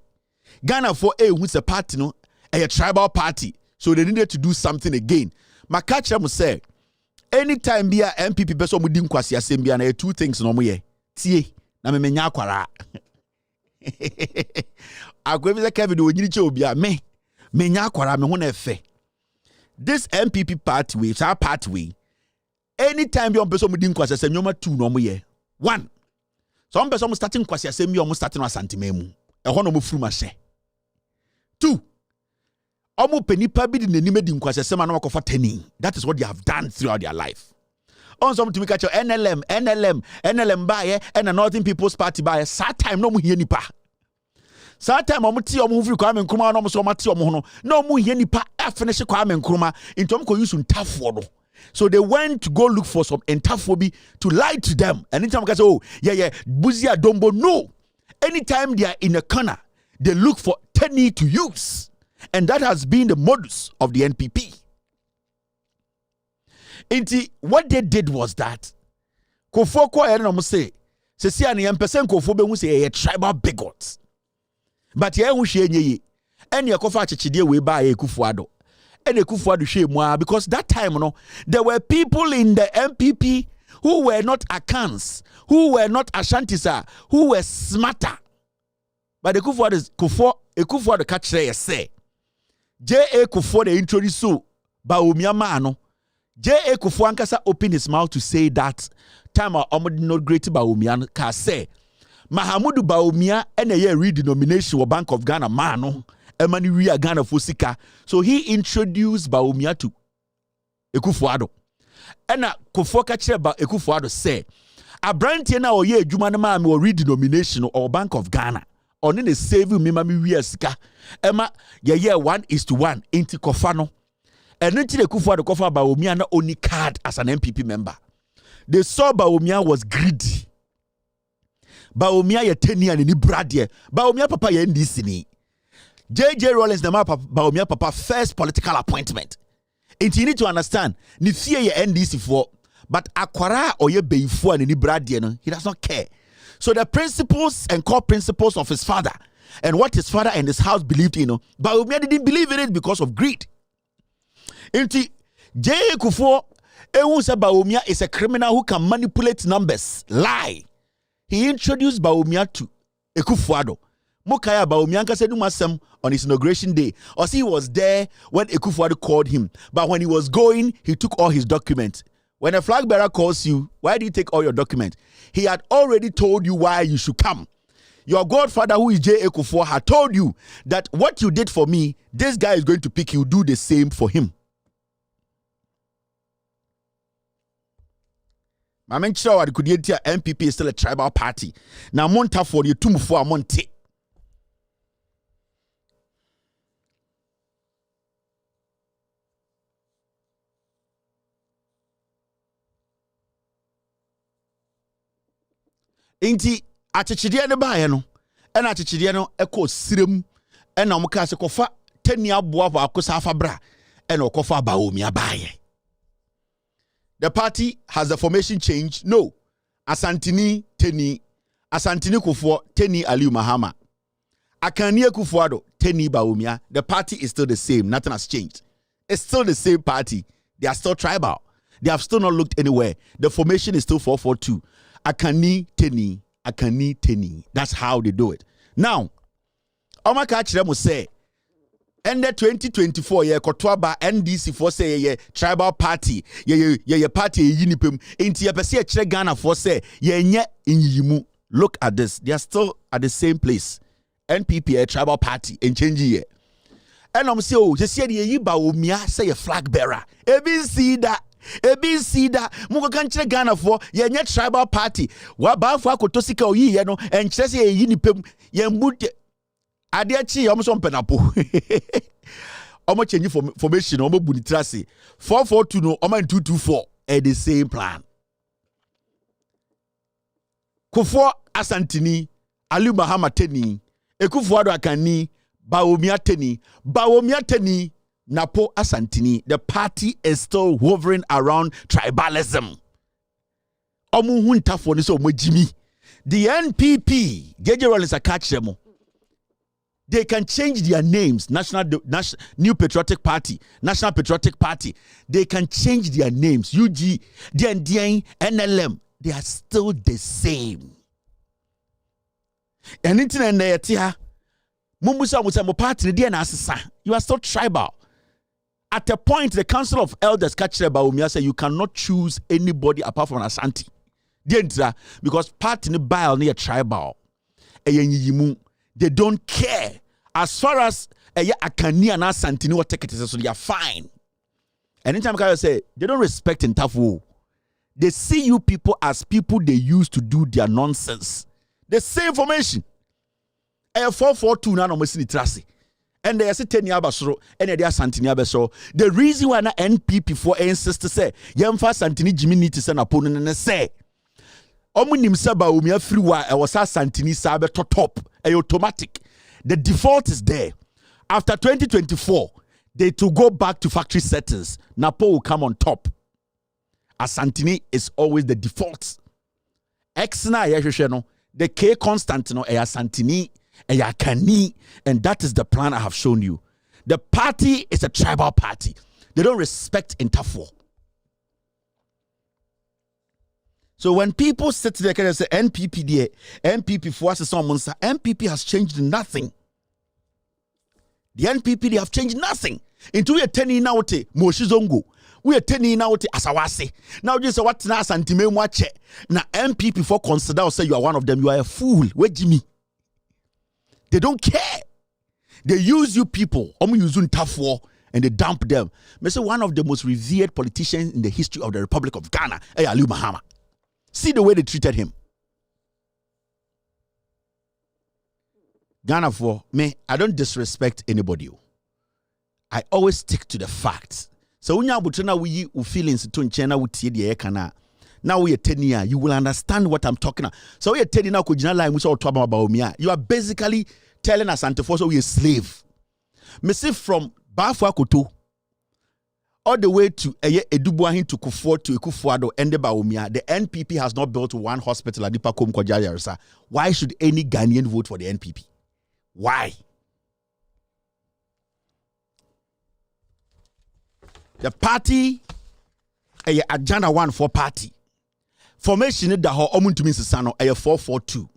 Ghana for a who's a party, no, a tribal party. So they needed to do something again. Makacha must say, anytime be a MPP person mudim kwasi asembia na two things no mo ye. Tie na me menya kwara. Agwebi Kevin do nyiri che obi a me nya akwara me ho na efe. This MPP pathway, our pathway, anytime you person mudi nkwase asem nyoma 2 no mo ye. 1. Some person starting nkwase asem you starting asantememu. E ho no mo furu ma hye. 2. Omo penipa bi di nanime di nkwase asem na makofa tani. That is what they have done throughout their life. On some to me catch NLM baye and a Northern People's Party baye. Sad time no mo hie nipa. Sad time omo ti omo hufri Kwame Nkrumah no mo so mati omo ho no mo hie nipa finish Kwame Nkrumah into omo ko use ntafo no. So they went to go look for some entaphobi to lie to them. And anytime I say, oh, yeah, Buzia Dombo, no. Anytime they are in a corner, they look for tenny to use. And that has been the modus of the NPP. And what they did was that Kofoko and I'm say ani empesen Kofo be hu say a tribal bigots. But ye hu hwe nye and ye kofa chechide we ba ye Akufo-Addo. And Akufo-Addo hwe mu because that time no there were people in the MPP who were not Akans, who were not Ashantisa, who were smarter. But Akufo-Addo catch say J.A. Kufo they introduce Bawumia no. J.A. Kufo ankasa opened his mouth to say that time not great Bawumia ka say Mahamudu Bawumia and a year redenomination wa Bank of Ghana mano emani ria Ghana fosika. So he introduced Bawumia to Akufo-Addo. And Kufo kachire ba Akufo-Addo say abrantie na oye adwuma no ma me redenomination or Bank of Ghana. On the save me mami ria sika. Emma ye 1:1 inti Kofano. And then the Akufo-Addo kofa Bawumia na only card as an MPP member. They saw Bawumia was greedy. Bawumia ye tenia ni bradie. Bawumia papa ye NDC ni. JJ Rawlings na Bawumia papa first political appointment. And you need to understand, ni fear ye NDC for, but akwara or ye beifo and ni bradie no, he does not care. So the principles and core principles of his father and what his father and his house believed in, Bawumia didn't believe in it because of greed. Inti J.A. Kufo Ewusa Bawumia is a criminal who can manipulate numbers. Lie. He introduced Bawumia to Ekufuado. Mukaya Bawumia said Masem on his inauguration day. Or he was there when Ekufuado called him. But when he was going, he took all his documents. When a flag bearer calls you, why do you take all your documents? He had already told you why you should come. Your godfather, who is J. Ekufuor, had told you that what you did for me, this guy is going to pick you, do the same for him. I mean, sure, MPP is still a tribal party. Now, Monta for the tomb for a monte. Inti achichidie ne ba ye no e na achichidie no e ko sirem e na omka se kofa tani aboa ba akosa afa bra e na okofa ba omi abaye. The party has the formation changed? No. Asantini Teni, Asantini Kufuor Teni Aliu Mahama, Akania Kufuado Teni Baumia. The party is still the same. Nothing has changed. It's still the same party. They are still tribal. They have still not looked anywhere. The formation is still 442. Akani Teni. That's how they do it. Now, Omaka Chiremo say, and the 2024 year Kotwaba NDC for say ye tribal party ye party yinipem inti ye pese chire Ghana for say ye nye inyimu. Look at this. They are still at the same place. NPP a tribal party in change ye. And I'm say oh just say ye ba omia say ye flag bearer. Ebi see that muko kan chire Ghana for ye nye tribal party. Wa ba for akotosika oyi ye no en chire say ye yinipem ye mbute Adiachi omo penapo. Omo change formation omo bunitrase 442 no omo 224 at the same plan. Kufuor Asantini, Aliu Mahama Teni, Ekufuado Akani, Bawumia Teni, Napo Asantini. The party is still hovering around tribalism. Omo hunta for ni so omo Jimmy. The NPP, Gejerol is a catch them. They can change their names. New Patriotic Party, National Patriotic Party. They can change their names. UG, DNDN, NLM. They are still the same. And internet you are still tribal. At a point, the Council of Elders say you cannot choose anybody apart from Asante. Because party bile near tribal. They don't care. As far as Akani and Asantini what take it so they are fine. Anytime I say they don't respect in Tafu. They see you people as people they use to do their nonsense. The same information. 442 na no masini trase. And they say 10 years basoro and they are Santini abeso. The reason why na NPP for insist to say yemfa Santini Jimmy need to send a pon and say Omunim saba umia free wa e was Santini sabe to top automatic. The default is there. After 2024, they to go back to factory settings. Napo will come on top. Asantini is always the default. Xna yesheno, the K constant no Asantini, Kani, and that is the plan I have shown you. The party is a tribal party. They don't respect Intafo. So when people sit there and say NPP there, NPP for us someone say NPP has changed nothing. The NPP they have changed nothing. Into we are 10 in out Moshizongo. We are 10 in out Asawase. Now just say what na santime watch. Now NPP for consider or say you are one of them. You are a fool. Where Jimmy? They don't care. They use you people. Using tough war and they dump them. I say one of the most revered politicians in the history of the Republic of Ghana, Aliu Mahama. See the way they treated him. Ghana for me, I don't disrespect anybody. I always stick to the facts. So when you have feelings to China with the now we are 10 years, you will understand what I'm talking about. So we are 10 years, you are basically telling us Antifoso we are a slave. Me see from Bafwa Koto all the way to Edubuahin to Kufuor to Ekufuado and the Baumia, the NPP has not built one hospital at Dipakom Kojayarsa. Why should any Ghanaian vote for the NPP? Why? The party a agenda 1 for party. Formation da ho omuntu means sano a 442.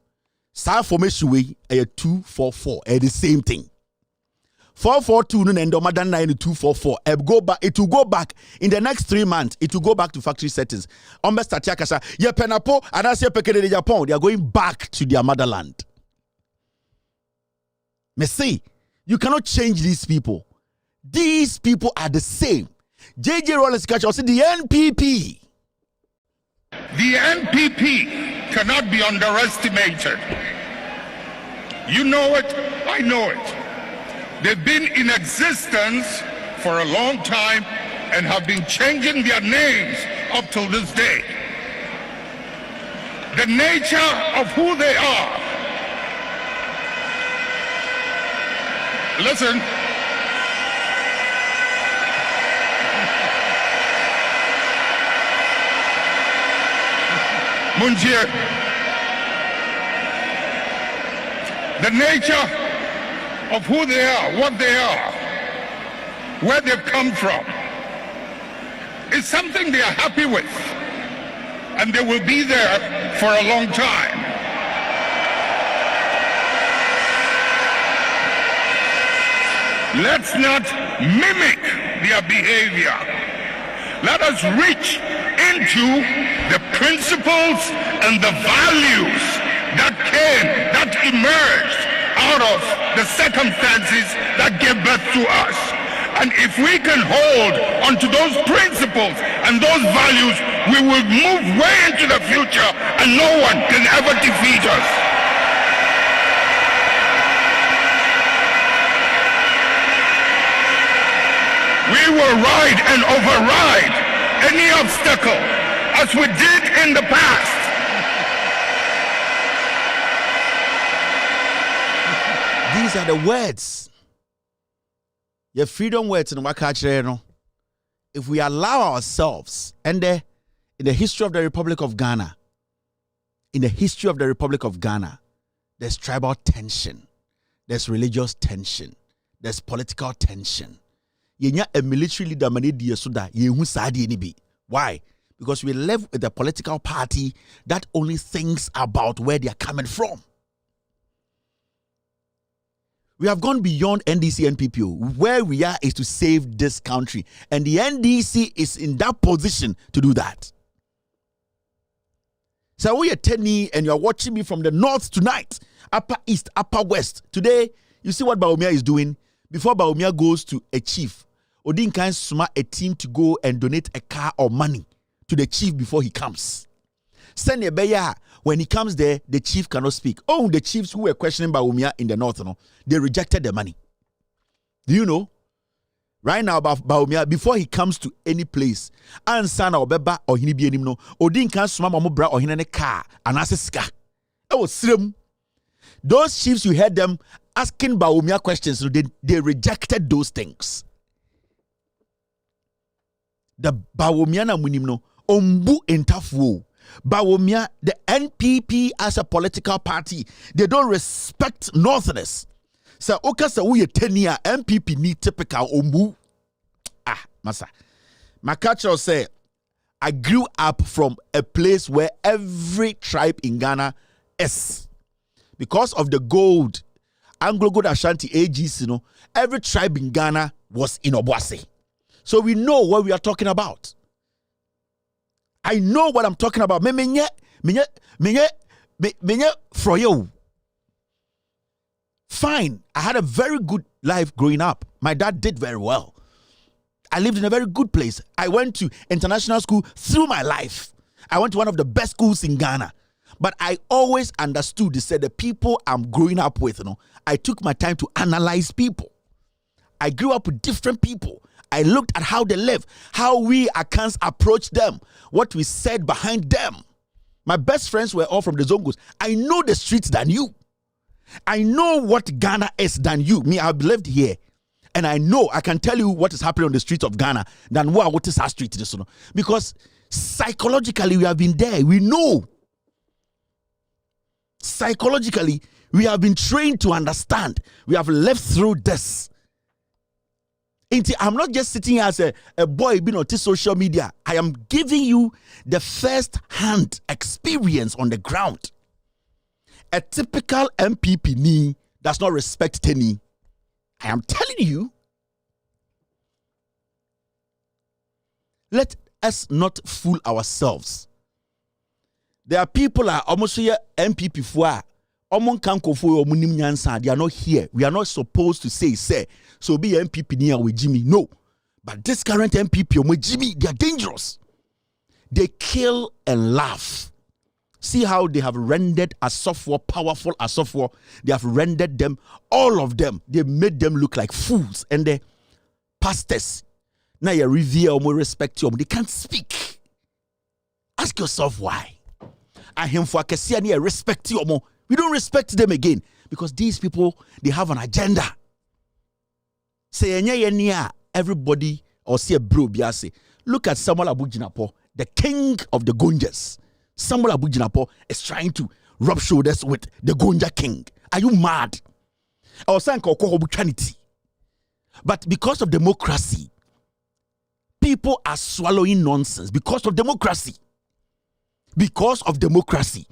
Sa formation way a 244 the same thing. 442 no endo madan 244 it will go back in the next 3 months. It will go back to factory settings. Statiakasa ye penapo anase pekede de Japan, they are going back to their motherland. Me say you cannot change these people. These people are the same. JJ Rollins catch also the NPP. The NPP cannot be underestimated. You know it, I know it. They've been in existence for a long time and have been changing their names up till this day. The nature of who they are. Listen. Munjir, the nature of who they are, what they are, where they've come from, is something they are happy with, and they will be there for a long time. Let's not mimic their behavior. Let us reach into the principles and the values that emerged out of the circumstances that gave birth to us. And if we can hold onto those principles and those values, we will move way into the future and no one can ever defeat us. We will ride and override any obstacle as we did in the past. These are the words. Your freedom words in Wakachre. If we allow ourselves, and in the history of the Republic of Ghana, there's tribal tension, there's religious tension, there's political tension. Yenya a military leader manidi so that yehu sadi ni bi. Why? Because we live with a political party that only thinks about where they are coming from. We have gone beyond NDC and PPO. Where we are is to save this country. And the NDC is in that position to do that. So we are Tenny and you are watching me from the north tonight, upper east, upper west. Today, you see what Bawumia is doing? Before Bawumia goes to a chief, Odin can summon a team to go and donate a car or money to the chief before he comes. Send a beya. When he comes there, the chief cannot speak. Oh, the chiefs who were questioning Bawumia in the north, they rejected the money. Do you know? Right now, about Bawumia, before he comes to any place, Ansana or Beba or Hinibi no, Odin can summon Mamubra or Hinane car and ask. Oh, Srim. Those chiefs, you heard them asking Bawumia questions, so they rejected those things. The Bawumia na munimno ombu entafu. Bawumia, the NPP as a political party, they don't respect Northerners. So okasa uye tenia NPP ni typical ombu. Masa. Makacho say, I grew up from a place where every tribe in Ghana is. Because of the gold, Anglo-Gold Ashanti AGs, every tribe in Ghana was in Obuasi. So we know what we are talking about. I know what I'm talking about. Menye froyo. Fine. I had a very good life growing up. My dad did very well. I lived in a very good place. I went to international school through my life. I went to one of the best schools in Ghana. But I always understood, they said, the people I'm growing up with, I took my time to analyze people. I grew up with different people. I looked at how they live, how we Akans approach them, what we said behind them. My best friends were all from the Zongos. I know the streets than you. I know what Ghana is than you. Me, I've lived here. And I know, I can tell you what is happening on the streets of Ghana than what is our street. Because psychologically, we have been there. We know. Psychologically, we have been trained to understand. We have lived through this. I'm not just sitting as a boy being on social media. I am giving you the first-hand experience on the ground. A typical MPP ni does not respect Tenny. I am telling you. Let us not fool ourselves. There are people are almost here MPP for. They are not here. We are not supposed to say, so be MPP near with Jimmy. No. But this current MPP with Jimmy, they are dangerous. They kill and laugh. See how they have rendered a software, powerful as software. They have rendered them, all of them. They made them look like fools. And the pastors, now you revere or more respect you. They can't speak. Ask yourself why. I him for a respect you more. We don't respect them again because these people, they have an agenda. Say everybody or see a bro biase. Look at Samuel Abujinapo, the king of the Gonjas. Samuel Abujinapo is trying to rub shoulders with the Gonja king. Are you mad? But because of democracy, people are swallowing nonsense because of democracy. Because of democracy.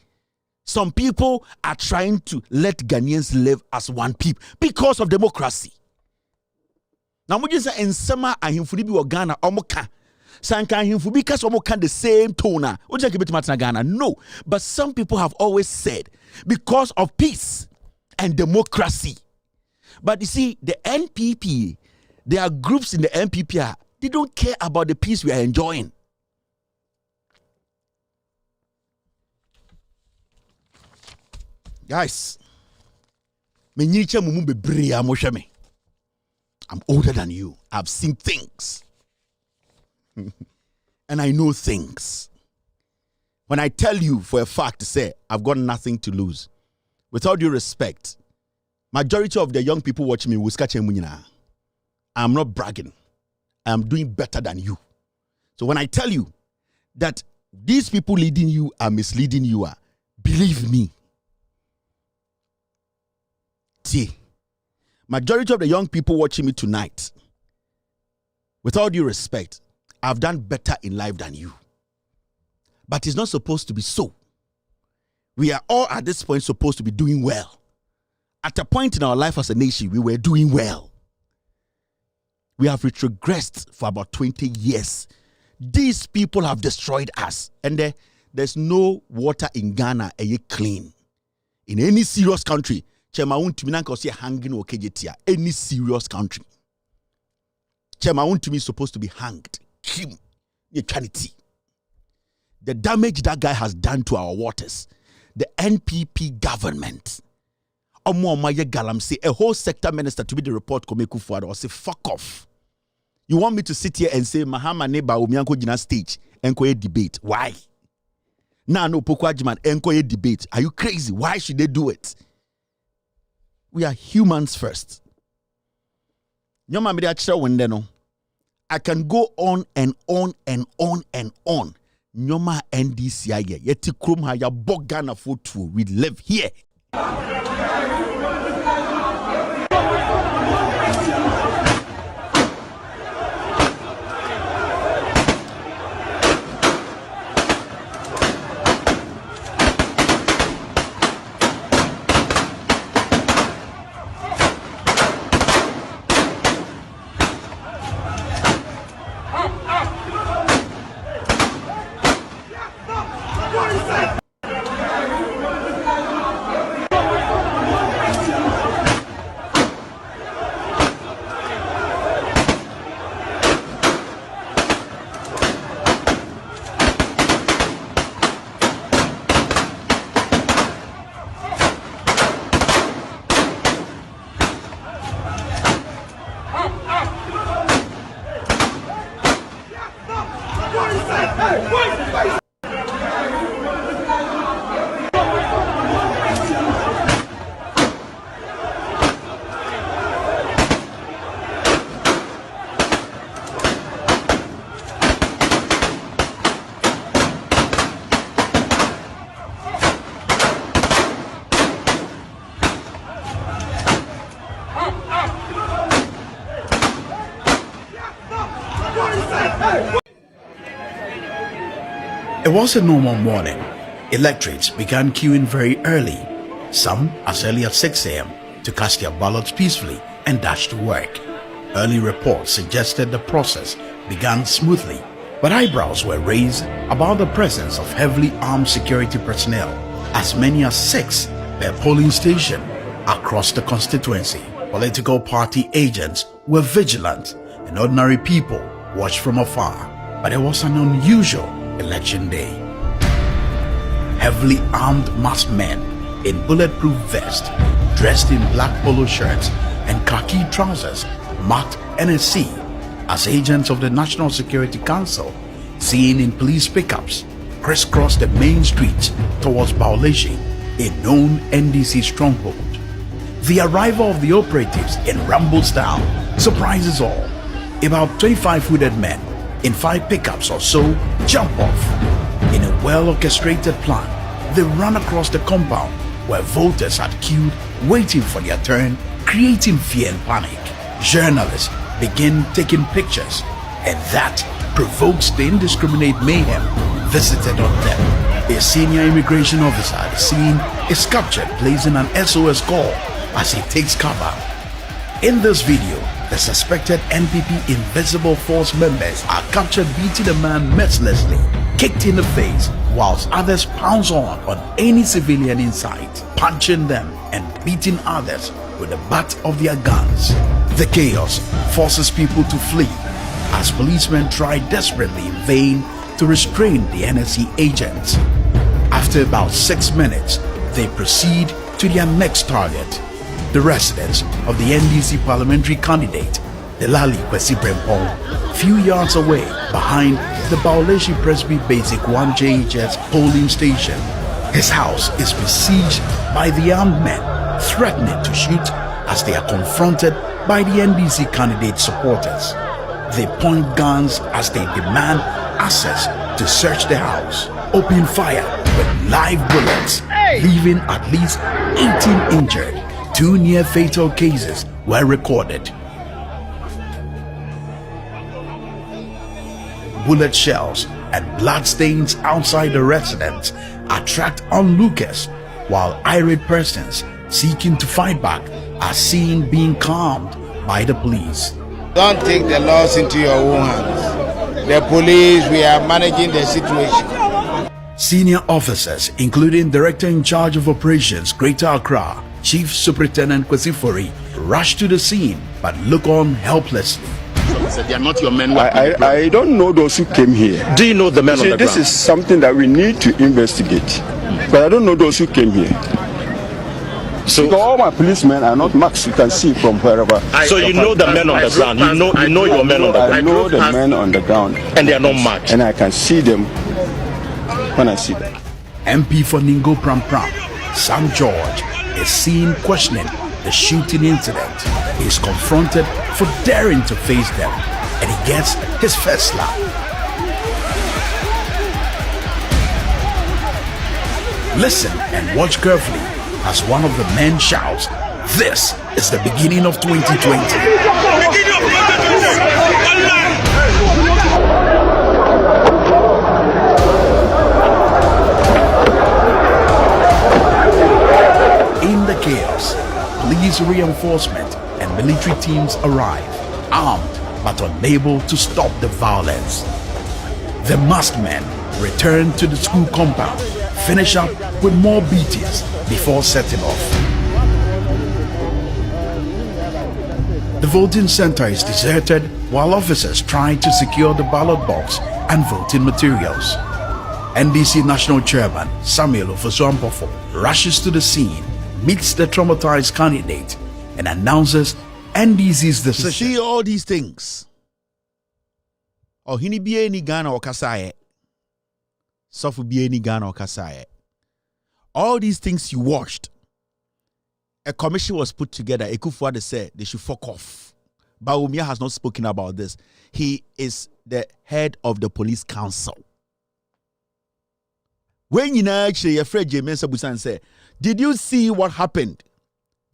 Some people are trying to let Ghanaians live as one people because of democracy. Now, we just say in summer, I am fully be Ghana omoka. Sanka him fully because omoka the same tone. Would you give it to Ghana? No, but some people have always said because of peace and democracy. But you see, the NPP, there are groups in the NPP. They don't care about the peace we are enjoying. Guys, I'm older than you. I've seen things. And I know things. When I tell you for a fact to say, I've got nothing to lose. With all due respect, majority of the young people watching me will catch I'm not bragging. I'm doing better than you. So when I tell you that these people leading you are misleading you, believe me. See, majority of the young people watching me tonight, with all due respect, I've done better in life than you. But it's not supposed to be so. We are all at this point supposed to be doing well. At a point in our life as a nation, we were doing well. We have retrogressed for about 20 years. These people have destroyed us. And there's no water in Ghana clean. In any serious country, any serious country. Chema is supposed to be hanged. The damage that guy has done to our waters. The NPP government. A whole sector minister to be the report or say fuck off. You want me to sit here and say Mahama neighbor Omianko Jina stage and debate? Why? Now no Pokwajiman and debate. Are you crazy? Why should they do it? We are humans first. I can go on and on and on and on. Nyoma NDCI yeti krum ha ya bogana fotu. We live here. It was a normal morning. Electorates began queuing very early, some as early as 6 a.m. to cast their ballots peacefully and dash to work. Early reports suggested the process began smoothly, but eyebrows were raised about the presence of heavily armed security personnel, as many as 6 per polling station across the constituency. Political party agents were vigilant and ordinary people watched from afar, but it was an unusual election day. Heavily armed masked men in bulletproof vests, dressed in black polo shirts and khaki trousers, marked NSC as agents of the National Security Council, seen in police pickups, crisscrossed the main streets towards Bauleshi, a known NDC stronghold. The arrival of the operatives in Ramblestown surprises all. About 25 hooded men in 5 pickups or so jump off. In a well-orchestrated plan, they run across the compound where voters had queued waiting for their turn, creating fear and panic. Journalists begin taking pictures, and that provokes the indiscriminate mayhem visited on them. A senior immigration officer at the scene is captured placing an SOS call as he takes cover. In this video, the suspected NPP Invisible Force members are captured beating a man mercilessly, kicked in the face, whilst others pounce on any civilian in sight, punching them and beating others with the butt of their guns. The chaos forces people to flee as policemen try desperately in vain to restrain the NSC agents. After about 6 minutes, they proceed to their next target, the residence of the NDC parliamentary candidate, Delali Kwesi Brempong, few yards away behind the Bauleshi Presby Basic 1 JHS polling station. His house is besieged by the armed men, threatening to shoot as they are confronted by the NDC candidate supporters. They point guns as they demand access to search the house, open fire with live bullets, leaving at least 18 injured. 2 near-fatal cases were recorded. Bullet shells and bloodstains outside the residence attract onlookers, while irate persons seeking to fight back are seen being calmed by the police. Don't take the laws into your own hands. The police, we are managing the situation. Senior officers, including Director in Charge of Operations Greater Accra, Chief Superintendent Kwesifori, rush to the scene but look on helplessly. So they are not your men. I don't know those who came here. Do you know the men on the ground? This is something that we need to investigate. But I don't know those who came here. So because all my policemen are not marked. You can see from wherever. So you know the men on the ground. You know your men on the ground. I know the men on the ground, and they are not marked. And I can see them when I see them. MP for Ningo Pram Pram, Sam George, is seen questioning the shooting incident. He is confronted for daring to face them, and he gets his first slap. Listen and watch carefully as one of the men shouts, "This is the beginning of 2020. In the chaos, police reinforcement and military teams arrive, armed but unable to stop the violence. The masked men return to the school compound, finish up with more beatings before setting off. The voting center is deserted while officers try to secure the ballot box and voting materials. NDC National Chairman Samuel Ofosuampofo rushes to the scene, meets the traumatized candidate, and announces NDC's decision. See all these things. Oh, hini biye ni Ghana okasaye. Sofu biye ni Ghana okasaye. All these things you watched. A commission was put together. Ekufuade said they should fuck off. Bawumia has not spoken about this. He is the head of the police council. When you know actually your friend Jemensa Busan said, did you see what happened?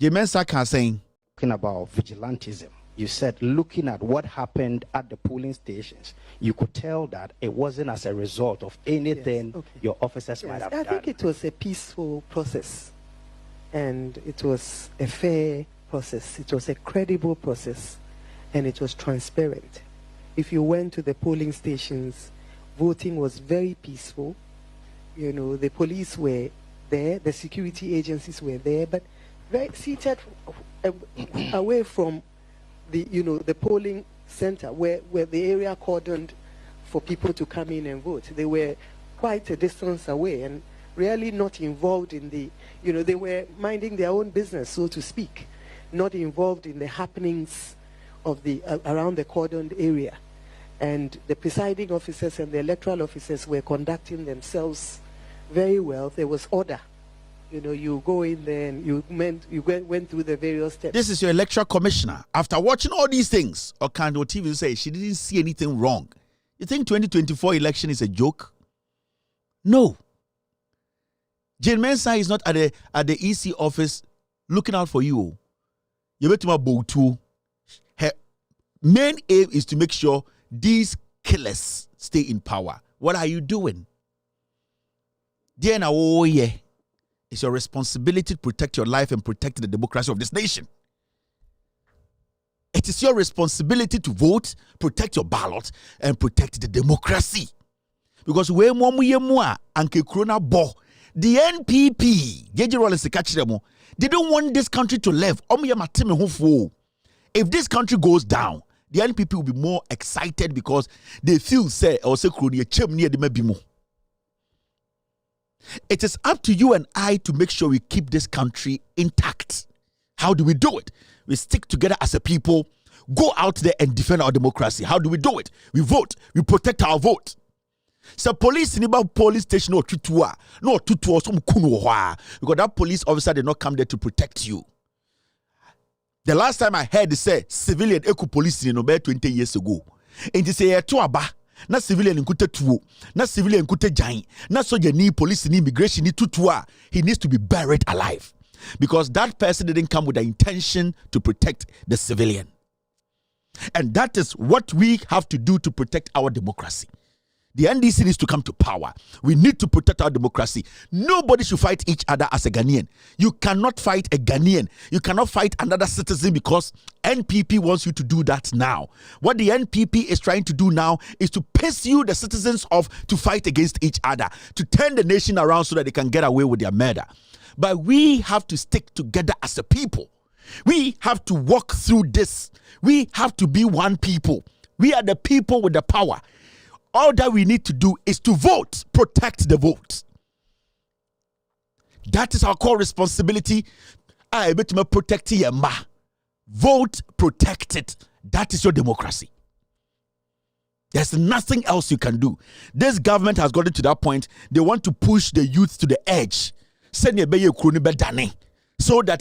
Jemensa can say talking about vigilantism. you said looking at what happened at the polling stations, you could tell that it wasn't as a result of anything your officers might have done. I think it was a peaceful process, and it was a fair process. It was a credible process, and it was transparent. If you went to the polling stations, voting was very peaceful. You know, the police were there, the security agencies were there, but very seated away from the polling center where the area cordoned for people to come in and vote. They were quite a distance away and really not involved in they were minding their own business, so to speak, not involved in the happenings of around the cordoned area. And the presiding officers and the electoral officers were conducting themselves very well. There was order. You go in there and you went through the various steps. This is your electoral commissioner. After watching all these things, Okando TV say she didn't see anything wrong. You think 2024 election is a joke? No. Jane Mensah is not at the EC office looking out for you. You bet my bow too. Her main aim is to make sure these killers stay in power. What are you doing? It's your responsibility to protect your life and protect the democracy of this nation. It is your responsibility to vote, protect your ballot, and protect the democracy. Because the NPP, they don't want this country to live. If this country goes down, the NPP will be more excited because they feel it is up to you and I to make sure we keep this country intact. How do we do it? We stick together as a people, go out there and defend our democracy. How do we do it? We vote. We protect our vote. So police in about police station or tutua, no tutua some kuno because that police officer did not come there to protect you. The last time I heard they say civilian eco police in about 20 years ago. And they say tuaba. Na civilian nkute tuo, na civilian nkute jan, na soldier ni police ni immigration ni tutua. He needs to be buried alive because that person didn't come with the intention to protect the civilian. And that is what we have to do to protect our democracy. The NDC needs to come to power. We need to protect our democracy. Nobody should fight each other as a Ghanaian. You cannot fight a Ghanaian. You cannot fight another citizen because NPP wants you to do that now. What the NPP is trying to do now is to piss you, the citizens off, to fight against each other, to turn the nation around so that they can get away with their murder. But we have to stick together as a people. We have to walk through this. We have to be one people. We are the people with the power. All that we need to do is to vote, protect the vote. That is our core responsibility. I bet me protect your ma. Vote, protect it. That is your democracy. There's nothing else you can do. This government has gotten to that point. They want to push the youth to the edge. So that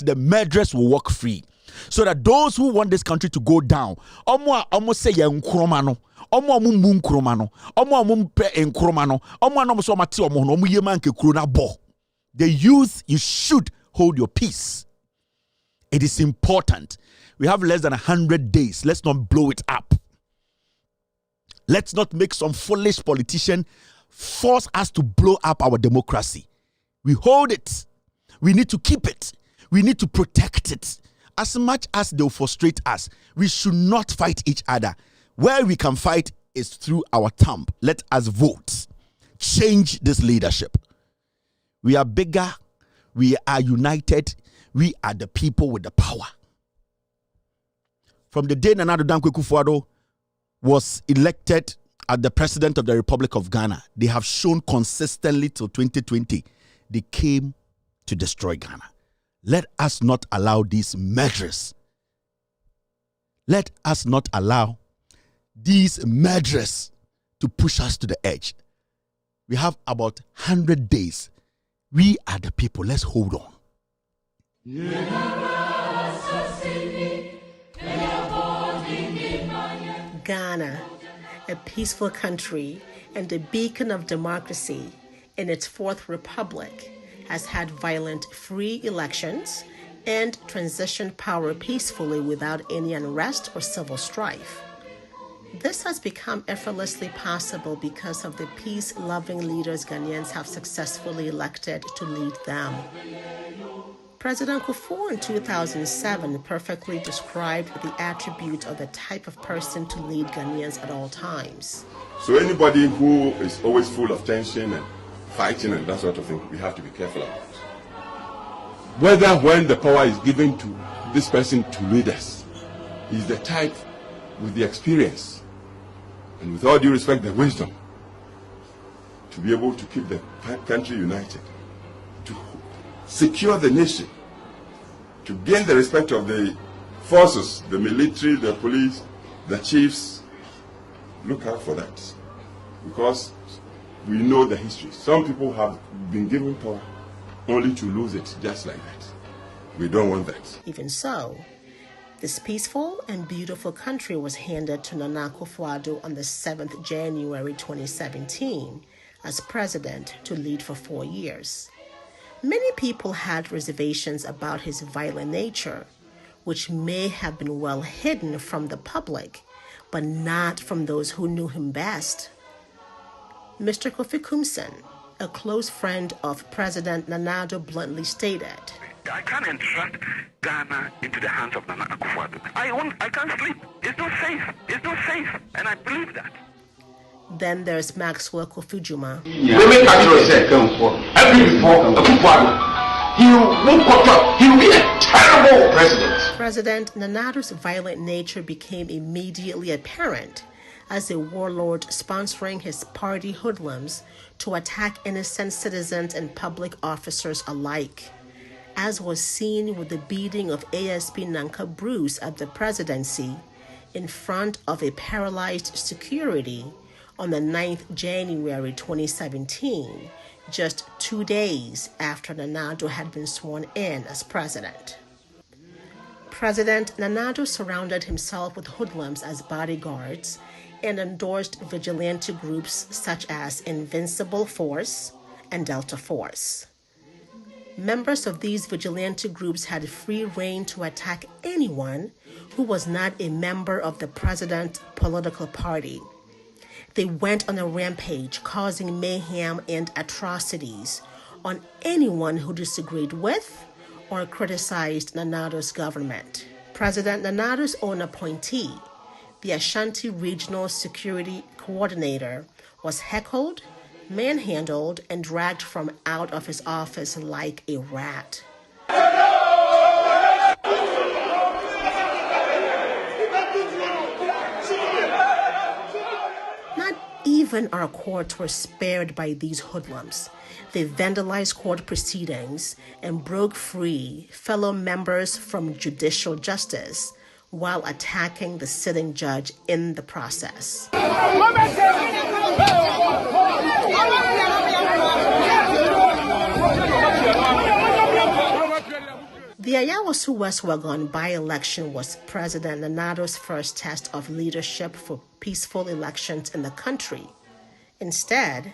the murderers will walk free. So that those who want this country to go down, the youth, you should hold your peace. It is important. We have less than 100 days. Let's not blow it up. Let's not make some foolish politician force us to blow up our democracy. We hold it. We need to keep it. We need to protect it. As much as they'll frustrate us, we should not fight each other. Where we can fight is through our thumb. Let us vote. Change this leadership. We are bigger. We are united. We are the people with the power. From the day Nana Addo Dankwa Akufo-Addo was elected as the president of the Republic of Ghana, they have shown consistently till 2020, they came to destroy Ghana. Let us not allow these measures. Let us not allow these murderers to push us to the edge. We have about 100 days. We are the people. Let's hold on. Ghana, a peaceful country and a beacon of democracy in its fourth republic, has had violent free elections and transitioned power peacefully without any unrest or civil strife. This has become effortlessly possible because of the peace-loving leaders Ghanaians have successfully elected to lead them. President Kufuor in 2007 perfectly described the attribute of the type of person to lead Ghanaians at all times. So anybody who is always full of tension and fighting and that sort of thing, we have to be careful about. Whether when the power is given to this person to lead us, he's the type with the experience and with all due respect, the wisdom to be able to keep the country united, to secure the nation, to gain the respect of the forces, the military, the police, the chiefs. Look out for that, because we know the history. Some people have been given power only to lose it just like that. We don't want that. Even so, this peaceful and beautiful country was handed to Nana Akufo-Addo on the 7th January 2017 as president to lead for 4 years. Many people had reservations about his violent nature, which may have been well hidden from the public, but not from those who knew him best. Mr. Kofi Kumsen, a close friend of President Nana Addo, bluntly stated, I can't entrust Ghana into the hands of Nana Akufo-Addo. I can't sleep. It's not safe. It's not safe. And I believe that. Then there's Maxwell Kofi-Juma. He will be a terrible president. President Nana Addo's violent nature became immediately apparent as a warlord sponsoring his party hoodlums to attack innocent citizens and public officers alike, as was seen with the beating of ASP Nanka Bruce at the presidency in front of a paralyzed security on the 9th January 2017, just 2 days after Nana Addo had been sworn in as president. President Nana Addo surrounded himself with hoodlums as bodyguards and endorsed vigilante groups such as Invincible Force and Delta Force. Members of these vigilante groups had free rein to attack anyone who was not a member of the president's political party. They went on a rampage, causing mayhem and atrocities on anyone who disagreed with or criticized Nana Addo's government. President Nana Addo's own appointee, the Ashanti Regional Security Coordinator, was heckled, manhandled, and dragged from out of his office like a rat. Not even our courts were spared by these hoodlums. They vandalized court proceedings and broke free fellow members from judicial justice while attacking the sitting judge in the process. The Ayawaso West Wagon by-election was President Nana Addo's first test of leadership for peaceful elections in the country. Instead,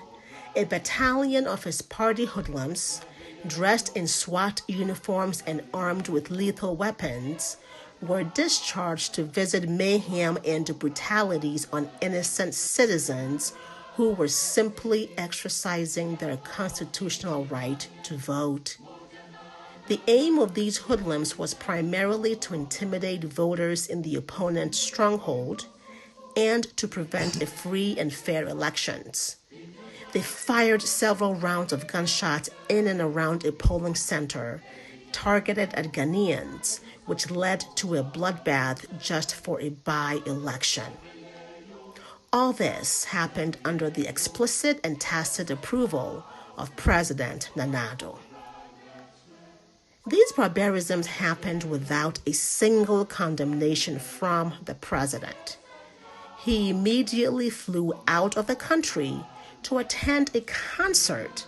a battalion of his party hoodlums, dressed in SWAT uniforms and armed with lethal weapons, were discharged to visit mayhem and brutalities on innocent citizens who were simply exercising their constitutional right to vote. The aim of these hoodlums was primarily to intimidate voters in the opponent's stronghold and to prevent a free and fair elections. They fired several rounds of gunshots in and around a polling center targeted at Ghanaians, which led to a bloodbath just for a by-election. All this happened under the explicit and tacit approval of President Nana Addo. These barbarisms happened without a single condemnation from the president. He immediately flew out of the country to attend a concert,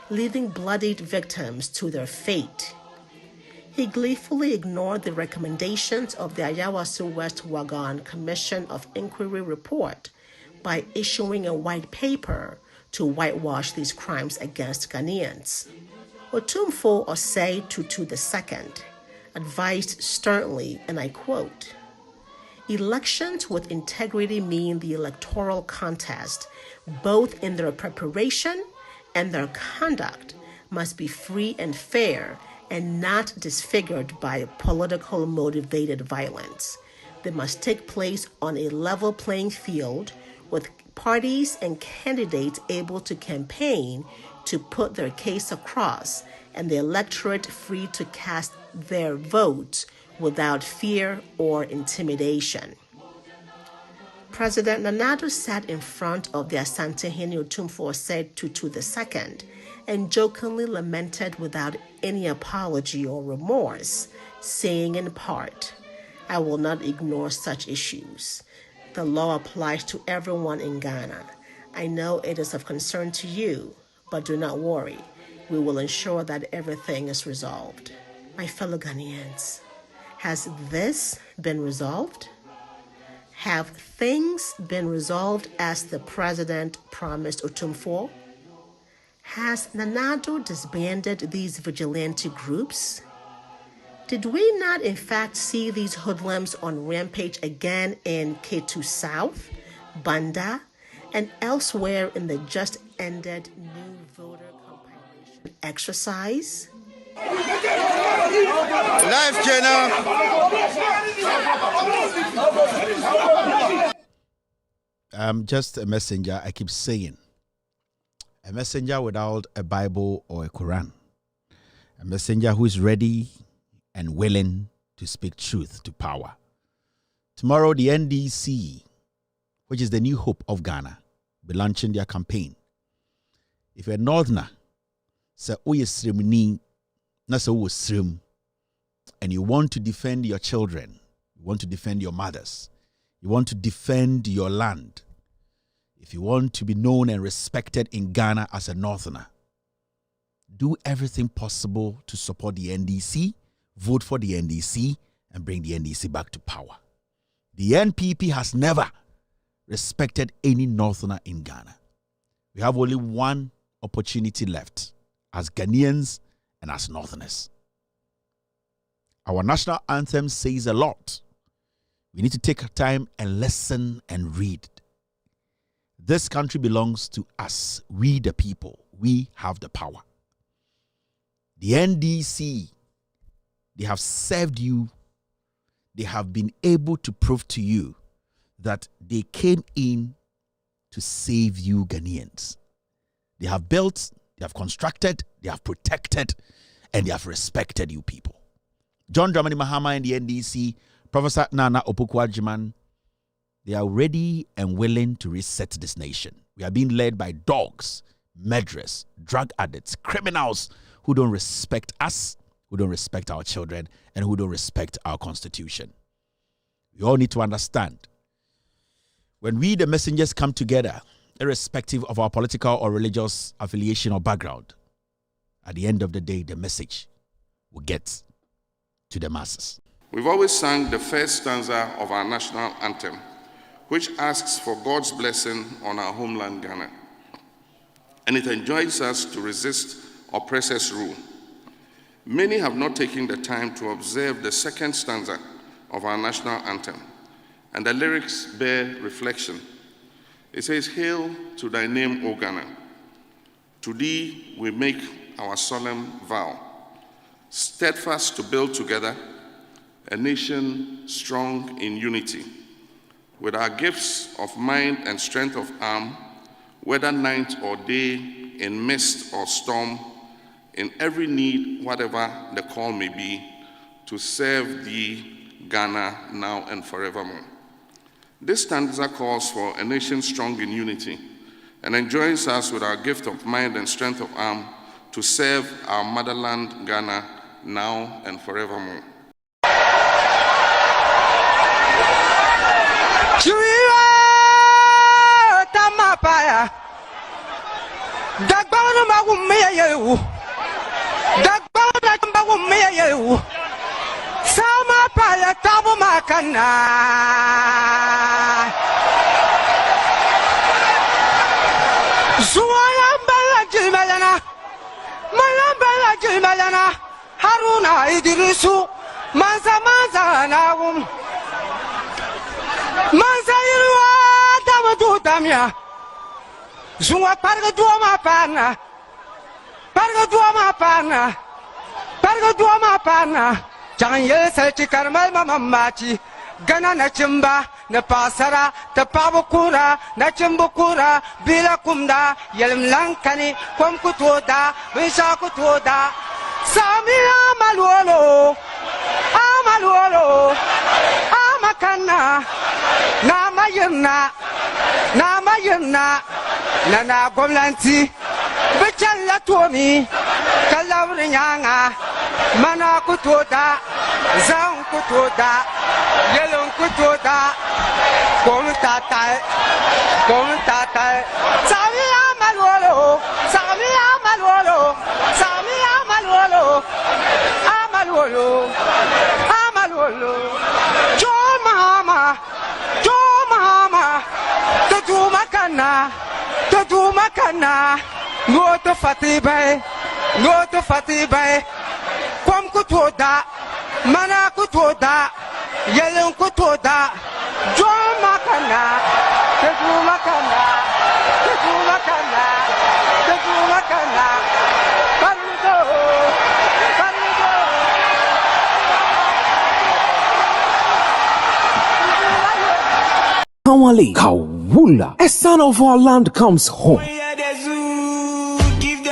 leaving bloodied victims to their fate. He gleefully ignored the recommendations of the Ayawaso West Wagon Commission of Inquiry report by issuing a white paper to whitewash these crimes against Ghanaians. Otumfo Osei Tutu II, advised sternly, and I quote, "Elections with integrity mean the electoral contest, both in their preparation and their conduct, must be free and fair and not disfigured by political motivated violence. They must take place on a level playing field with parties and candidates able to campaign to put their case across and the electorate free to cast their votes without fear or intimidation." President Nana Addo sat in front of the Asantehene Otumfuo said Tutu II and jokingly lamented without any apology or remorse, saying in part, "I will not ignore such issues. The law applies to everyone in Ghana. I know it is of concern to you, but do not worry. We will ensure that everything is resolved." My fellow Ghanaians, has this been resolved? Have things been resolved as the president promised Otumfuo? Has Nana Addo disbanded these vigilante groups? Did we not in fact see these hoodlums on rampage again in Ketu South, Banda, and elsewhere in the just ended new voter compilation exercise? Live channel. I'm just a messenger, I keep saying. A messenger without a Bible or a Quran. A messenger who is ready and willing to speak truth to power. Tomorrow, the NDC, which is the new hope of Ghana, will be launching their campaign. If you're a northerner, say, and you want to defend your children, you want to defend your mothers, you want to defend your land, if you want to be known and respected in Ghana as a northerner, do everything possible to support the NDC, vote for the NDC, and bring the NDC back to power. The NPP has never respected any northerner in Ghana. We have only one opportunity left as Ghanaians and as northerners. Our national anthem says a lot. We need to take time and listen and read. This country belongs to us, we the people. We have the power. The NDC, they have served you. They have been able to prove to you that they came in to save you Ghanaians. They have built, they have constructed, they have protected, and they have respected you people. John Dramani Mahama and the NDC, Professor Nana Opoku-Agyeman, they are ready and willing to reset this nation. We are being led by dogs, murderers, drug addicts, criminals who don't respect us, who don't respect our children, and who don't respect our constitution. We all need to understand, when we, the messengers, come together, irrespective of our political or religious affiliation or background, at the end of the day, the message will get to the masses. We've always sung the first stanza of our national anthem, which asks for God's blessing on our homeland, Ghana. And it enjoins us to resist oppressors' rule. Many have not taken the time to observe the second stanza of our national anthem, and the lyrics bear reflection. It says, "Hail to thy name, O Ghana. To thee we make our solemn vow, steadfast to build together a nation strong in unity. With our gifts of mind and strength of arm, whether night or day, in mist or storm, in every need, whatever the call may be, to serve thee, Ghana, now and forevermore." This stanza calls for a nation strong in unity and enjoins us with our gift of mind and strength of arm to serve our motherland, Ghana, now and forevermore. Sama paya tabu makana Zuwaya mbala jimayana Maya mbala jimayana Haruna Idrisu mansa naum mansa yirwa tamatu tamya zungwa parga duoma pana jangan yel ci karmal mamamati gana na chimba na pasara ta pabukura na chimbukura bila kumda yelm lankani kom kutoda wisha kutoda sami amalwolo amakana na mayirna na gomlanti bichalla tomi kalawri nyanga mana kutoda zan kutoda yelon kutoda kom tatai sami amalwolo jo mama tatu makana ngoto fatibai kom kutoda mana kutoda yelon kutoda jo makana tatu makana Tamale, Kawula, a son of our land comes home.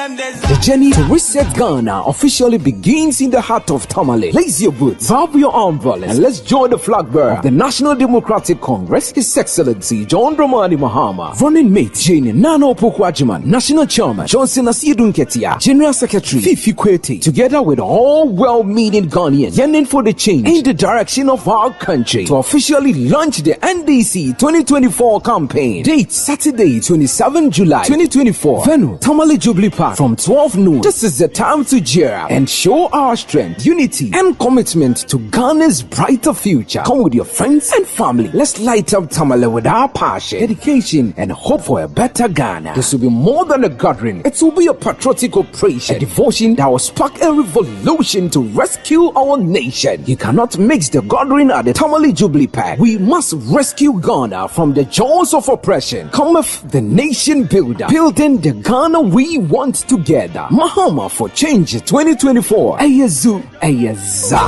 The journey to reset Ghana officially begins in the heart of Tamale. Lace your boots, grab your umbrellas, and let's join the flag bearer of the National Democratic Congress, His Excellency John Dramani Mahama, running mate Jane Nano Pokwajiman, National Chairman Johnson Asidun Ketia, General Secretary Fifi Kwete, together with all well-meaning Ghanaians yearning for the change in the direction of our country, to officially launch the NDC 2024 campaign. Date Saturday, 27 July 2024. Venue Tamale Jubilee Park from 12 noon. This is the time to cheer and show our strength, unity, and commitment to Ghana's brighter future. Come with your friends and family. Let's light up Tamale with our passion, dedication, and hope for a better Ghana. This will be more than a gathering. It will be a patriotic operation, a devotion that will spark a revolution to rescue our nation. You cannot mix the gathering at the Tamale Jubilee Park. We must rescue Ghana from the jaws of oppression. Cometh the nation builder, building the Ghana we want together. Mahama for Change 2024. Ayazu, Ayaza.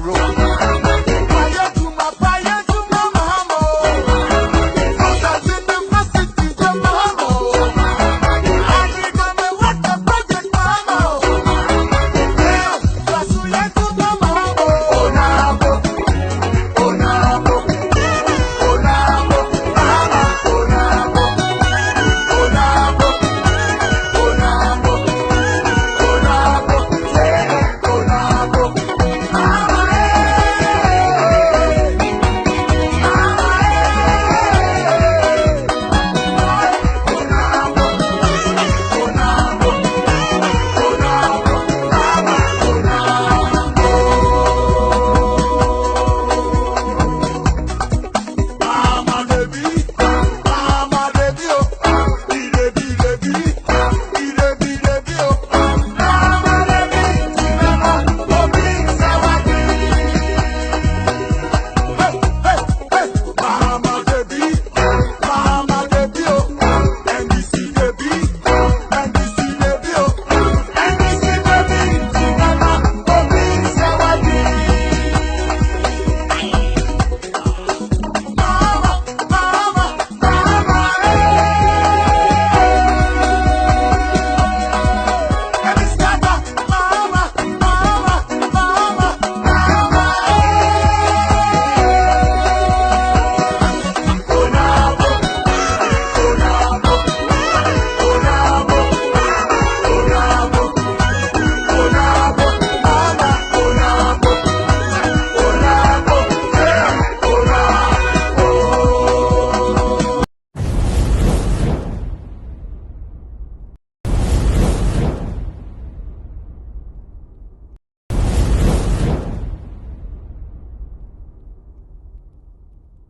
Road.